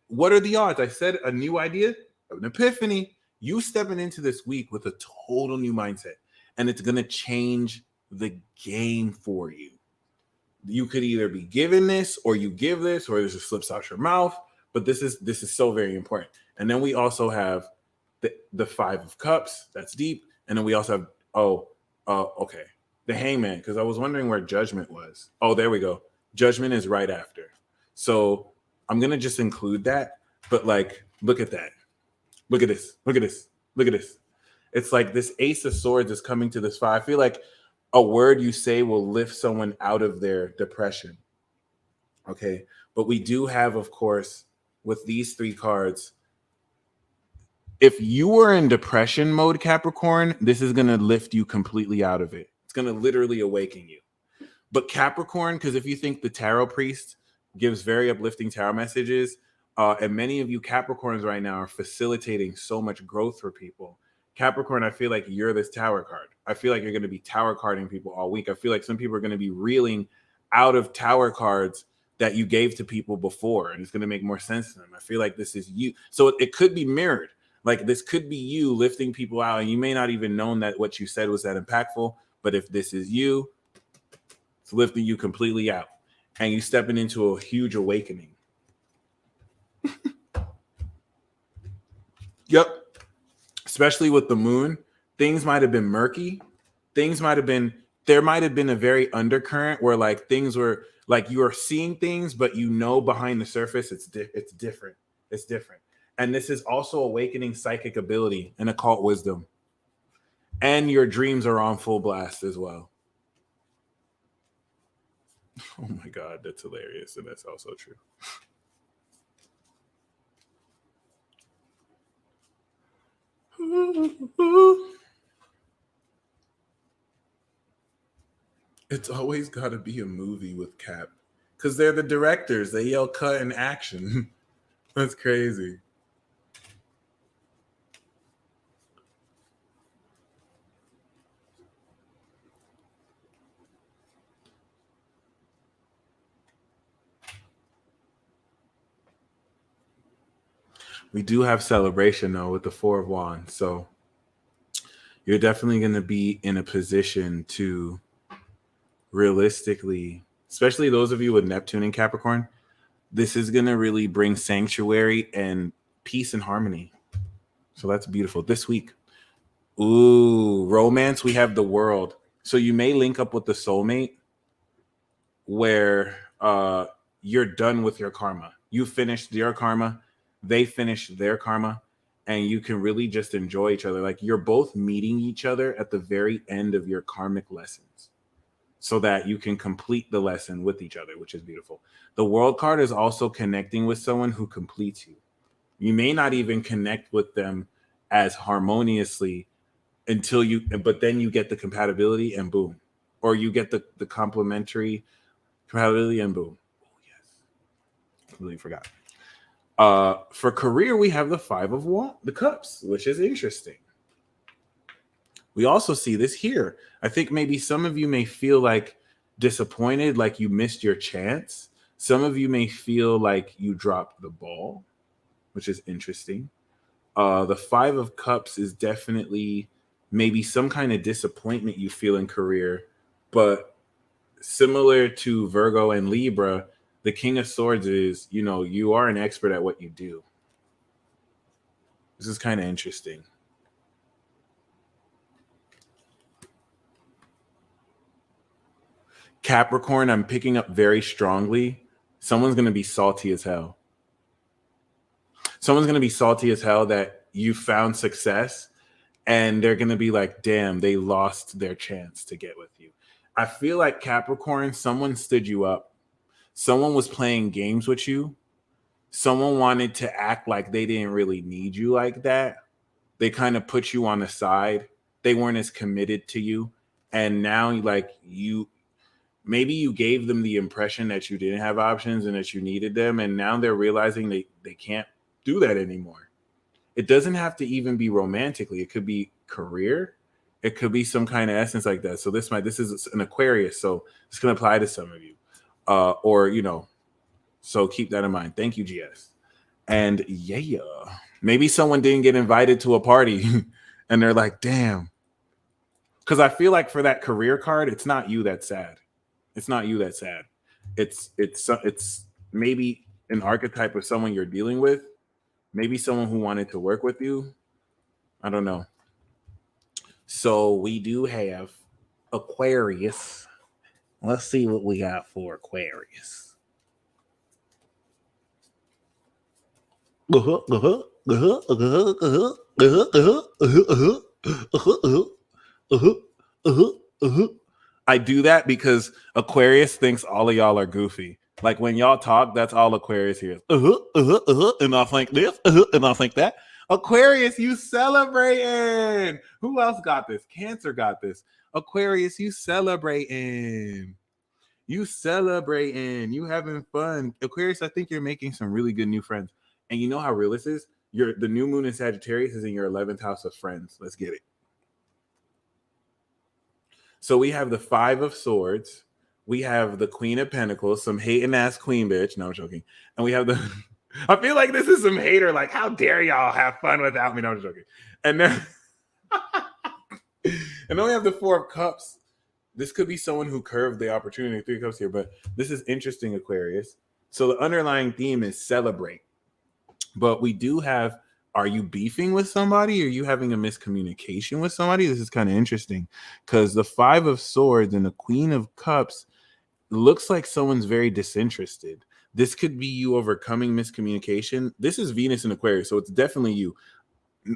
what are the odds? I said a new idea, an epiphany. You stepping into this week with a total new mindset, and it's going to change the game for you. You could either be given this, or you give this, or this just slips out your mouth. But this is so very important. And then we also have the 5 of Cups. That's deep. And then we also have okay, the Hangman, because I was wondering where Judgment was. Oh, there we go. Judgment is right after. So I'm gonna just include that. But like, look at that. Look at this. Look at this. Look at this. It's like this Ace of Swords is coming to this 5. I feel like a word you say will lift someone out of their depression. Okay. But we do have, of course, with these 3 cards, if you were in depression mode, Capricorn, this is going to lift you completely out of it. It's going to literally awaken you. But Capricorn, because if you think the Tarot Priest gives very uplifting tarot messages, and many of you Capricorns right now are facilitating so much growth for people. Capricorn, I feel like you're this tower card. I feel like you're going to be tower carding people all week. I feel like some people are going to be reeling out of tower cards that you gave to people before, and it's going to make more sense to them. I feel like this is you. So it could be mirrored. Like this could be you lifting people out, and you may not even known that what you said was that impactful. But if this is you, it's lifting you completely out, and you stepping into a huge awakening. Yep. Especially with the moon, things might have been murky. There might have been a very undercurrent where like things were like you are seeing things, but you know behind the surface it's different. It's different. And this is also awakening psychic ability and occult wisdom. And your dreams are on full blast as well. Oh my God, that's hilarious. And that's also true. It's always got to be a movie with Cap, because they're the directors. They yell cut and action. That's crazy. We do have celebration though with the 4 of Wands. So you're definitely going to be in a position to realistically, especially those of you with Neptune and Capricorn, this is going to really bring sanctuary and peace and harmony. So that's beautiful. This week. Ooh, romance, we have the World. So you may link up with the soulmate where you're done with your karma. You finished your karma. They finished their karma. And you can really just enjoy each other. Like you're both meeting each other at the very end of your karmic lessons, so that you can complete the lesson with each other, which is beautiful. The World card is also connecting with someone who completes you. You may not even connect with them as harmoniously but then you get the compatibility and boom. Or you get the complementary compatibility and boom. Oh, yes. Completely forgot. For career, we have the 5 of the Cups, which is interesting. We also see this here. I think maybe some of you may feel like disappointed, like you missed your chance. Some of you may feel like you dropped the ball, which is interesting. The 5 of Cups is definitely maybe some kind of disappointment you feel in career, but similar to Virgo and Libra, the King of Swords is, you are an expert at what you do. This is kind of interesting. Capricorn, I'm picking up very strongly. Someone's going to be salty as hell. Someone's going to be salty as hell that you found success, and they're going to be like, damn, they lost their chance to get with you. I feel like Capricorn, someone stood you up. Someone was playing games with you. Someone wanted to act like they didn't really need you like that. They kind of put you on the side. They weren't as committed to you. And now maybe you gave them the impression that you didn't have options and that you needed them. And now they're realizing they can't do that anymore. It doesn't have to even be romantically. It could be career. It could be some kind of essence like that. So this is an Aquarius. So this can apply to some of you. or so keep that in mind. Thank you, GS. And yeah, maybe someone didn't get invited to a party and they're like, damn. Because I feel like for that career card, it's not you that's sad. It's not you that's sad. It's maybe an archetype of someone you're dealing with. Maybe someone who wanted to work with you. I don't know. So we do have Aquarius. Let's see what we got for Aquarius. I do that because Aquarius thinks all of y'all are goofy. Like when y'all talk, that's all Aquarius hears. And I'll think this, and I'll think that. Aquarius, you celebrating. Who else got this? Cancer got this. Aquarius, you celebrating. You celebrating. You having fun. Aquarius, I think you're making some really good new friends. And you know how real this is? The new moon in Sagittarius is in your 11th house of friends. Let's get it. So we have the 5 of Swords. We have the Queen of Pentacles, some hating ass queen bitch. No, I'm joking. And we have the... I feel like this is some hater. Like, how dare y'all have fun without me? No, I'm joking. And then... and then we have the 4 of Cups. This could be someone who curved the opportunity. 3 Cups here. But this is interesting, Aquarius. So the underlying theme is celebrate. But we do have... Are you beefing with somebody? Are you having a miscommunication with somebody? This is kind of interesting because the 5 of Swords and the Queen of Cups looks like someone's very disinterested. This could be you overcoming miscommunication. This is Venus in Aquarius, so it's definitely you.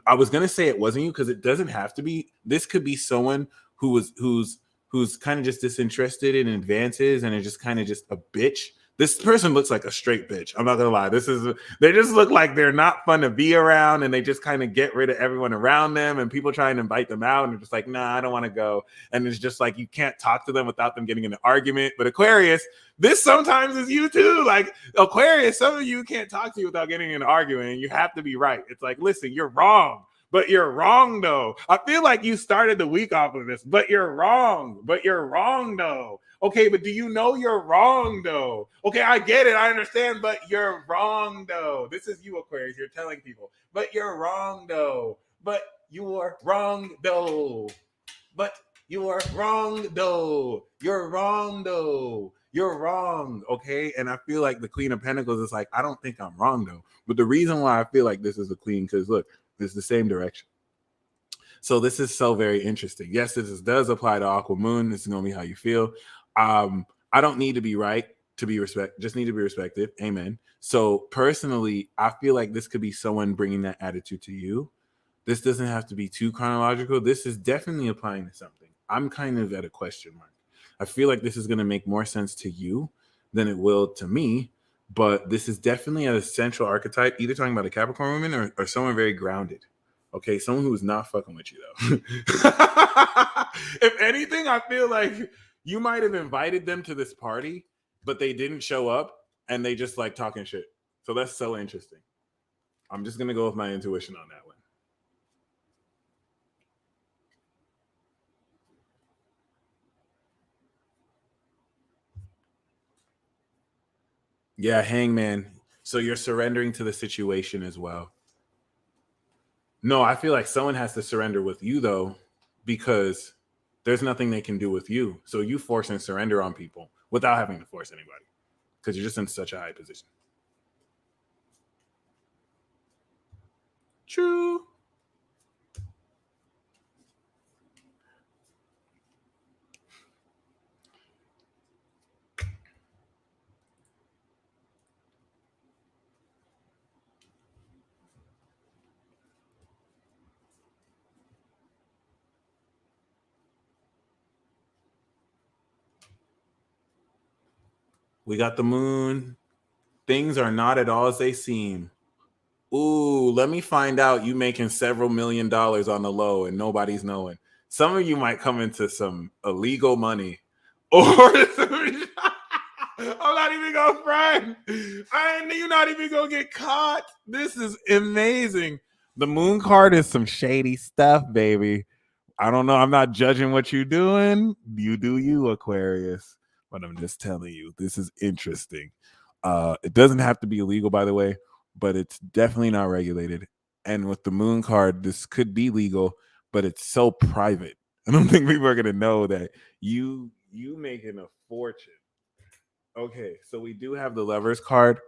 I was going to say it wasn't you because it doesn't have to be. This could be someone who's kind of just disinterested in advances and is just kind of just a bitch. This person looks like a straight bitch. I'm not gonna lie. They just look like they're not fun to be around, and they just kind of get rid of everyone around them. And people try and invite them out, and they're just like, "Nah, I don't want to go." And it's just like you can't talk to them without them getting in an argument. But Aquarius, this sometimes is you too. Like Aquarius, some of you can't talk to you without getting in an argument, and you have to be right. It's like, listen, you're wrong. But you're wrong, though. I feel like you started the week off of this, but you're wrong. But you're wrong, though. Okay, but do you know you're wrong, though? Okay, I get it. I understand, but you're wrong, though. This is you, Aquarius. You're telling people, but you're wrong, though. But you're wrong, though. But you're wrong, though. You're wrong, though. You're wrong, okay? And I feel like the Queen of Pentacles is like, I don't think I'm wrong, though. But the reason why I feel like this is the Queen, because look, it's the same direction. So this is so very interesting. Yes, this does apply to Aqua Moon. This is going to be how you feel. I don't need to be right to be just need to be respected. Amen. So personally, I feel like this could be someone bringing that attitude to you. This doesn't have to be too chronological. This is definitely applying to something. I'm kind of at a question mark. I feel like this is going to make more sense to you than it will to me. But this is definitely an essential archetype, either talking about a Capricorn woman or someone very grounded. Okay, someone who's not fucking with you, though. If anything, I feel like you might have invited them to this party, but they didn't show up, and they just like talking shit. So that's so interesting. I'm just going to go with my intuition on that one. Yeah, Hangman. So you're surrendering to the situation as well. No, I feel like someone has to surrender with you, though, because there's nothing they can do with you. So you force and surrender on people without having to force anybody because you're just in such a high position. True. We got the moon. Things are not at all as they seem. Ooh, let me find out you making several $1 million on the low and nobody's knowing. Some of you might come into some illegal money. Or I'm not even going to front. You're not even going to get caught. This is amazing. The moon card is some shady stuff, baby. I don't know. I'm not judging what you're doing. You do you, Aquarius. but I'm just telling you, this is interesting. It doesn't have to be illegal, by the way, but it's definitely not regulated. And with the moon card, this could be legal, but it's so private. I don't think people are gonna know that you making a fortune. Okay, so we do have the Lovers card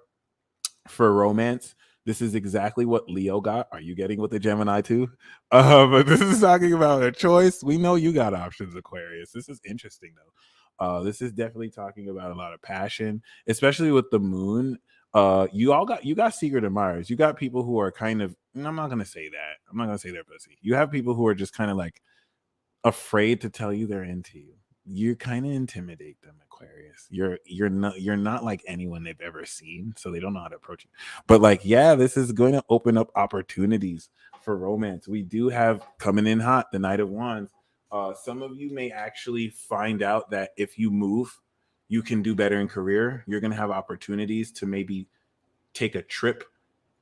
for romance. This is exactly what Leo got. Are you getting with the Gemini too? But this is talking about a choice. We know you got options, Aquarius. This is interesting though. This is definitely talking about a lot of passion, especially with the moon. You got secret admirers. You got people who are kind of, I'm not gonna say that. I'm not gonna say they're pussy. You have people who are just kind of like afraid to tell you they're into you. You kind of intimidate them, Aquarius. You're not like anyone they've ever seen, so they don't know how to approach you. But like, yeah, this is going to open up opportunities for romance. We do have coming in hot the Knight of Wands. Some of you may actually find out that if you move, you can do better in career. You're going to have opportunities to maybe take a trip,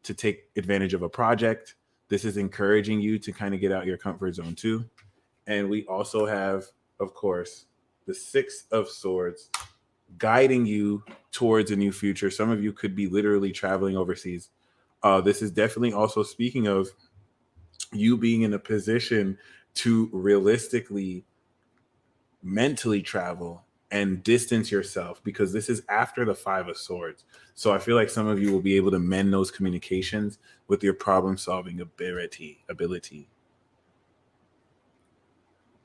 to take advantage of a project. This is encouraging you to kind of get out your comfort zone too. And we also have, of course, the Six of Swords guiding you towards a new future. Some of you could be literally traveling overseas. This is definitely also speaking of you being in a position to realistically, mentally travel and distance yourself, because this is after the Five of Swords. So I feel like some of you will be able to mend those communications with your problem-solving ability.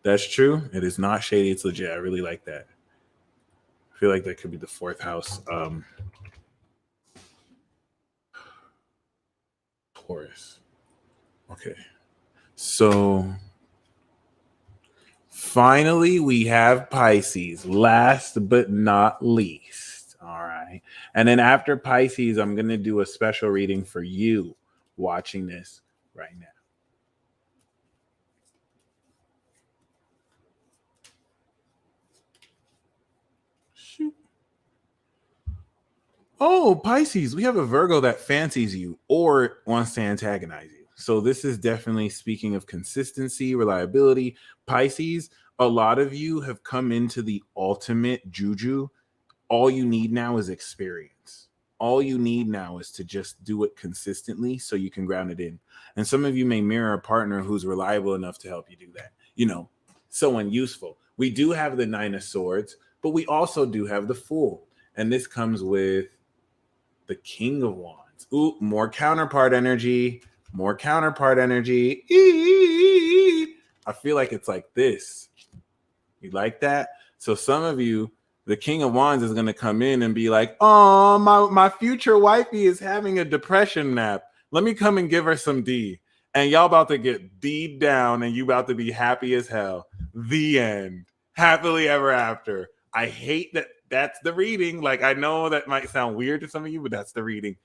That's true. It is not shady. It's legit. I really like that. I feel like that could be the fourth house. Taurus. Okay. So finally, we have Pisces. Last but not least. All right. And then after Pisces, I'm going to do a special reading for you watching this right now. Oh, Pisces, we have a Virgo that fancies you or wants to antagonize you. So this is definitely speaking of consistency, reliability. Pisces, a lot of you have come into the ultimate juju. All you need now is experience. All you need now is to just do it consistently so you can ground it in. And some of you may mirror a partner who's reliable enough to help you do that. You know, someone useful. We do have the Nine of Swords, but we also do have the Fool. And this comes with the King of Wands. Ooh, more counterpart energy. More counterpart energy. I feel like it's like this. You like that? So some of you, the King of Wands is going to come in and be like, oh, my future wifey is having a depression nap. Let me come and give her some D. And y'all about to get D'd down and you about to be happy as hell. The end. Happily ever after. I hate that that's the reading. Like, I know that might sound weird to some of you, but that's the reading.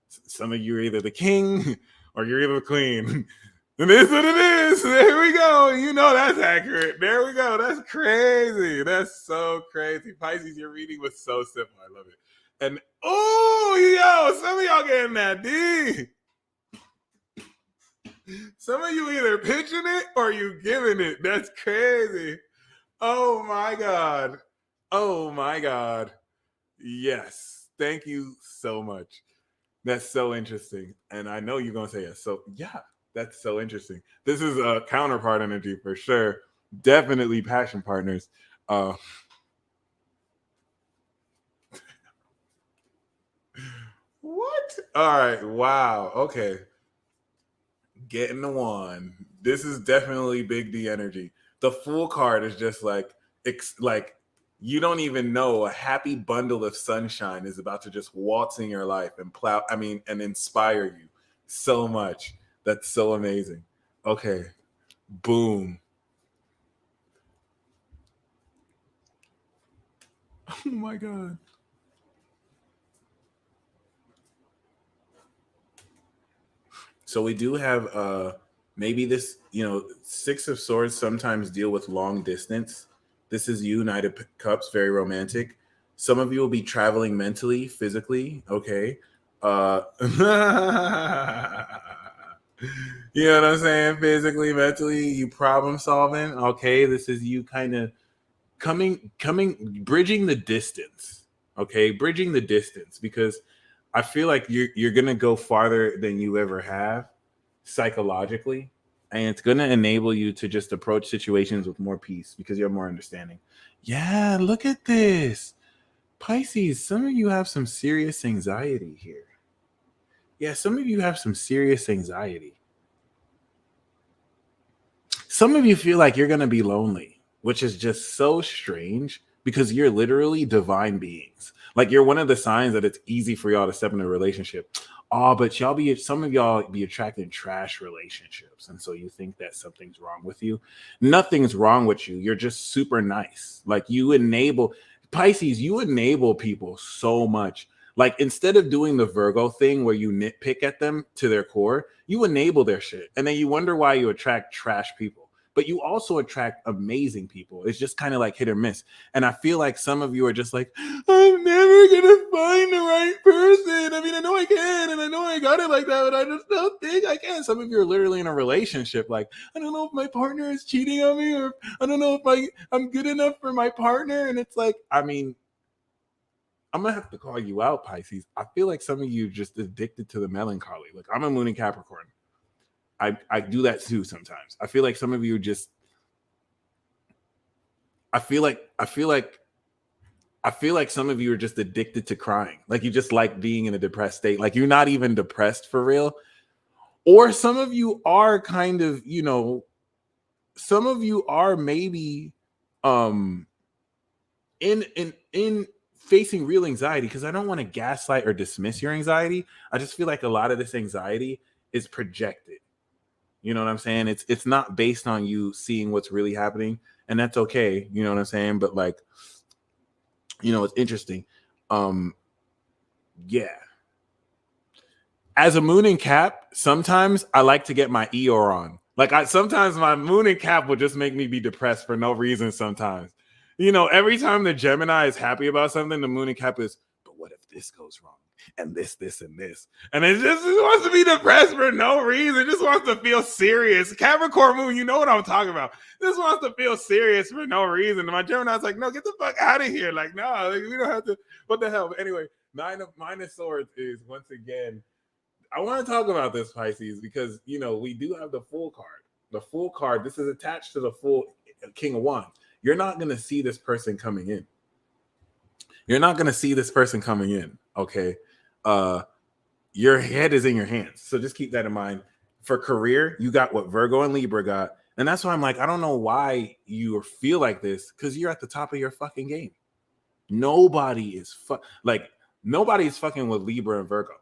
Some of you are either the king or you're either the queen. It is what it is. There we go. You know that's accurate. There we go. That's crazy. That's so crazy. Pisces, your reading was so simple. I love it. And oh, yo, some of y'all getting that D. Some of you either pitching it or you giving it. That's crazy. Oh my God. Oh my God. Yes. Thank you so much. That's so interesting. And I know you're going to say yes. So yeah, that's so interesting. This is a counterpart energy for sure. Definitely passion partners. What? All right. Wow. Okay. Getting the one. This is definitely big D energy. The Fool card is just like you don't even know, a happy bundle of sunshine is about to just waltz in your life and and inspire you so much. That's so amazing. Okay. Boom. Oh my God. So we do have maybe this, Six of Swords sometimes deal with long distance. This is you, Knight of Cups, very romantic. Some of you will be traveling mentally, physically. Okay. You know what I'm saying? Physically, mentally, you problem solving. Okay. This is you kind of bridging the distance. Okay, bridging the distance, because I feel like you're gonna go farther than you ever have psychologically, and it's gonna enable you to just approach situations with more peace because you have more understanding. Yeah, look at this, Pisces. Some of you have some serious anxiety here. Yeah, some of you have some serious anxiety. Some of you feel like you're gonna be lonely, which is just so strange because you're literally divine beings. Like, you're one of the signs that it's easy for y'all to step in a relationship. Oh, but some of y'all be attracting trash relationships. And so you think that something's wrong with you. Nothing's wrong with you. You're just super nice. Like, you enable Pisces, you enable people so much. Like, instead of doing the Virgo thing where you nitpick at them to their core, you enable their shit. And then you wonder why you attract trash people. But you also attract amazing people. It's just kind of like hit or miss. And I feel like some of you are just like, I'm never gonna find the right person. I mean, I know I can, and I know I got it like that, but I just don't think I can. Some of you are literally in a relationship. Like, I don't know if my partner is cheating on me, or I don't know if I'm good enough for my partner. And it's like, I mean, I'm gonna have to call you out, Pisces. I feel like some of you are just addicted to the melancholy. Like, I'm a moon in Capricorn. I do that too sometimes. I feel like some of you just I feel like some of you are just addicted to crying. Like, you just like being in a depressed state. Like, you're not even depressed for real. Or some of you are kind of, some of you are maybe in facing real anxiety, because I don't want to gaslight or dismiss your anxiety. I just feel like a lot of this anxiety is projected. You know what I'm saying? It's not based on you seeing what's really happening, and that's okay. You know what I'm saying? But, like, it's interesting. Yeah. As a moon in Cap, sometimes I like to get my Eeyore on. Like, sometimes my moon in Cap will just make me be depressed for no reason sometimes. Every time the Gemini is happy about something, the moon in Cap is, but what if this goes wrong? And this, and this. And it just wants to be depressed for no reason. It just wants to feel serious. Capricorn moon, you know what I'm talking about. This wants to feel serious for no reason. And my Gemini's like, no, get the fuck out of here. Like, no, like, we don't have to. What the hell? But anyway, nine of swords is, once again, I want to talk about this, Pisces, because, we do have the Fool card. The Fool card, this is attached to the full King of Wands. You're not going to see this person coming in. You're not going to see this person coming in, okay? Your head is in your hands. So just keep that in mind. For career, you got what Virgo and Libra got. And that's why I'm like, I don't know why you feel like this, because you're at the top of your fucking game. Nobody's fucking with Libra and Virgo.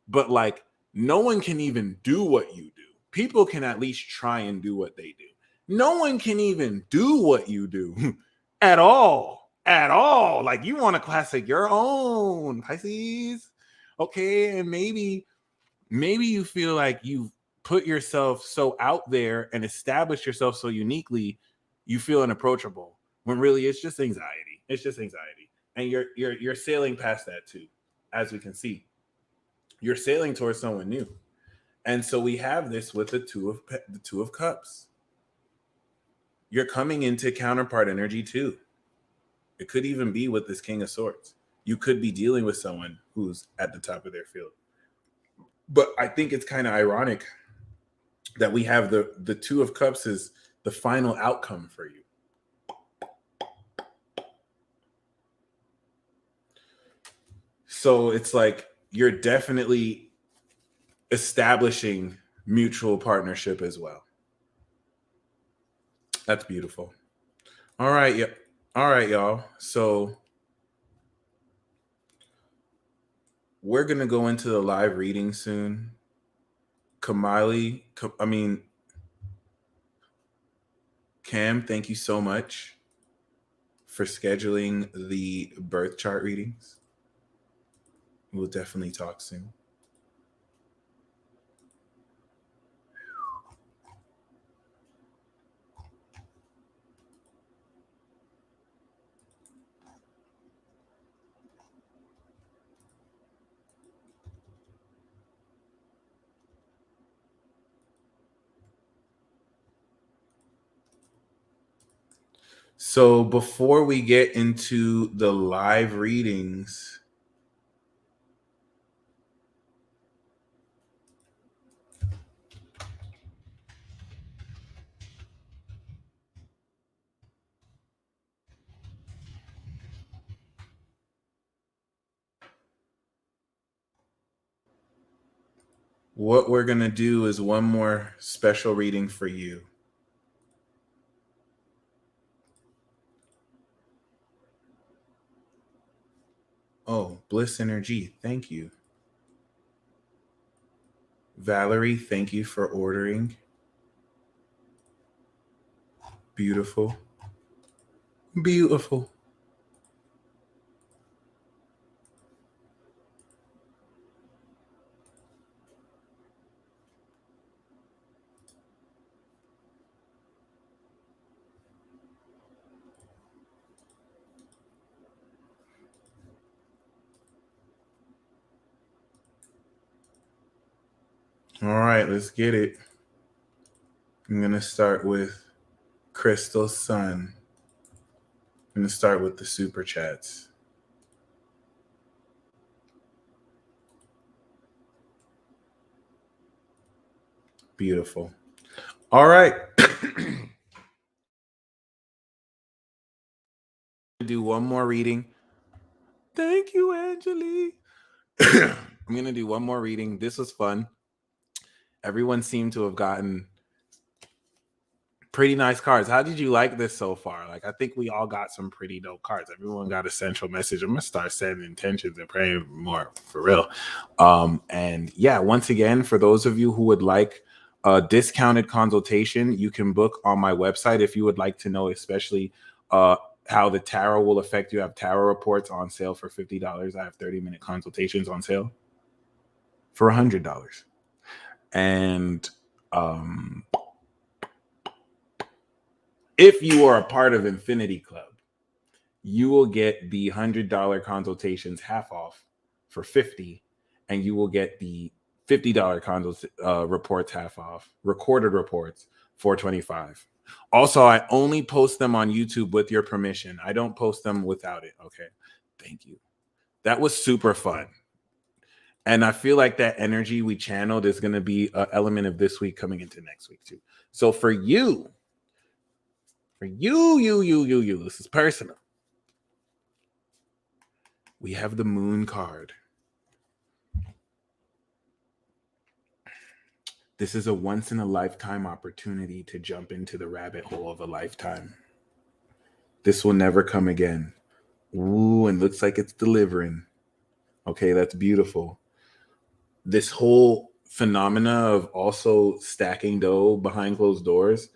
But, like, no one can even do what you do. People can at least try and do what they do. No one can even do what you do at all. At all. Like, you want a classic your own, Pisces. Okay, and maybe you feel like you've put yourself so out there and established yourself so uniquely, you feel unapproachable, when really it's just anxiety. It's just anxiety. And you're sailing past that too, as we can see. You're sailing towards someone new. And so we have this with the two of cups. You're coming into counterpart energy too. It could even be with this King of Swords. You could be dealing with someone who's at the top of their field. But I think it's kind of ironic that we have the Two of Cups as the final outcome for you. So it's like you're definitely establishing mutual partnership as well. That's beautiful. All right, yeah. All right, y'all. So we're gonna go into the live reading soon. Cam, thank you so much for scheduling the birth chart readings. We'll definitely talk soon. So before we get into the live readings, what we're going to do is one more special reading for you. Oh, Bliss Energy, thank you. Valerie, thank you for ordering. Beautiful. Beautiful. All right, let's get it. I'm going to start with Crystal Sun. I'm going to start with the super chats. Beautiful. All right. Do one more reading. Thank you, Angeli. I'm going to do one more reading. This was fun. Everyone seemed to have gotten pretty nice cards. How did you like this so far? Like, I think we all got some pretty dope cards. Everyone got a central message. I'm going to start setting intentions and praying more for real. And yeah, once again, for those of you who would like a discounted consultation, you can book on my website if you would like to know, especially how the tarot will affect you. I have tarot reports on sale for $50. I have 30-minute consultations on sale for $100. And if you are a part of Infinity Club, you will get the $100 consultations half off for $50, and you will get the $50 reports half off, recorded reports for $25. Also, I only post them on YouTube with your permission. I don't post them without it. Okay. Thank you. That was super fun. And I feel like that energy we channeled is going to be an element of this week coming into next week too. So for you, this is personal. We have the Moon card. This is a once-in-a-lifetime opportunity to jump into the rabbit hole of a lifetime. This will never come again. Ooh, and looks like it's delivering. Okay, that's beautiful. This whole phenomena of also stacking dough behind closed doors.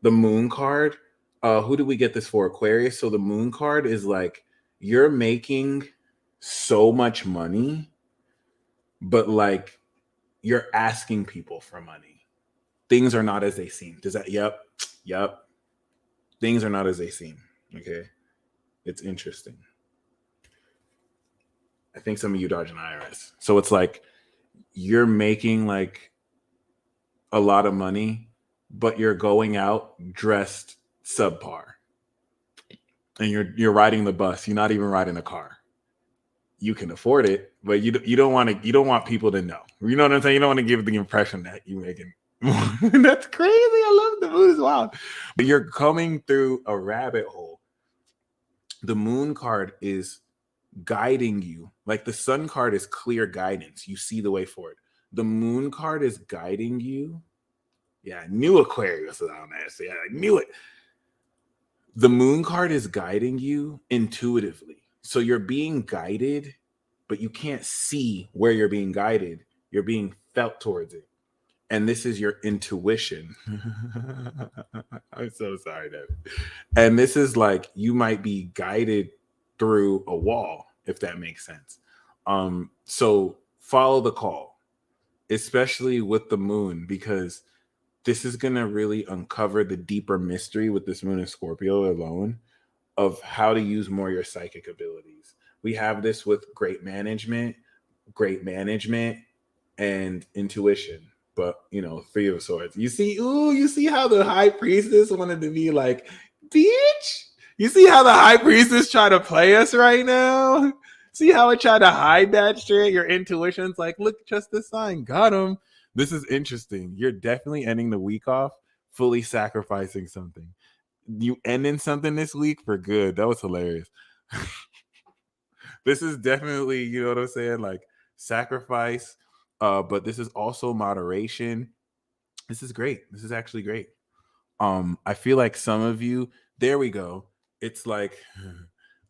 The Moon card, who did we get this for? Aquarius. So the Moon card is like, you're making so much money, but like, you're asking people for money. Things are not as they seem. Does that? Yep. Things are not as they seem. Okay. It's interesting. I think some of you dodge an IRS. So it's like, you're making like a lot of money, but you're going out dressed subpar. And you're riding the bus. You're not even riding a car. You can afford it, but you don't want people to know. You know what I'm saying? You don't want to give the impression that you're making. That's crazy. I love the moon as well. But you're coming through a rabbit hole. The Moon card is guiding you. Like the Sun card is clear guidance. You see the way forward. The Moon card is guiding you. Yeah, I knew Aquarius was on that. So yeah, I knew it. The Moon card is guiding you intuitively. So you're being guided, but you can't see where you're being guided. You're being felt towards it. And this is your intuition. I'm so sorry, David. And this is like, you might be guided through a wall, if that makes sense. So follow the call, especially with the Moon, because this is going to really uncover the deeper mystery with this Moon in Scorpio alone of how to use more your psychic abilities. We have this with great management, and intuition. But, you know, Three of Swords. You see how the High Priestess wanted to be like, bitch. You see how the high priestess try to play us right now? See how it tried to hide that shit? Your intuition's like, look, just this sign. Got him. This is interesting. You're definitely ending the week off fully sacrificing something. You ending something this week for good. That was hilarious. This is definitely, you know what I'm saying? Like sacrifice. But this is also moderation. This is great. This is actually great. I feel like some of you, there we go. It's like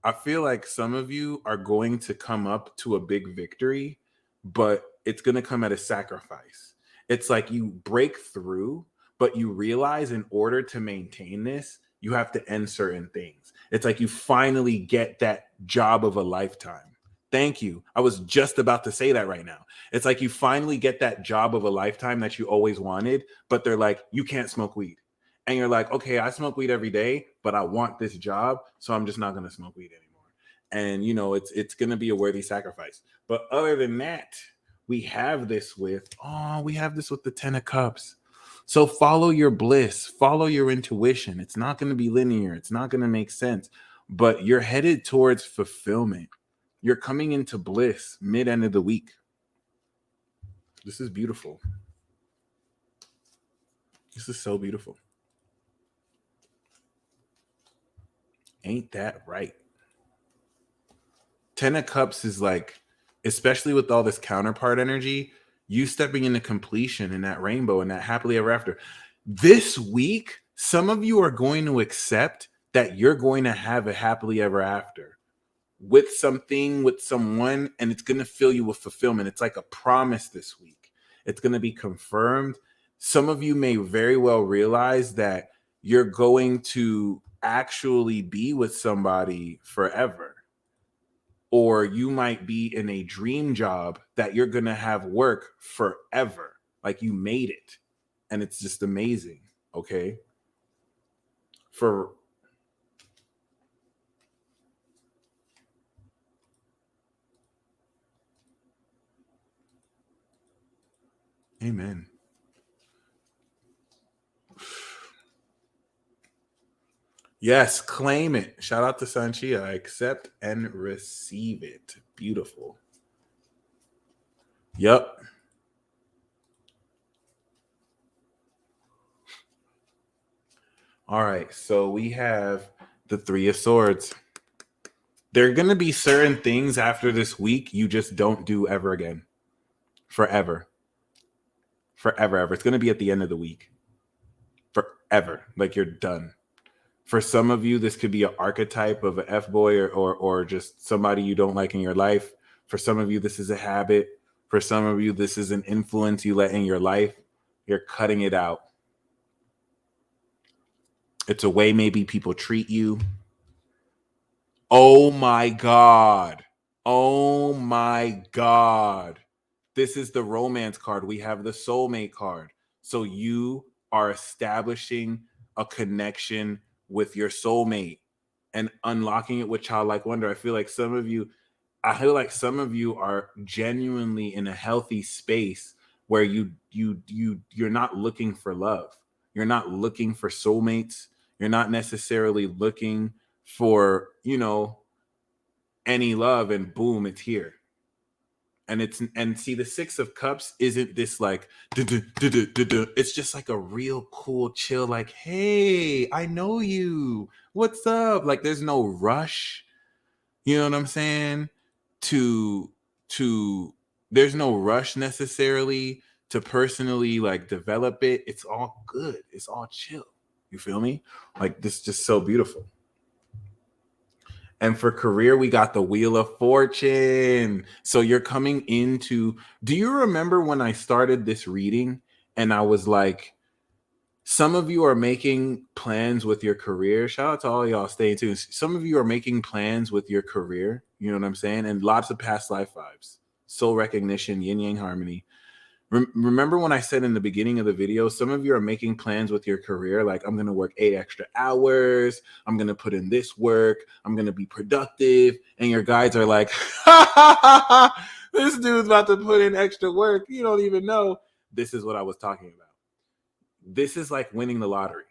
I feel like some of you are going to come up to a big victory, but it's going to come at a sacrifice. It's like you break through, but you realize in order to maintain this, you have to end certain things. It's like you finally get that job of a lifetime. Thank you. I was just about to say that right now. It's like you finally get that job of a lifetime that you always wanted, but they're like, you can't smoke weed. And you're like, okay, I smoke weed every day, but I want this job, so I'm just not going to smoke weed anymore. And, you know, it's going to be a worthy sacrifice. But other than that, we have this with the 10 of Cups. So follow your bliss, follow your intuition. It's not going to be linear. It's not going to make sense, but you're headed towards fulfillment. You're coming into bliss mid-end of the week. This is beautiful. This is so beautiful. Ain't that right? 10 of Cups is like, especially with all this counterpart energy, you stepping into completion in that rainbow and that happily ever after. This week, some of you are going to accept that you're going to have a happily ever after with something, with someone, and it's going to fill you with fulfillment. It's like a promise this week. It's going to be confirmed. Some of you may very well realize that you're going to actually be with somebody forever. Or you might be in a dream job that you're going to have work forever. Like you made it. And it's just amazing. Okay. Amen. Yes, claim it. Shout out to Sanchia. I accept and receive it. Beautiful. Yep. All right. So we have the 3 of Swords. There are going to be certain things after this week you just don't do ever again. Forever. Forever. It's going to be at the end of the week. Forever. Like you're done. For some of you, this could be an archetype of an F-boy or just somebody you don't like in your life. For some of you, this is a habit. For some of you, this is an influence you let in your life. You're cutting it out. It's a way maybe people treat you. Oh my God. Oh my God. This is the romance card. We have the soulmate card. So you are establishing a connection with your soulmate and unlocking it with childlike wonder. I feel like some of you are genuinely in a healthy space where you're not looking for love. You're not looking for soulmates. You're not necessarily looking for, any love, and boom, it's here. And see, the 6 of Cups isn't this like, it's just like a real cool chill, like, hey, I know you. What's up? Like, there's no rush. You know what I'm saying? There's no rush necessarily to personally like develop it. It's all good. It's all chill. You feel me? Like, this is just so beautiful. And for career, we got the Wheel of Fortune. So you're coming into, do you remember when I started this reading and I was like, some of you are making plans with your career. Shout out to all y'all staying tuned. Some of you are making plans with your career. You know what I'm saying? And lots of past life vibes, soul recognition, yin yang harmony. Remember when I said in the beginning of the video, some of you are making plans with your career, like I'm going to work 8 extra hours. I'm going to put in this work. I'm going to be productive. And your guides are like, this dude's about to put in extra work. You don't even know. This is what I was talking about. This is like winning the lottery.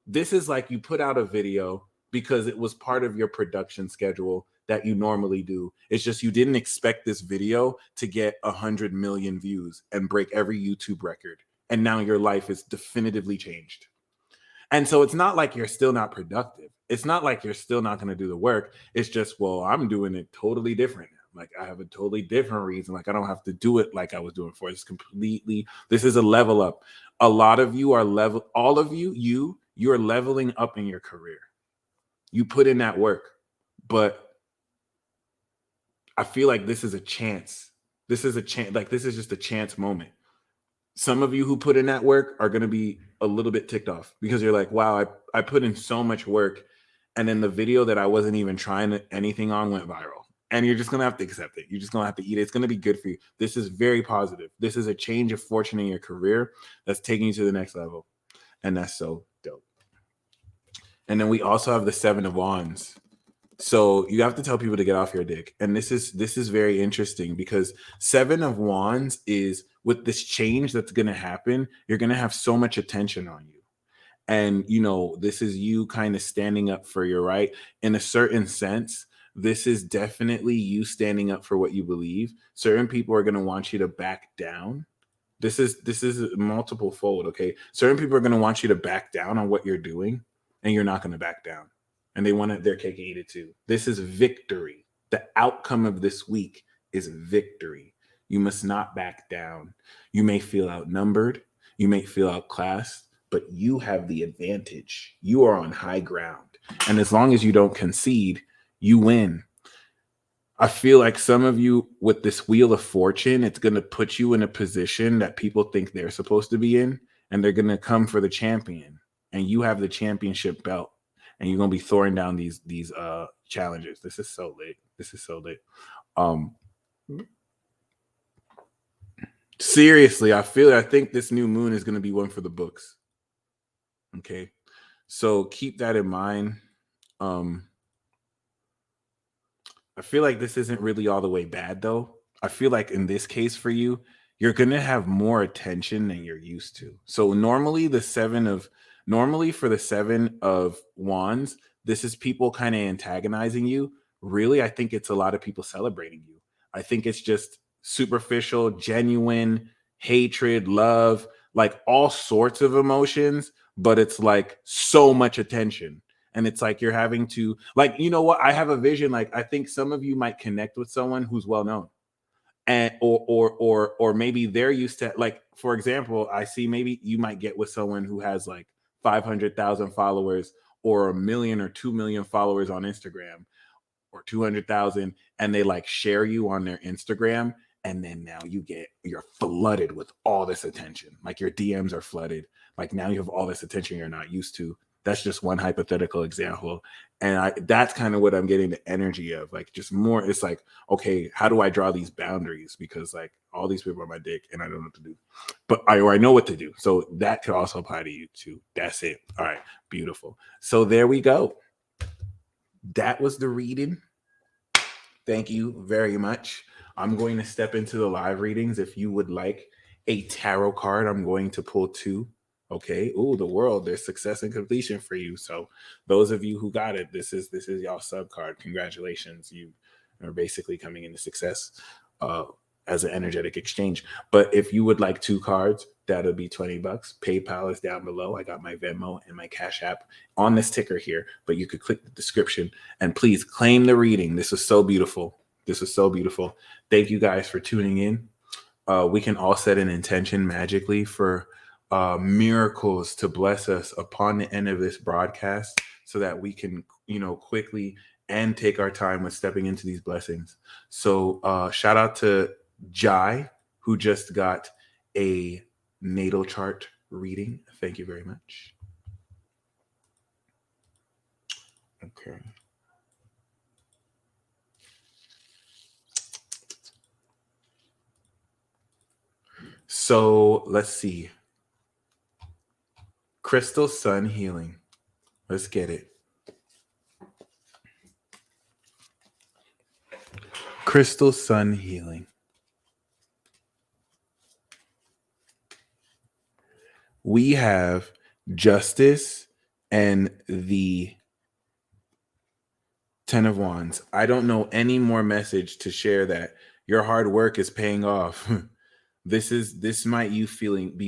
This is like you put out a video because it was part of your production schedule that you normally do. It's just you didn't expect this video to get 100 million views and break every YouTube record. And now your life is definitively changed. And so it's not like you're still not productive. It's not like you're still not going to do the work. It's just, well, I'm doing it totally different now. Like I have a totally different reason. Like I don't have to do it like I was doing before. It's completely, this is a level up. A lot of you are all of you are leveling up in your career. You put in that work, but I feel like this is a chance. This is a chance. Like this is just a chance moment. Some of you who put in that work are going to be a little bit ticked off because you're like, wow, I put in so much work. And then the video that I wasn't even trying anything on went viral. And you're just going to have to accept it. You're just going to have to eat it. It's going to be good for you. This is very positive. This is a change of fortune in your career that's taking you to the next level. And that's so dope. And then we also have the 7 of Wands. So you have to tell people to get off your dick. And this is very interesting because 7 of Wands is with this change that's going to happen, you're going to have so much attention on you. And, you know, this is you kind of standing up for your right. In a certain sense, this is definitely you standing up for what you believe. Certain people are going to want you to back down. This is multiple fold, okay? Certain people are going to want you to back down on what you're doing, and you're not going to back down. And they want their cake and eat it too. This is victory. The outcome of this week is victory. You must not back down. You may feel outnumbered. You may feel outclassed, but you have the advantage. You are on high ground. And as long as you don't concede, you win. I feel like some of you with this Wheel of Fortune, it's going to put you in a position that people think they're supposed to be in, and they're going to come for the champion. And you have the championship belt. And you're gonna be throwing down these challenges. This is so lit. This is so lit. Seriously, I think this new moon is gonna be one for the books. Okay, so keep that in mind. I feel like this isn't really all the way bad though. I feel like in this case for you, you're gonna have more attention than you're used to. So normally for the 7 of Wands, this is people kind of antagonizing you. Really, I think it's a lot of people celebrating you. I think it's just superficial, genuine hatred, love, like all sorts of emotions, but it's like so much attention. And it's like you're having to, like, you know what? I have a vision. Like, I think some of you might connect with someone who's well known. And or maybe they're used to, like, for example, I see maybe you might get with someone who has like 500,000 followers or 1 million or 2 million followers on Instagram or 200,000, and they like share you on their Instagram, and then now you're flooded with all this attention. Like your DMs are flooded. Like now you have all this attention you're not used to. That's just one hypothetical example. And that's kind of what I'm getting the energy of, like just more. It's like, okay, how do I draw these boundaries? Because like all these people are my dick and I don't know what to do, but I know what to do. So that could also apply to you too. That's it. All right. Beautiful. So there we go. That was the reading. Thank you very much. I'm going to step into the live readings. If you would like a tarot card, I'm going to pull 2. Okay. Ooh, the world. There's success and completion for you. So those of you who got it, this is y'all sub card. Congratulations. You are basically coming into success as an energetic exchange. But if you would like 2 cards, that'll be $20. PayPal is down below. I got my Venmo and my Cash App on this ticker here, but you could click the description and please claim the reading. This is so beautiful. This is so beautiful. Thank you guys for tuning in. We can all set an intention magically for miracles to bless us upon the end of this broadcast so that we can, quickly and take our time with stepping into these blessings. So shout out to Jai, who just got a natal chart reading. Thank you very much. Okay. So let's see. Crystal Sun Healing. Let's get it. Crystal Sun Healing. We have justice and the 10 of Wands. I don't know any more message to share that your hard work is paying off. This might be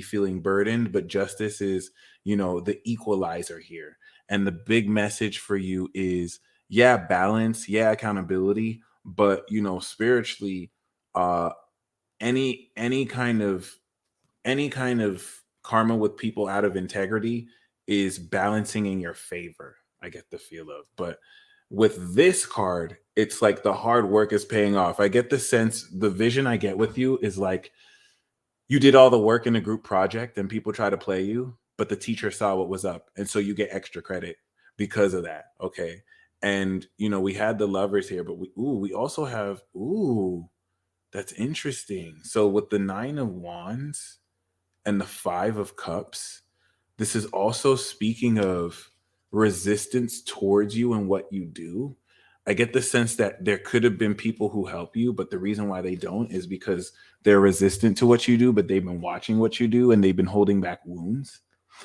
feeling burdened, but justice is, the equalizer here. And the big message for you is, yeah, balance, yeah, accountability, but spiritually, any kind of karma with people out of integrity is balancing in your favor. I get the feel of, but with this card, it's like the hard work is paying off. I get the sense, the vision I get with you is like you did all the work in a group project and people try to play you, but the teacher saw what was up. And so you get extra credit because of that. Okay. And we had the Lovers here, but we also have, that's interesting. So with the 9 of Wands and the 5 of Cups, this is also speaking of resistance towards you and what you do. I get the sense that there could have been people who help you, but the reason why they don't is because they're resistant to what you do, but they've been watching what you do and they've been holding back wounds.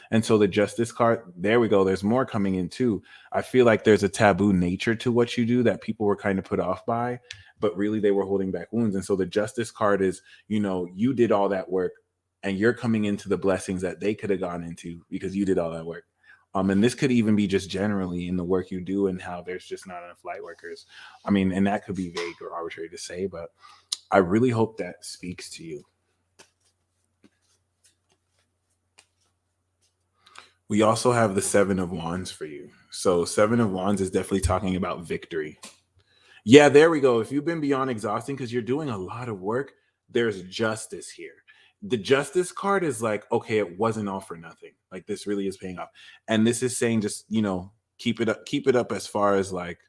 And so the Justice card, there we go. There's more coming in too. I feel like there's a taboo nature to what you do that people were kind of put off by, but really they were holding back wounds. And so the Justice card is, you did all that work and you're coming into the blessings that they could have gone into because you did all that work. And this could even be just generally in the work you do and how there's just not enough light workers. I mean, and that could be vague or arbitrary to say, but I really hope that speaks to you. We also have the 7 of Wands for you. So 7 of Wands is definitely talking about victory. Yeah, there we go. If you've been beyond exhausting because you're doing a lot of work, there's justice here. The Justice card is like, okay, it wasn't all for nothing. Like this really is paying off. And this is saying just, keep it up as far as like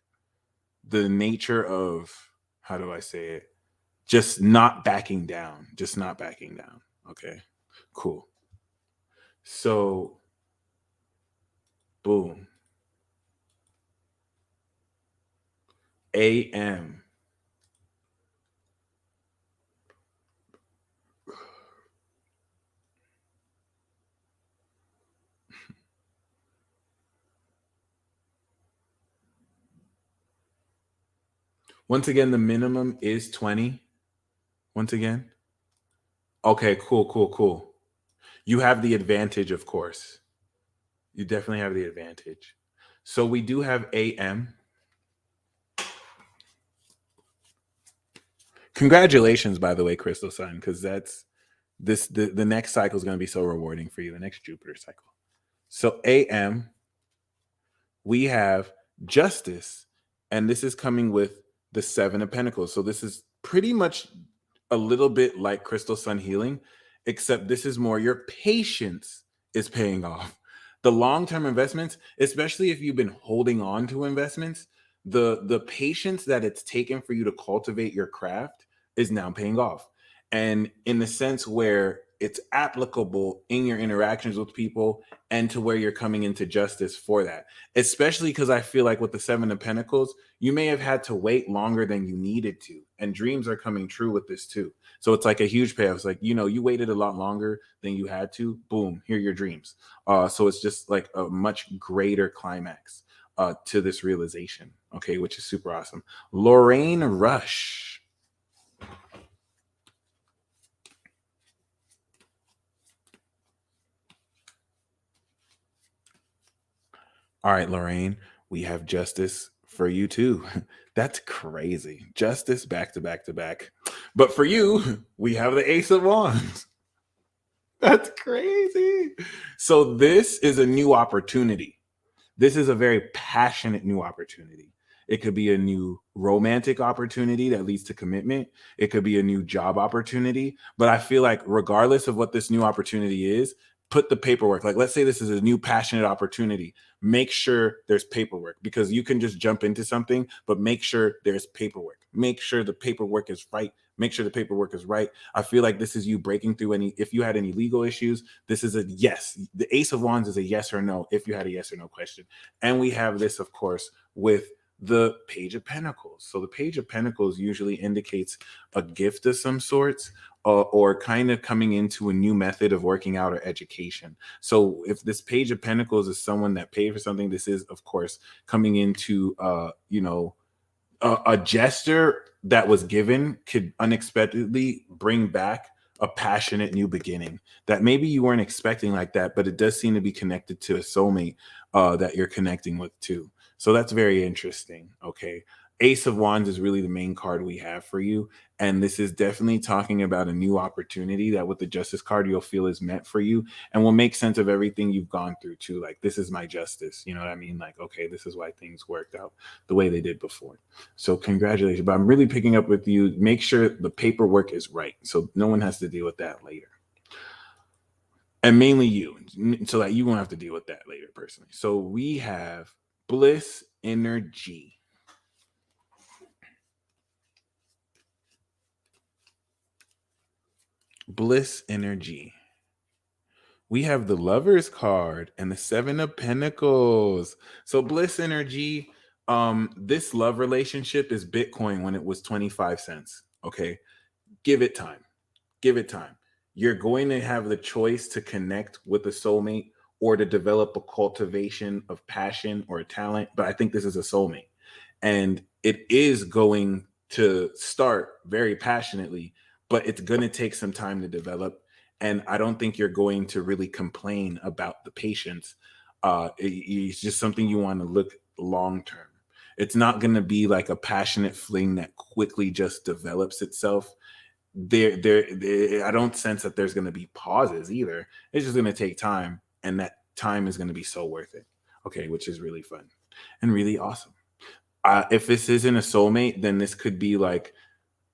the nature of, how do I say it? Just not backing down. Okay, cool. So, boom. AM. Once again, the minimum is 20. Once again. Okay, cool. You have the advantage, of course. You definitely have the advantage. So we do have AM. Congratulations, by the way, Crystal Sun, because that's the next cycle is going to be so rewarding for you, the next Jupiter cycle. So AM, we have Justice, and this is coming with the 7 of Pentacles. So this is pretty much a little bit like Crystal Sun healing, except this is more your patience is paying off. The long-term investments, especially if you've been holding on to investments, the patience that it's taken for you to cultivate your craft is now paying off. And in the sense where it's applicable in your interactions with people and to where you're coming into justice for that, especially because I feel like with the 7 of Pentacles, you may have had to wait longer than you needed to. And dreams are coming true with this too. So it's like a huge payoff. It's like, you waited a lot longer than you had to. Boom, here are your dreams. So it's just like a much greater climax to this realization. Okay, which is super awesome. Lorraine Rush. All right, Lorraine, we have justice for you too. That's crazy. Justice back to back to back. But for you, we have the Ace of Wands. That's crazy. So this is a new opportunity. This is a very passionate new opportunity. It could be a new romantic opportunity that leads to commitment. It could be a new job opportunity. But I feel like regardless of what this new opportunity is, put the paperwork. Like, let's say this is a new passionate opportunity. Make sure there's paperwork, because you can just jump into something, but make sure there's paperwork. Make sure the paperwork is right. Make sure the paperwork is right. I feel like this is you breaking through if you had any legal issues, this is a yes. The Ace of Wands is a yes or no if you had a yes or no question. And we have this, of course, with the Page of Pentacles. So the Page of Pentacles usually indicates a gift of some sorts, or kind of coming into a new method of working out or education. So if this Page of Pentacles is someone that paid for something, this is, of course, coming into, a gesture that was given could unexpectedly bring back a passionate new beginning that maybe you weren't expecting like that, but it does seem to be connected to a soulmate that you're connecting with too. So that's very interesting. Okay. Ace of Wands is really the main card we have for you. And this is definitely talking about a new opportunity that with the Justice card, you'll feel is meant for you and will make sense of everything you've gone through too. Like, this is my justice. You know what I mean? Like, okay, this is why things worked out the way they did before. So congratulations. But I'm really picking up with you. Make sure the paperwork is right, so no one has to deal with that later. And mainly you, so that you won't have to deal with that later personally. So we have Bliss Energy. Bliss Energy. We have the Lovers card and the Seven of Pentacles. So Bliss Energy, this love relationship is Bitcoin when it was 25 cents. Okay. Give it time. Give it time. You're going to have the choice to connect with a soulmate or to develop a cultivation of passion or a talent. But I think this is a soulmate. And it is going to start very passionately, but it's going to take some time to develop. And I don't think you're going to really complain about the patience. It's just something you want to look long term. It's not going to be like a passionate fling that quickly just develops itself. I don't sense that there's going to be pauses either. It's just going to take time, and that time is going to be so worth it. Okay, which is really fun and really awesome. If this isn't a soulmate, then this could be like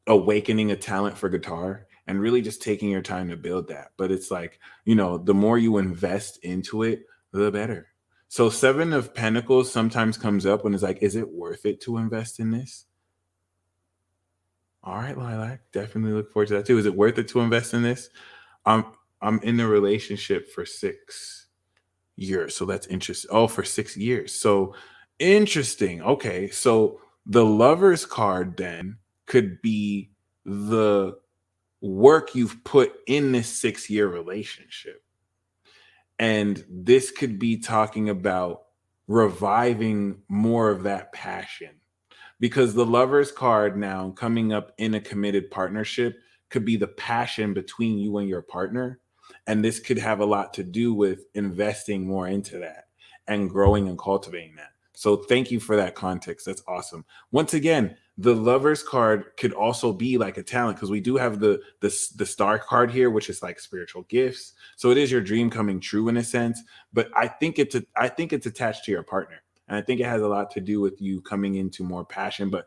awakening a talent for guitar and really just taking your time to build that. But it's like, the more you invest into it, the better. So Seven of Pentacles sometimes comes up when it's like, is it worth it to invest in this? All right, Lilac, definitely look forward to that too. Is it worth it to invest in this? I'm in a relationship for 6 years. So that's interesting. Oh, for 6 years. So interesting. Okay. So the Lovers card then could be the work you've put in this 6-year relationship. And this could be talking about reviving more of that passion, because the Lovers card now coming up in a committed partnership could be the passion between you and your partner. And this could have a lot to do with investing more into that and growing and cultivating that. So thank you for that context. That's awesome. Once again, the Lovers card could also be like a talent, because we do have the Star card here, which is like spiritual gifts. So it is your dream coming true in a sense, but I think it's attached to your partner. And I think it has a lot to do with you coming into more passion, but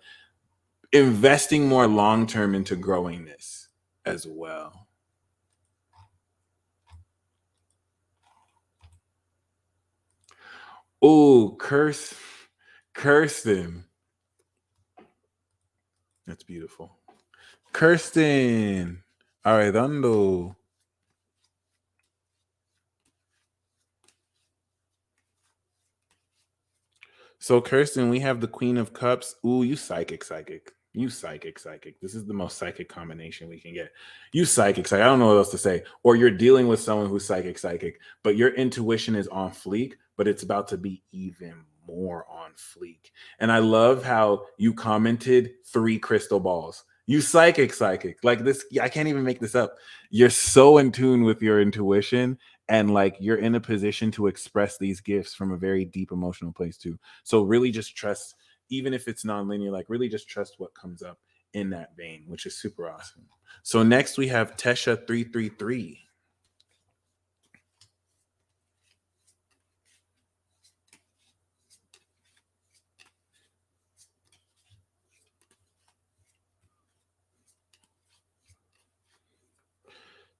investing more long-term into growing this as well. Oh, Kirsten. That's beautiful. Kirsten Arredondo. So Kirsten, we have the Queen of Cups. Ooh, you psychic. You psychic. This is the most psychic combination we can get. You psychic. I don't know what else to say. Or you're dealing with someone who's psychic, but your intuition is on fleek, but it's about to be even more on fleek. And I love how you commented 3 crystal balls. You psychic. Like this, I can't even make this up. You're so in tune with your intuition, and like you're in a position to express these gifts from a very deep emotional place too. So really just trust, even if it's nonlinear, like really just trust what comes up in that vein, which is super awesome. So next we have Tesha 333.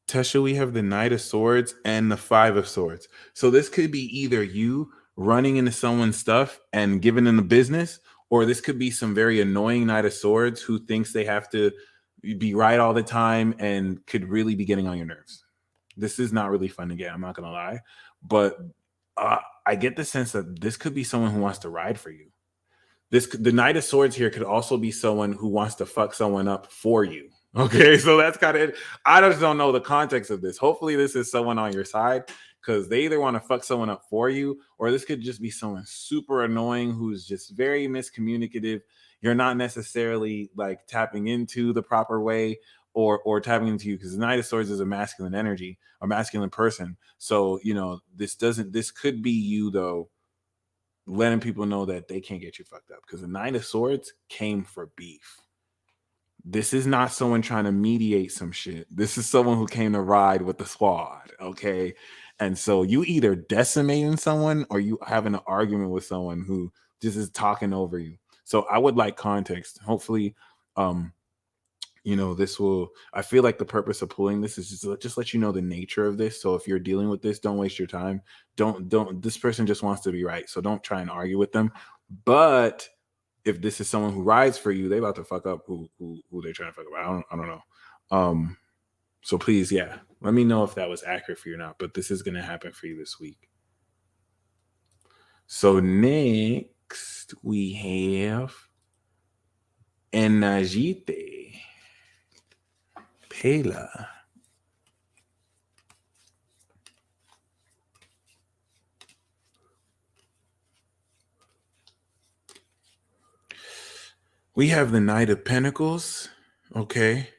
Tesha, we have the Knight of Swords and the 5 of Swords. So this could be either you running into someone's stuff and giving them the business, or this could be some very annoying Knight of Swords who thinks they have to be right all the time and could really be getting on your nerves. This is not really fun to get, I'm not going to lie. But I get the sense that this could be someone who wants to ride for you. The Knight of Swords here could also be someone who wants to fuck someone up for you. Okay, so that's kind of it. I just don't know the context of this. Hopefully, this is someone on your side because they either want to fuck someone up for you, or this could just be someone super annoying who's just very miscommunicative. You're not necessarily like tapping into the proper way or tapping into you because the Knight of Swords is a masculine energy, a masculine person. So, this could be you though, letting people know that they can't get you fucked up because the Knight of Swords came for beef. This is not someone trying to mediate some shit. This is someone who came to ride with the squad. Okay. And so you either decimating someone or you having an argument with someone who just is talking over you. So I would like context. Hopefully, this will, I feel like the purpose of pulling this is just let you know the nature of this. So if you're dealing with this, don't waste your time. Don't, this person just wants to be right. So don't try and argue with them. But if this is someone who rides for you, they about to fuck up who they're trying to fuck up. I don't know. So please, yeah, let me know if that was accurate for you or not. But this is gonna happen for you this week. So next we have Enajite Pela. We have the Knight of Pentacles. Okay.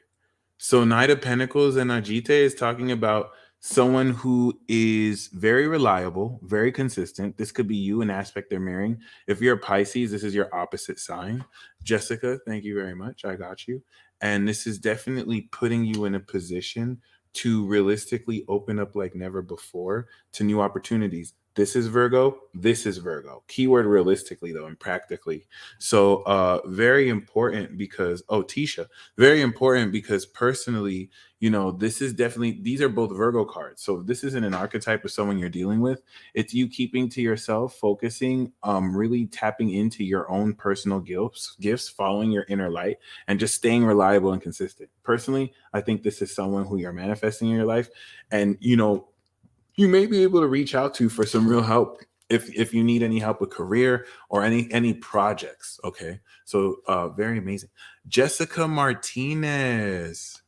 So Knight of Pentacles and Ajite is talking about someone who is very reliable, very consistent. This could be you, an aspect they're marrying. If you're a Pisces, this is your opposite sign. Jessica, thank you very much. I got you. And this is definitely putting you in a position to realistically open up like never before to new opportunities. This is Virgo. This is Virgo. Keyword realistically, though, and practically. So very important because, Tisha, very important because personally, this is definitely, these are both Virgo cards. So this isn't an archetype of someone you're dealing with. It's you keeping to yourself, focusing, really tapping into your own personal gifts, following your inner light, and just staying reliable and consistent. Personally, I think this is someone who you're manifesting in your life. And, you may be able to reach out to for some real help if you need any help with career or any projects. Okay. So very amazing. Jessica Martinez.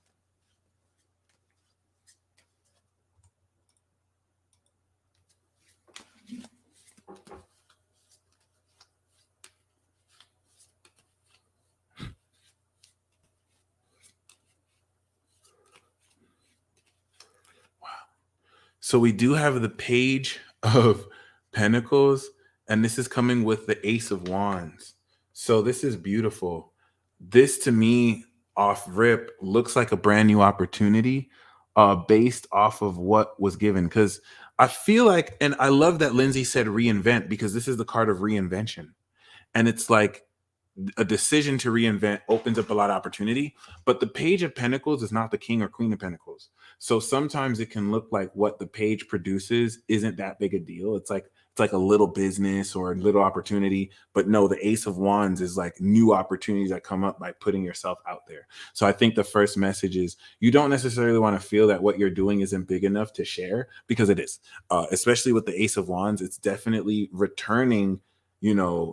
So we do have the Page of Pentacles, and this is coming with the Ace of Wands. So this is beautiful. This to me, off rip, looks like a brand new opportunity based off of what was given. Because I feel like, and I love that Lindsay said reinvent, because this is the card of reinvention. And it's like a decision to reinvent opens up a lot of opportunity, but the Page of Pentacles is not the King or Queen of Pentacles. So sometimes it can look like what the page produces isn't that big a deal. It's like a little business or a little opportunity, but no, the Ace of Wands is like new opportunities that come up by putting yourself out there. So I think the first message is you don't necessarily want to feel that what you're doing isn't big enough to share, because it is, especially with the Ace of Wands. It's definitely returning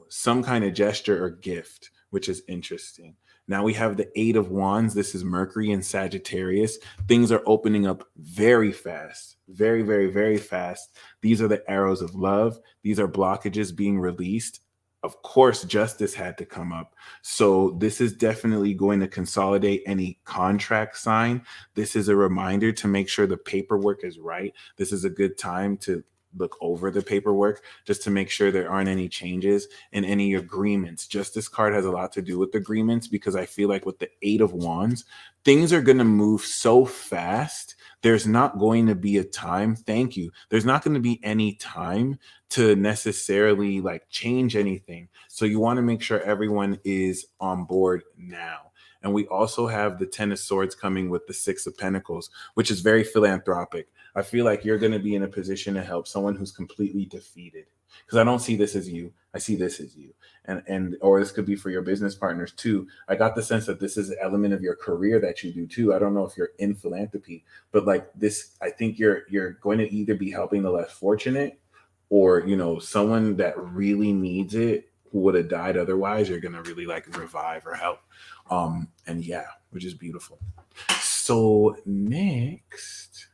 some kind of gesture or gift, which is interesting. Now we have the Eight of Wands. This is Mercury and Sagittarius. Things are opening up very fast, very, very, very fast. These are the arrows of love. These are blockages being released. Of course, justice had to come up. So this is definitely going to consolidate any contract sign. This is a reminder to make sure the paperwork is right. This is a good time to look over the paperwork just to make sure there aren't any changes in any agreements. Justice card has a lot to do with agreements, because I feel like with the Eight of Wands, things are going to move so fast. There's not going to be a time. Thank you. There's not going to be any time to necessarily like change anything. So you want to make sure everyone is on board now. And we also have the Ten of Swords coming with the Six of Pentacles, which is very philanthropic. I feel like you're going to be in a position to help someone who's completely defeated, because I don't see this as you. I see this as you. And or this could be for your business partners too. I got the sense that this is an element of your career that you do too. I don't know if you're in philanthropy, but like this, I think you're going to either be helping the less fortunate, or someone that really needs it who would have died otherwise, you're gonna really like revive or help. And yeah, which is beautiful. So next,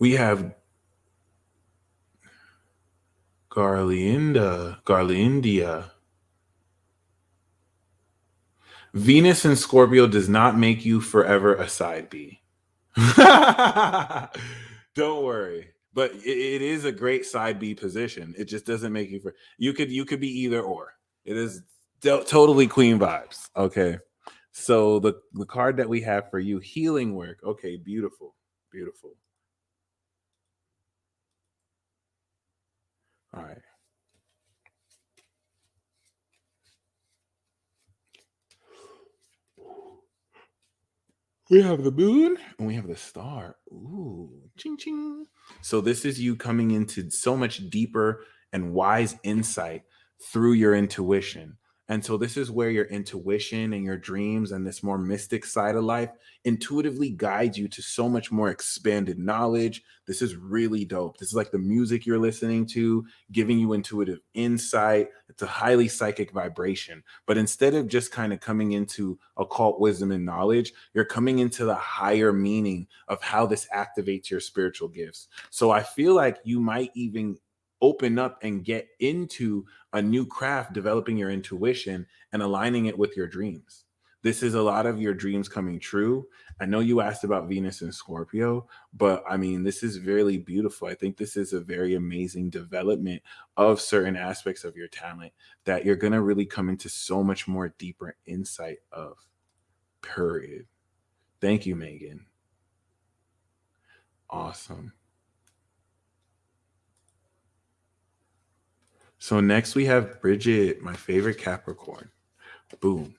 we have Garlindia. Venus in Scorpio does not make you forever a side B. Don't worry. But it is a great side B position. It just doesn't make you you could be either or. It is totally queen vibes. Okay. So the card that we have for you, healing work. Okay, beautiful. Beautiful. All right. We have the moon and we have the star. Ooh, ching ching. So this is you coming into so much deeper and wise insight through your intuition. And so this is where your intuition and your dreams and this more mystic side of life intuitively guides you to so much more expanded knowledge. This is really dope. This is like the music you're listening to, giving you intuitive insight. It's a highly psychic vibration. But instead of just kind of coming into occult wisdom and knowledge, you're coming into the higher meaning of how this activates your spiritual gifts. So I feel like you might even open up and get into a new craft, developing your intuition and aligning it with your dreams. This is a lot of your dreams coming true. I know you asked about Venus and Scorpio, but I mean, this is really beautiful. I think this is a very amazing development of certain aspects of your talent that you're going to really come into so much more deeper insight of. Period. Thank you, Megan. Awesome. So next we have Bridget, my favorite Capricorn. Boom.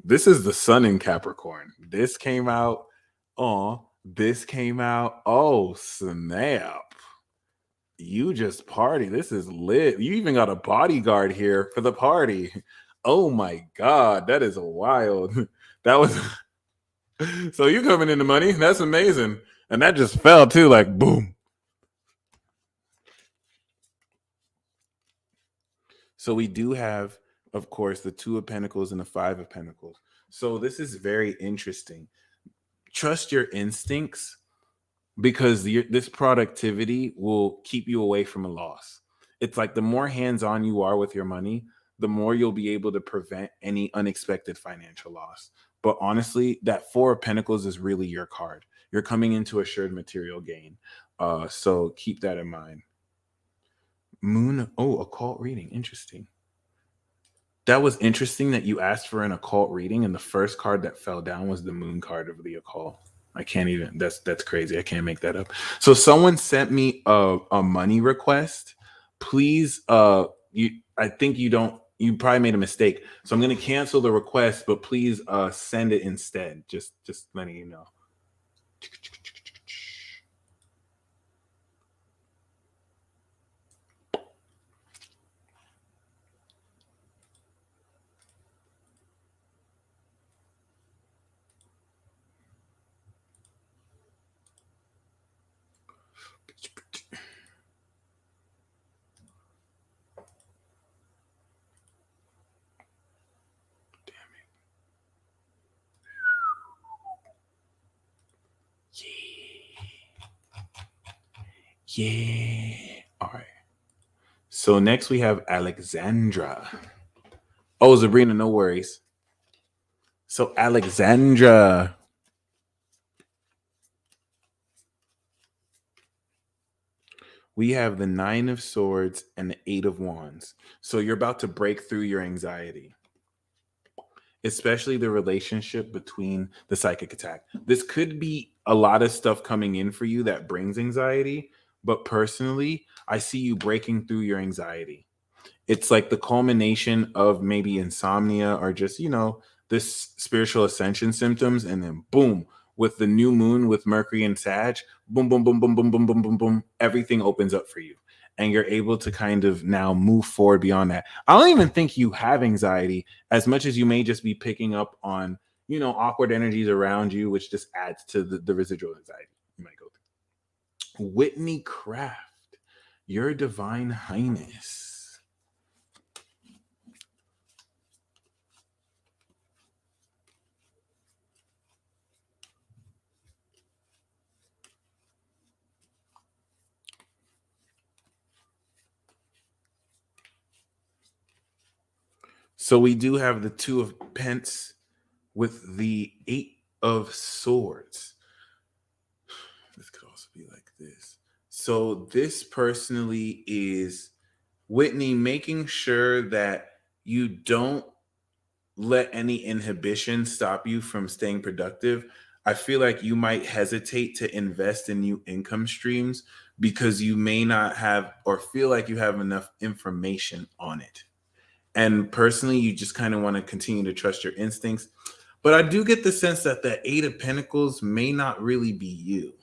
This is the sun in Capricorn. This came out. Oh, snap. You just party. This is lit. You even got a bodyguard here for the party. Oh my God, that is wild. That was so you coming into money. That's amazing. And that just fell too, like boom. So we do have, of course, the Two of Pentacles and the Five of Pentacles. So this is very interesting. Trust your instincts because this productivity will keep you away from a loss. It's like the more hands-on you are with your money, the more you'll be able to prevent any unexpected financial loss. But honestly, that Four of Pentacles is really your card. You're coming into assured material gain. So keep that in mind. Moon, occult reading. Interesting. That was interesting that you asked for an occult reading, and the first card that fell down was the moon card of the occult. I can't even, that's crazy. I can't make that up. So someone sent me a money request. Please, I think you probably made a mistake. So I'm going to cancel the request, but please send it instead. Just letting you know. Yeah. All right. So next we have Alexandra. Oh, Sabrina, no worries. So Alexandra. We have the Nine of Swords and the Eight of Wands. So you're about to break through your anxiety, especially the relationship between the psychic attack. This could be a lot of stuff coming in for you that brings anxiety, but personally, I see you breaking through your anxiety. It's like the culmination of maybe insomnia or just, this spiritual ascension symptoms. And then boom, with the new moon with Mercury and Sag, boom, boom, boom, boom, boom, boom, boom, boom, boom, everything opens up for you. and you're able to kind of now move forward beyond that. I don't even think you have anxiety as much as you may just be picking up on, you know, awkward energies around you, which just adds to the residual anxiety you might go through. Whitney Craft, Your Divine Highness. So we do have the Two of Pence with the Eight of Swords. This could also be like this. So this personally is Whitney making sure that you don't let any inhibition stop you from staying productive. I feel like you might hesitate to invest in new income streams because you may not have or feel like you have enough information on it. And personally, you just kind of want to continue to trust your instincts. But I do get the sense that the Eight of Pentacles may not really be you.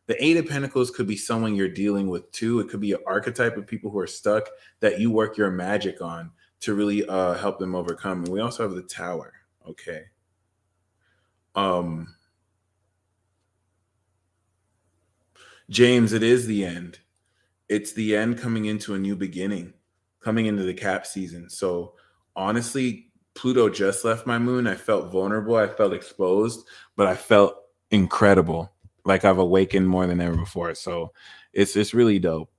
The Eight of Pentacles could be someone you're dealing with too. It could be an archetype of people who are stuck that you work your magic on to really help them overcome. And we also have the Tower. Okay. James, it is the end. It's the end coming into a new beginning, coming into the Cap season. So honestly, Pluto just left my moon. I felt vulnerable. I felt exposed, but I felt incredible. Like I've awakened more than ever before. So it's really dope.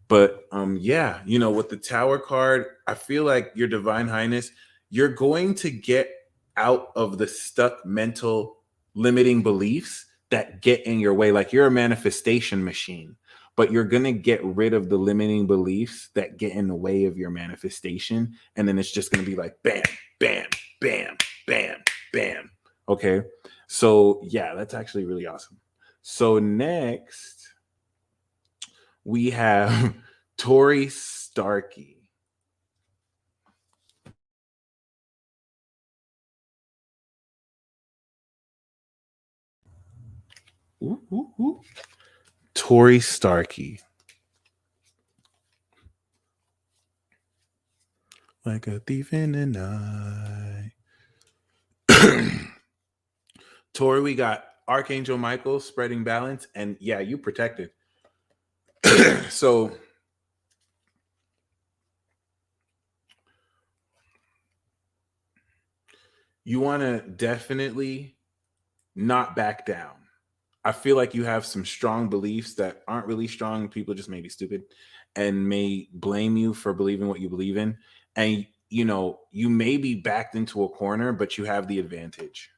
But yeah, you know, with the Tower card, I feel like Your Divine Highness, you're going to get out of the stuck mental limiting beliefs that get in your way. Like you're a manifestation machine, but you're going to get rid of the limiting beliefs that get in the way of your manifestation. And then it's just going to be like, bam, bam, bam, bam, bam. Okay. So yeah, that's actually really awesome. So next we have Tori Starkey. Ooh, ooh, ooh. Tori Starkey. Like a thief in the night. Tori, we got Archangel Michael spreading balance, and yeah, you protected. So you want to definitely not back down. I feel like you have some strong beliefs that aren't really strong. People just may be stupid and may blame you for believing what you believe in. And, you know, you may be backed into a corner, but you have the advantage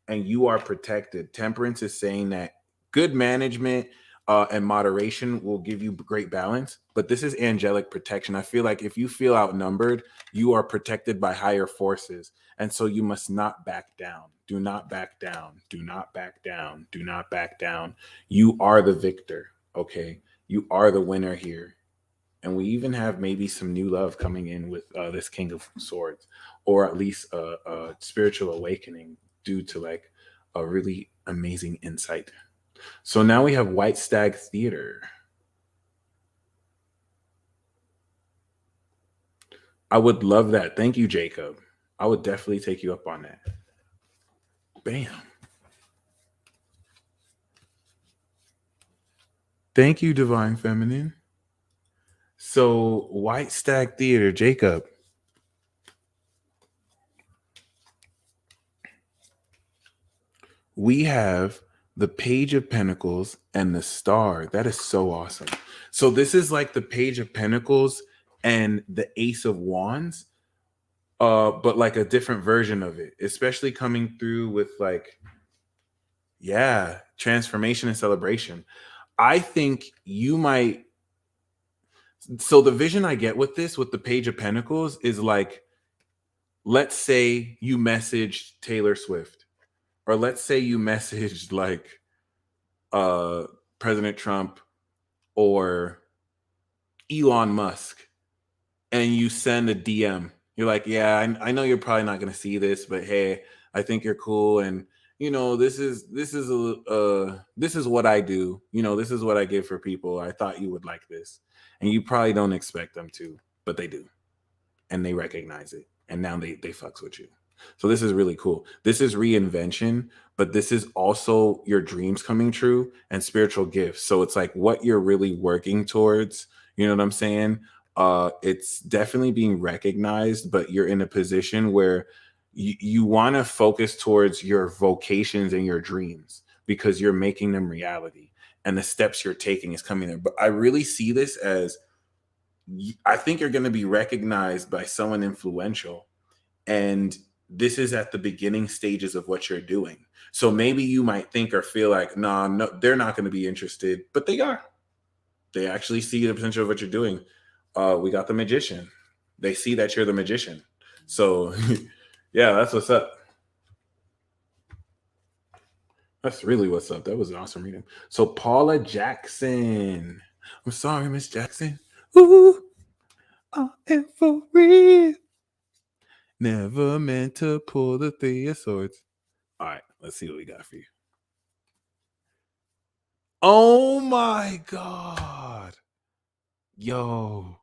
and you are protected. Temperance is saying that good management and moderation will give you great balance, but this is angelic protection. I feel like if you feel outnumbered, you are protected by higher forces. And so you must not back down. Do not back down. Do not back down. Do not back down. You are the victor. Okay. You are the winner here. And we even have maybe some new love coming in with this King of Swords, or at least a spiritual awakening due to like a really amazing insight. So now we have White Stag Theater. I would love that. Thank you, Jacob. I would definitely take you up on that. Bam. Thank you, Divine Feminine. So White Stag Theater, Jacob. We have the Page of Pentacles and the Star. That is so awesome. So this is like the Page of Pentacles and the Ace of Wands, but like a different version of it, especially coming through with like, yeah, transformation and celebration. I think you might. So the vision I get with this, with the Page of Pentacles, is like, let's say you messaged Taylor Swift, or let's say you messaged like President Trump or Elon Musk, and you send a DM. You're like, yeah, I know you're probably not going to see this, but hey, I think you're cool, and you know, this is what I do. You know, this is what I give for people. I thought you would like this. And you probably don't expect them to, but they do. And they recognize it. And now they fucks with you. So this is really cool. This is reinvention, but this is also your dreams coming true and spiritual gifts. So it's like what you're really working towards. You know what I'm saying? It's definitely being recognized, but you're in a position where you want to focus towards your vocations and your dreams because you're making them reality. And the steps you're taking is coming there. But I really see this as, I think you're going to be recognized by someone influential. And this is at the beginning stages of what you're doing. So maybe you might think or feel like, nah, no, they're not going to be interested, but they are. They actually see the potential of what you're doing. We got the magician. They see that you're the magician. So yeah, that's what's up. That's really what's up. That was an awesome reading. So Paula Jackson. I'm sorry, Miss Jackson. Ooh, I am for real. Never meant to pull the Three of Swords. All right, let's see what we got for you. Oh my God. Yo,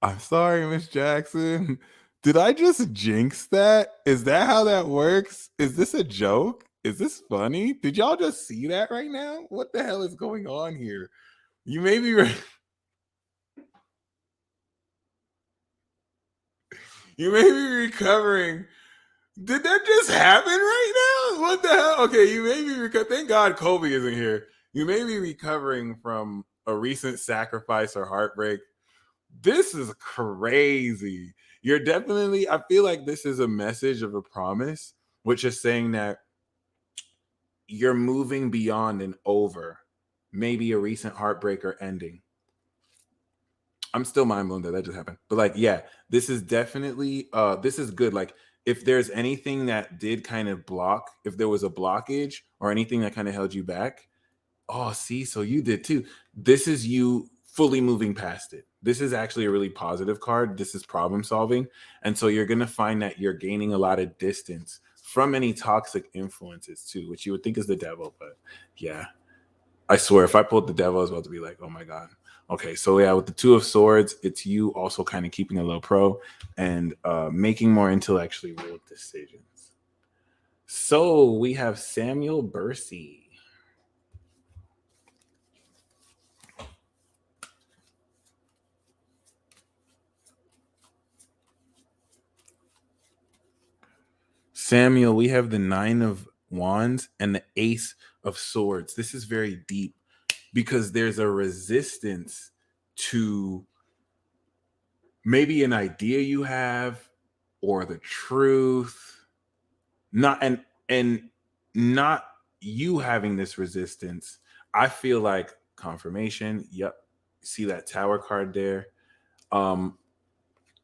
I'm sorry, Miss Jackson. Did I just jinx that? Is that how that works? Is this a joke? Is this funny? Did y'all just see that right now? What the hell is going on here? You may be you may be recovering. Did that just happen right now? What the hell? Okay, you may be recovering. Thank God Kobe isn't here. You may be recovering from a recent sacrifice or heartbreak. This is crazy. You're definitely, I feel like this is a message of a promise, which is saying that you're moving beyond and over maybe a recent heartbreak or ending. I'm still mind blown that just happened. But like, yeah, this is definitely, this is good. Like if there's anything that did kind of block, if there was a blockage or anything that kind of held you back, oh, see, so you did too. This is you fully moving past it. This is actually a really positive card. This is problem solving. And so you're going to find that you're gaining a lot of distance from any toxic influences too, which you would think is the devil. But yeah, I swear, if I pulled the devil, I was about to be like, oh my God. Okay, so yeah, with the Two of Swords, it's you also kind of keeping a low pro and making more intellectually real decisions. So we have Samuel Bursey. Samuel, we have the Nine of Wands and the Ace of Swords. This is very deep because there's a resistance to maybe an idea you have or the truth. Not you having this resistance. I feel like confirmation. Yep. See that Tower card there.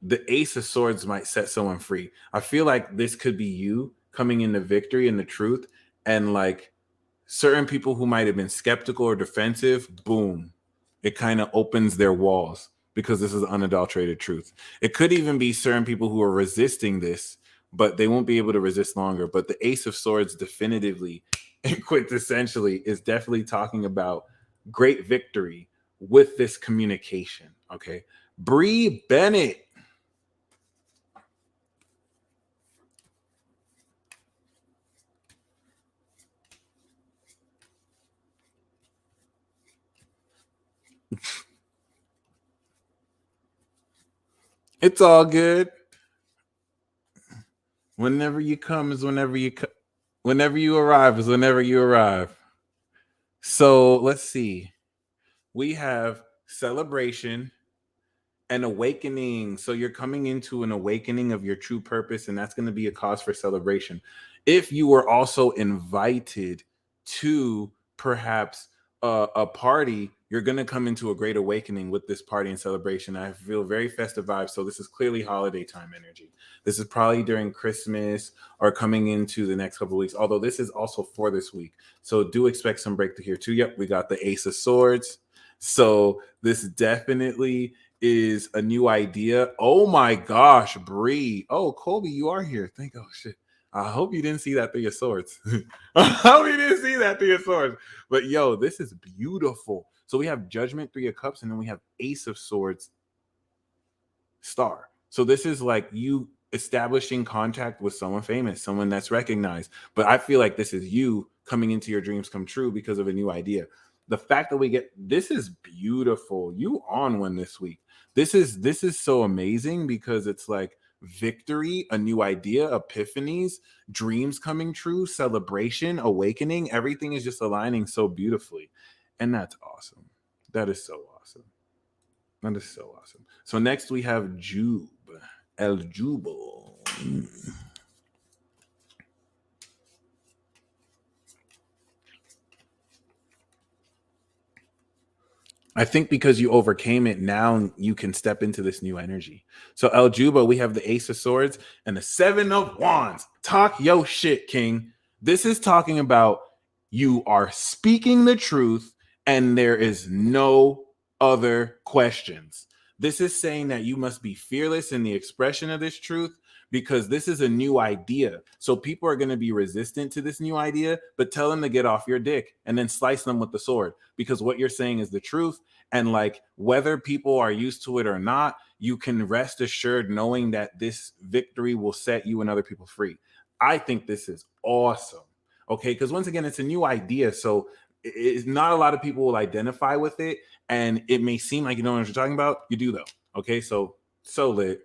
The Ace of Swords might set someone free. I feel like this could be you coming into victory and the truth, and like certain people who might have been skeptical or defensive, boom, it kind of opens their walls because this is unadulterated truth. It could even be certain people who are resisting this, but they won't be able to resist longer. But the Ace of Swords definitively and quintessentially is definitely talking about great victory with this communication. Okay. Bree Bennett. It's all good. Whenever you come is whenever you whenever you arrive is whenever you arrive. So let's see. We have celebration and awakening. So you're coming into an awakening of your true purpose, and that's going to be a cause for celebration. If you were also invited to perhaps a party, you're going to come into a great awakening with this party and celebration. I feel very festive vibes. So this is clearly holiday time energy. This is probably during Christmas or coming into the next couple of weeks, although this is also for this week. So do expect some breakthrough here too. Yep, we got the Ace of Swords. So this definitely is a new idea. Oh my gosh, Bree. Oh, Colby, you are here. Oh shit. I hope you didn't see that Three of Swords. I hope you didn't see that Three of Swords. But yo, this is beautiful. So we have Judgment, Three of Cups, and then we have Ace of Swords, Star. So this is like you establishing contact with someone famous, someone that's recognized. But I feel like this is you coming into your dreams come true because of a new idea. The fact that we get this is beautiful. You on one this week. This is so amazing because it's like victory, a new idea, epiphanies, dreams coming true, celebration, awakening. Everything is just aligning so beautifully. And that's awesome. That is so awesome. That is so awesome. So next we have Jube, El Jubal. I think because you overcame it, now you can step into this new energy. So El Juba, we have the Ace of Swords and the Seven of Wands. Talk yo shit, King. This is talking about you are speaking the truth and there is no other questions. This is saying that you must be fearless in the expression of this truth because this is a new idea. So people are going to be resistant to this new idea, but tell them to get off your dick and then slice them with the sword because what you're saying is the truth. And like whether people are used to it or not, you can rest assured knowing that this victory will set you and other people free. I think this is awesome. Okay, because once again, it's a new idea. So it's not a lot of people will identify with it. And it may seem like you don't know what you're talking about. You do though. Okay, so lit.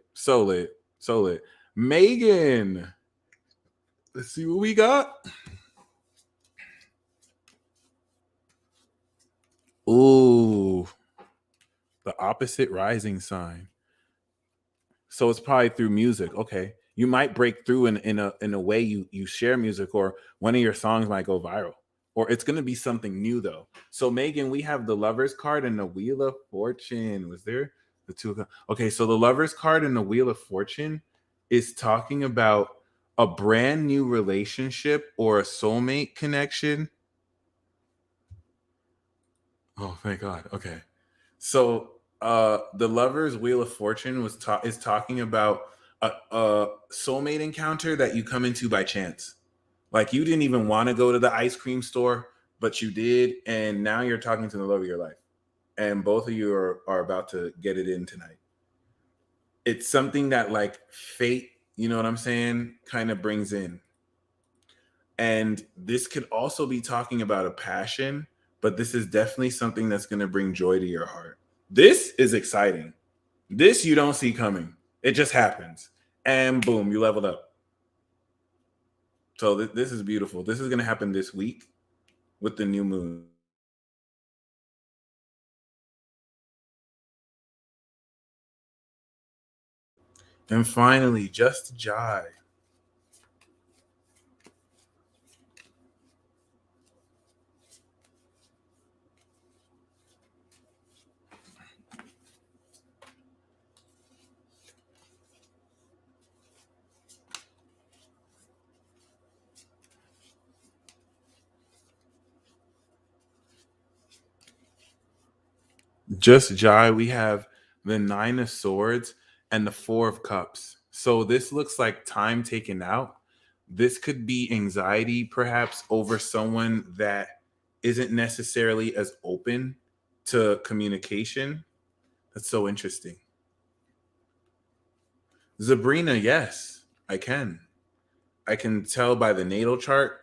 Megan, let's see what we got. Ooh, the opposite rising sign. So it's probably through music. Okay, you might break through in a way you share music, or one of your songs might go viral, or it's going to be something new though. So Megan, we have the Lovers card and the Wheel of Fortune. Was there the two? Okay, so the Lovers card and the Wheel of Fortune is talking about a brand new relationship or a soulmate connection. Oh, thank God. Okay. So the Lovers Wheel of Fortune is talking about a soulmate encounter that you come into by chance. Like you didn't even want to go to the ice cream store, but you did, and now you're talking to the love of your life. And both of you are about to get it in tonight. It's something that like fate, you know what I'm saying, kind of brings in. And this could also be talking about a passion, but this is definitely something that's going to bring joy to your heart. This is exciting. This you don't see coming. It just happens. And boom, you leveled up. So this is beautiful. This is going to happen this week with the new moon. And finally, Just Jai. Just Jai, we have the Nine of Swords and the Four of Cups. So this looks like time taken out. This could be anxiety, perhaps, over someone that isn't necessarily as open to communication. That's so interesting. Sabrina, yes, I can. I can tell by the natal chart.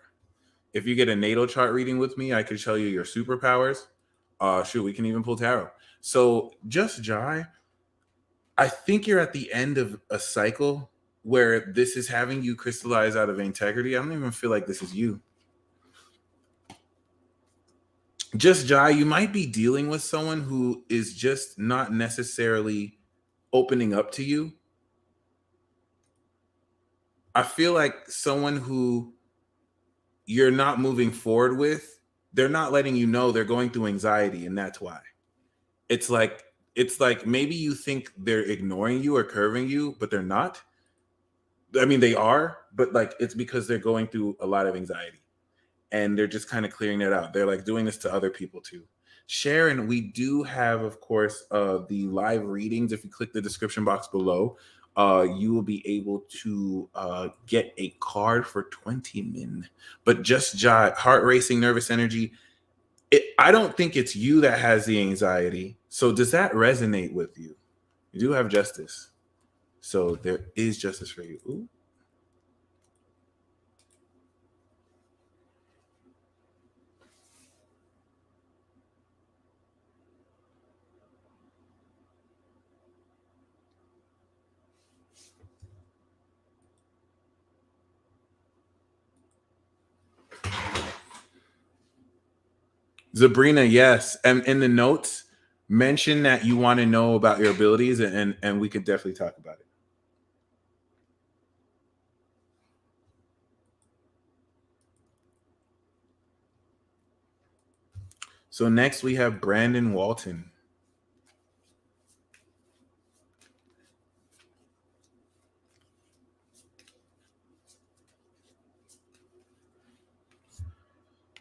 If you get a natal chart reading with me, I could tell you your superpowers. Shoot, we can even pull tarot. So Just Jai, I think you're at the end of a cycle where this is having you crystallize out of integrity. I don't even feel like this is you. Just Jai, you might be dealing with someone who is just not necessarily opening up to you. I feel like someone who you're not moving forward with, they're not letting you know they're going through anxiety, and that's why. It's like maybe you think they're ignoring you or curving you, but they're not. I mean, they are, but like it's because they're going through a lot of anxiety and they're just kind of clearing it out. They're like doing this to other people too. Sharon, we do have, of course, the live readings. If you click the description box below, you will be able to get a card for 20 min. But Just Jai, heart racing, nervous energy. I don't think it's you that has the anxiety. So does that resonate with you? You do have justice. So there is justice for you. Ooh. Zabrina, yes. And in the notes, mention that you want to know about your abilities, and we could definitely talk about it. So next we have Brandon Walton.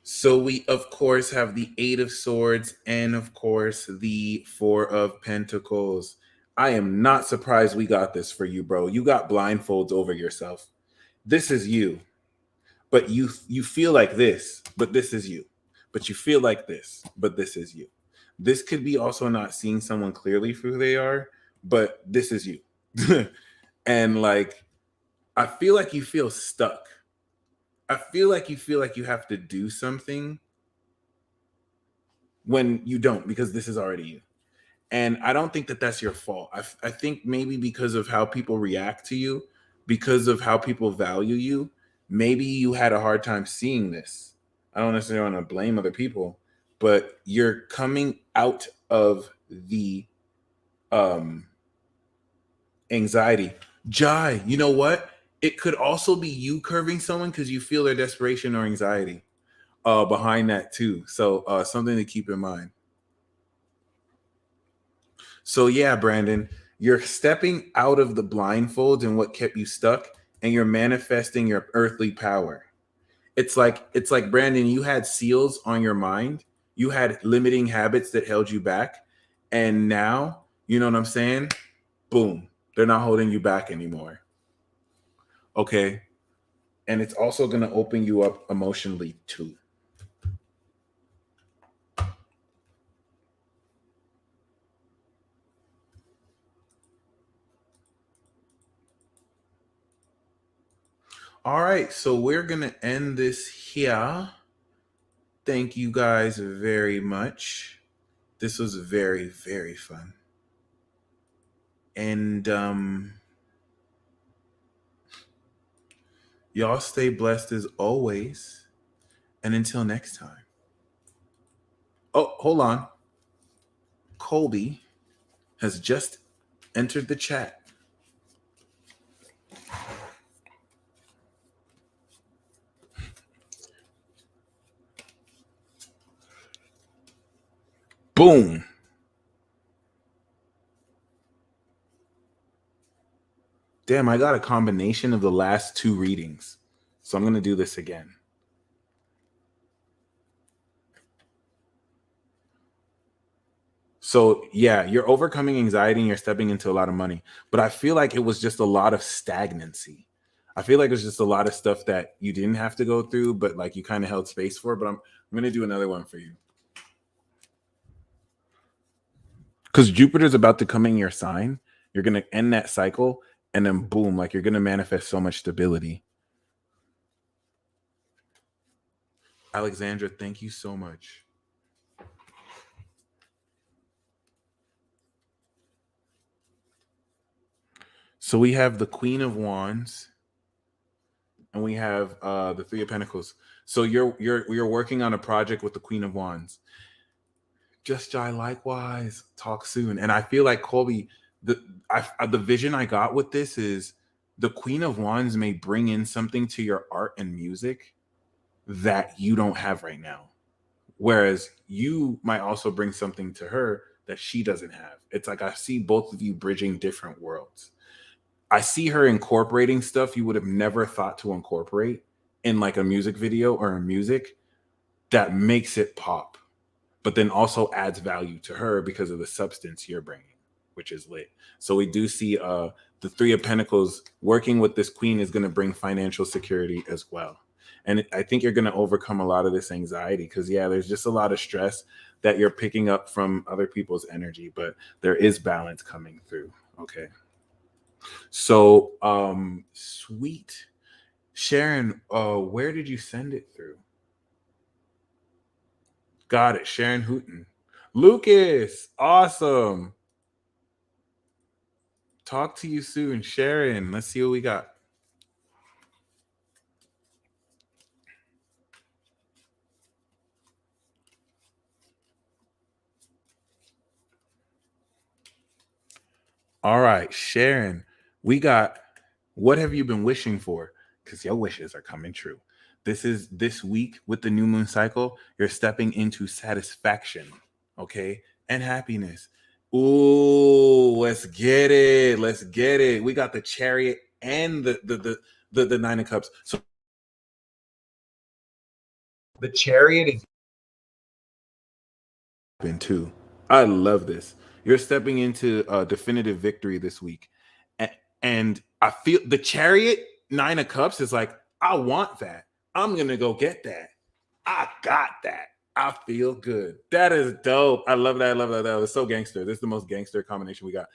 So we, of course, have the Eight of Swords and, of course, the Four of Pentacles. I am not surprised we got this for you, bro. You got blindfolds over yourself. This is you. But you feel like this, but this is you. But you feel like this, but this is you. This could be also not seeing someone clearly for who they are, but this is you. And like, I feel like you feel stuck. I feel like you have to do something when you don't, because this is already you. And I don't think that that's your fault. I think maybe because of how people react to you, because of how people value you, maybe you had a hard time seeing this. I don't necessarily want to blame other people, but you're coming out of the anxiety. Jai, you know what? It could also be you curving someone because you feel their desperation or anxiety behind that too. So something to keep in mind. So yeah, Brandon, you're stepping out of the blindfolds and what kept you stuck, and you're manifesting your earthly power. It's like Brandon, you had seals on your mind. You had limiting habits that held you back. And now, you know what I'm saying? Boom. They're not holding you back anymore. Okay. And it's also going to open you up emotionally too. All right, so we're going to end this here. Thank you guys very much. This was very, very fun. And y'all stay blessed as always. And until next time. Oh, hold on. Colby has just entered the chat. Boom. Damn, I got a combination of the last two readings. So I'm going to do this again. So yeah, you're overcoming anxiety and you're stepping into a lot of money. But I feel like it was just a lot of stagnancy. I feel like it was just a lot of stuff that you didn't have to go through, but like you kind of held space for. But I'm going to do another one for you. Because Jupiter's about to come in your sign. You're going to end that cycle. And then boom, like you're going to manifest so much stability. Alexandra, thank you so much. So we have the Queen of Wands, and we have the Three of Pentacles. So you're working on a project with the Queen of Wands. Just Jai, likewise. Talk soon. And I feel like Colby, the vision I got with this is the Queen of Wands may bring in something to your art and music that you don't have right now, whereas you might also bring something to her that she doesn't have. It's like I see both of you bridging different worlds. I see her incorporating stuff you would have never thought to incorporate in like a music video or a music that makes it pop, but then also adds value to her because of the substance you're bringing, which is lit. So we do see the Three of Pentacles working with this queen is going to bring financial security as well. And I think you're going to overcome a lot of this anxiety because, yeah, there's just a lot of stress that you're picking up from other people's energy, but there is balance coming through. Okay. So, sweet. Sharon, where did you send it through? Got it. Sharon Hooten. Lucas, awesome. Talk to you soon. Sharon, let's see what we got. All right, Sharon, we got what have you been wishing for? Because your wishes are coming true. This week with the new moon cycle, you're stepping into satisfaction, okay, and happiness. Ooh, let's get it. Let's get it. We got the Chariot and the Nine of Cups. So the Chariot is too. I love this. You're stepping into a definitive victory this week. And I feel the Chariot, Nine of Cups is like, I want that. I'm going to go get that. I got that. I feel good. That is dope. I love that. I love that. That was so gangster. This is the most gangster combination we got.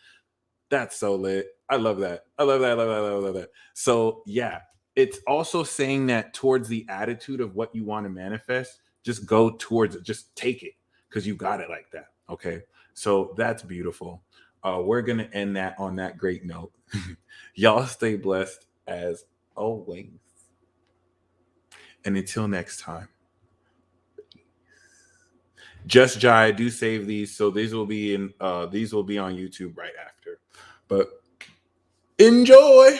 That's so lit. I love that. I love that. I love that. I love that. So yeah, it's also saying that towards the attitude of what you want to manifest, just go towards it. Just take it because you got it like that. Okay. So that's beautiful. We're going to end that on that great note. Y'all stay blessed as always. And until next time. Just Jai, do save these. So these will be on YouTube right after. But enjoy.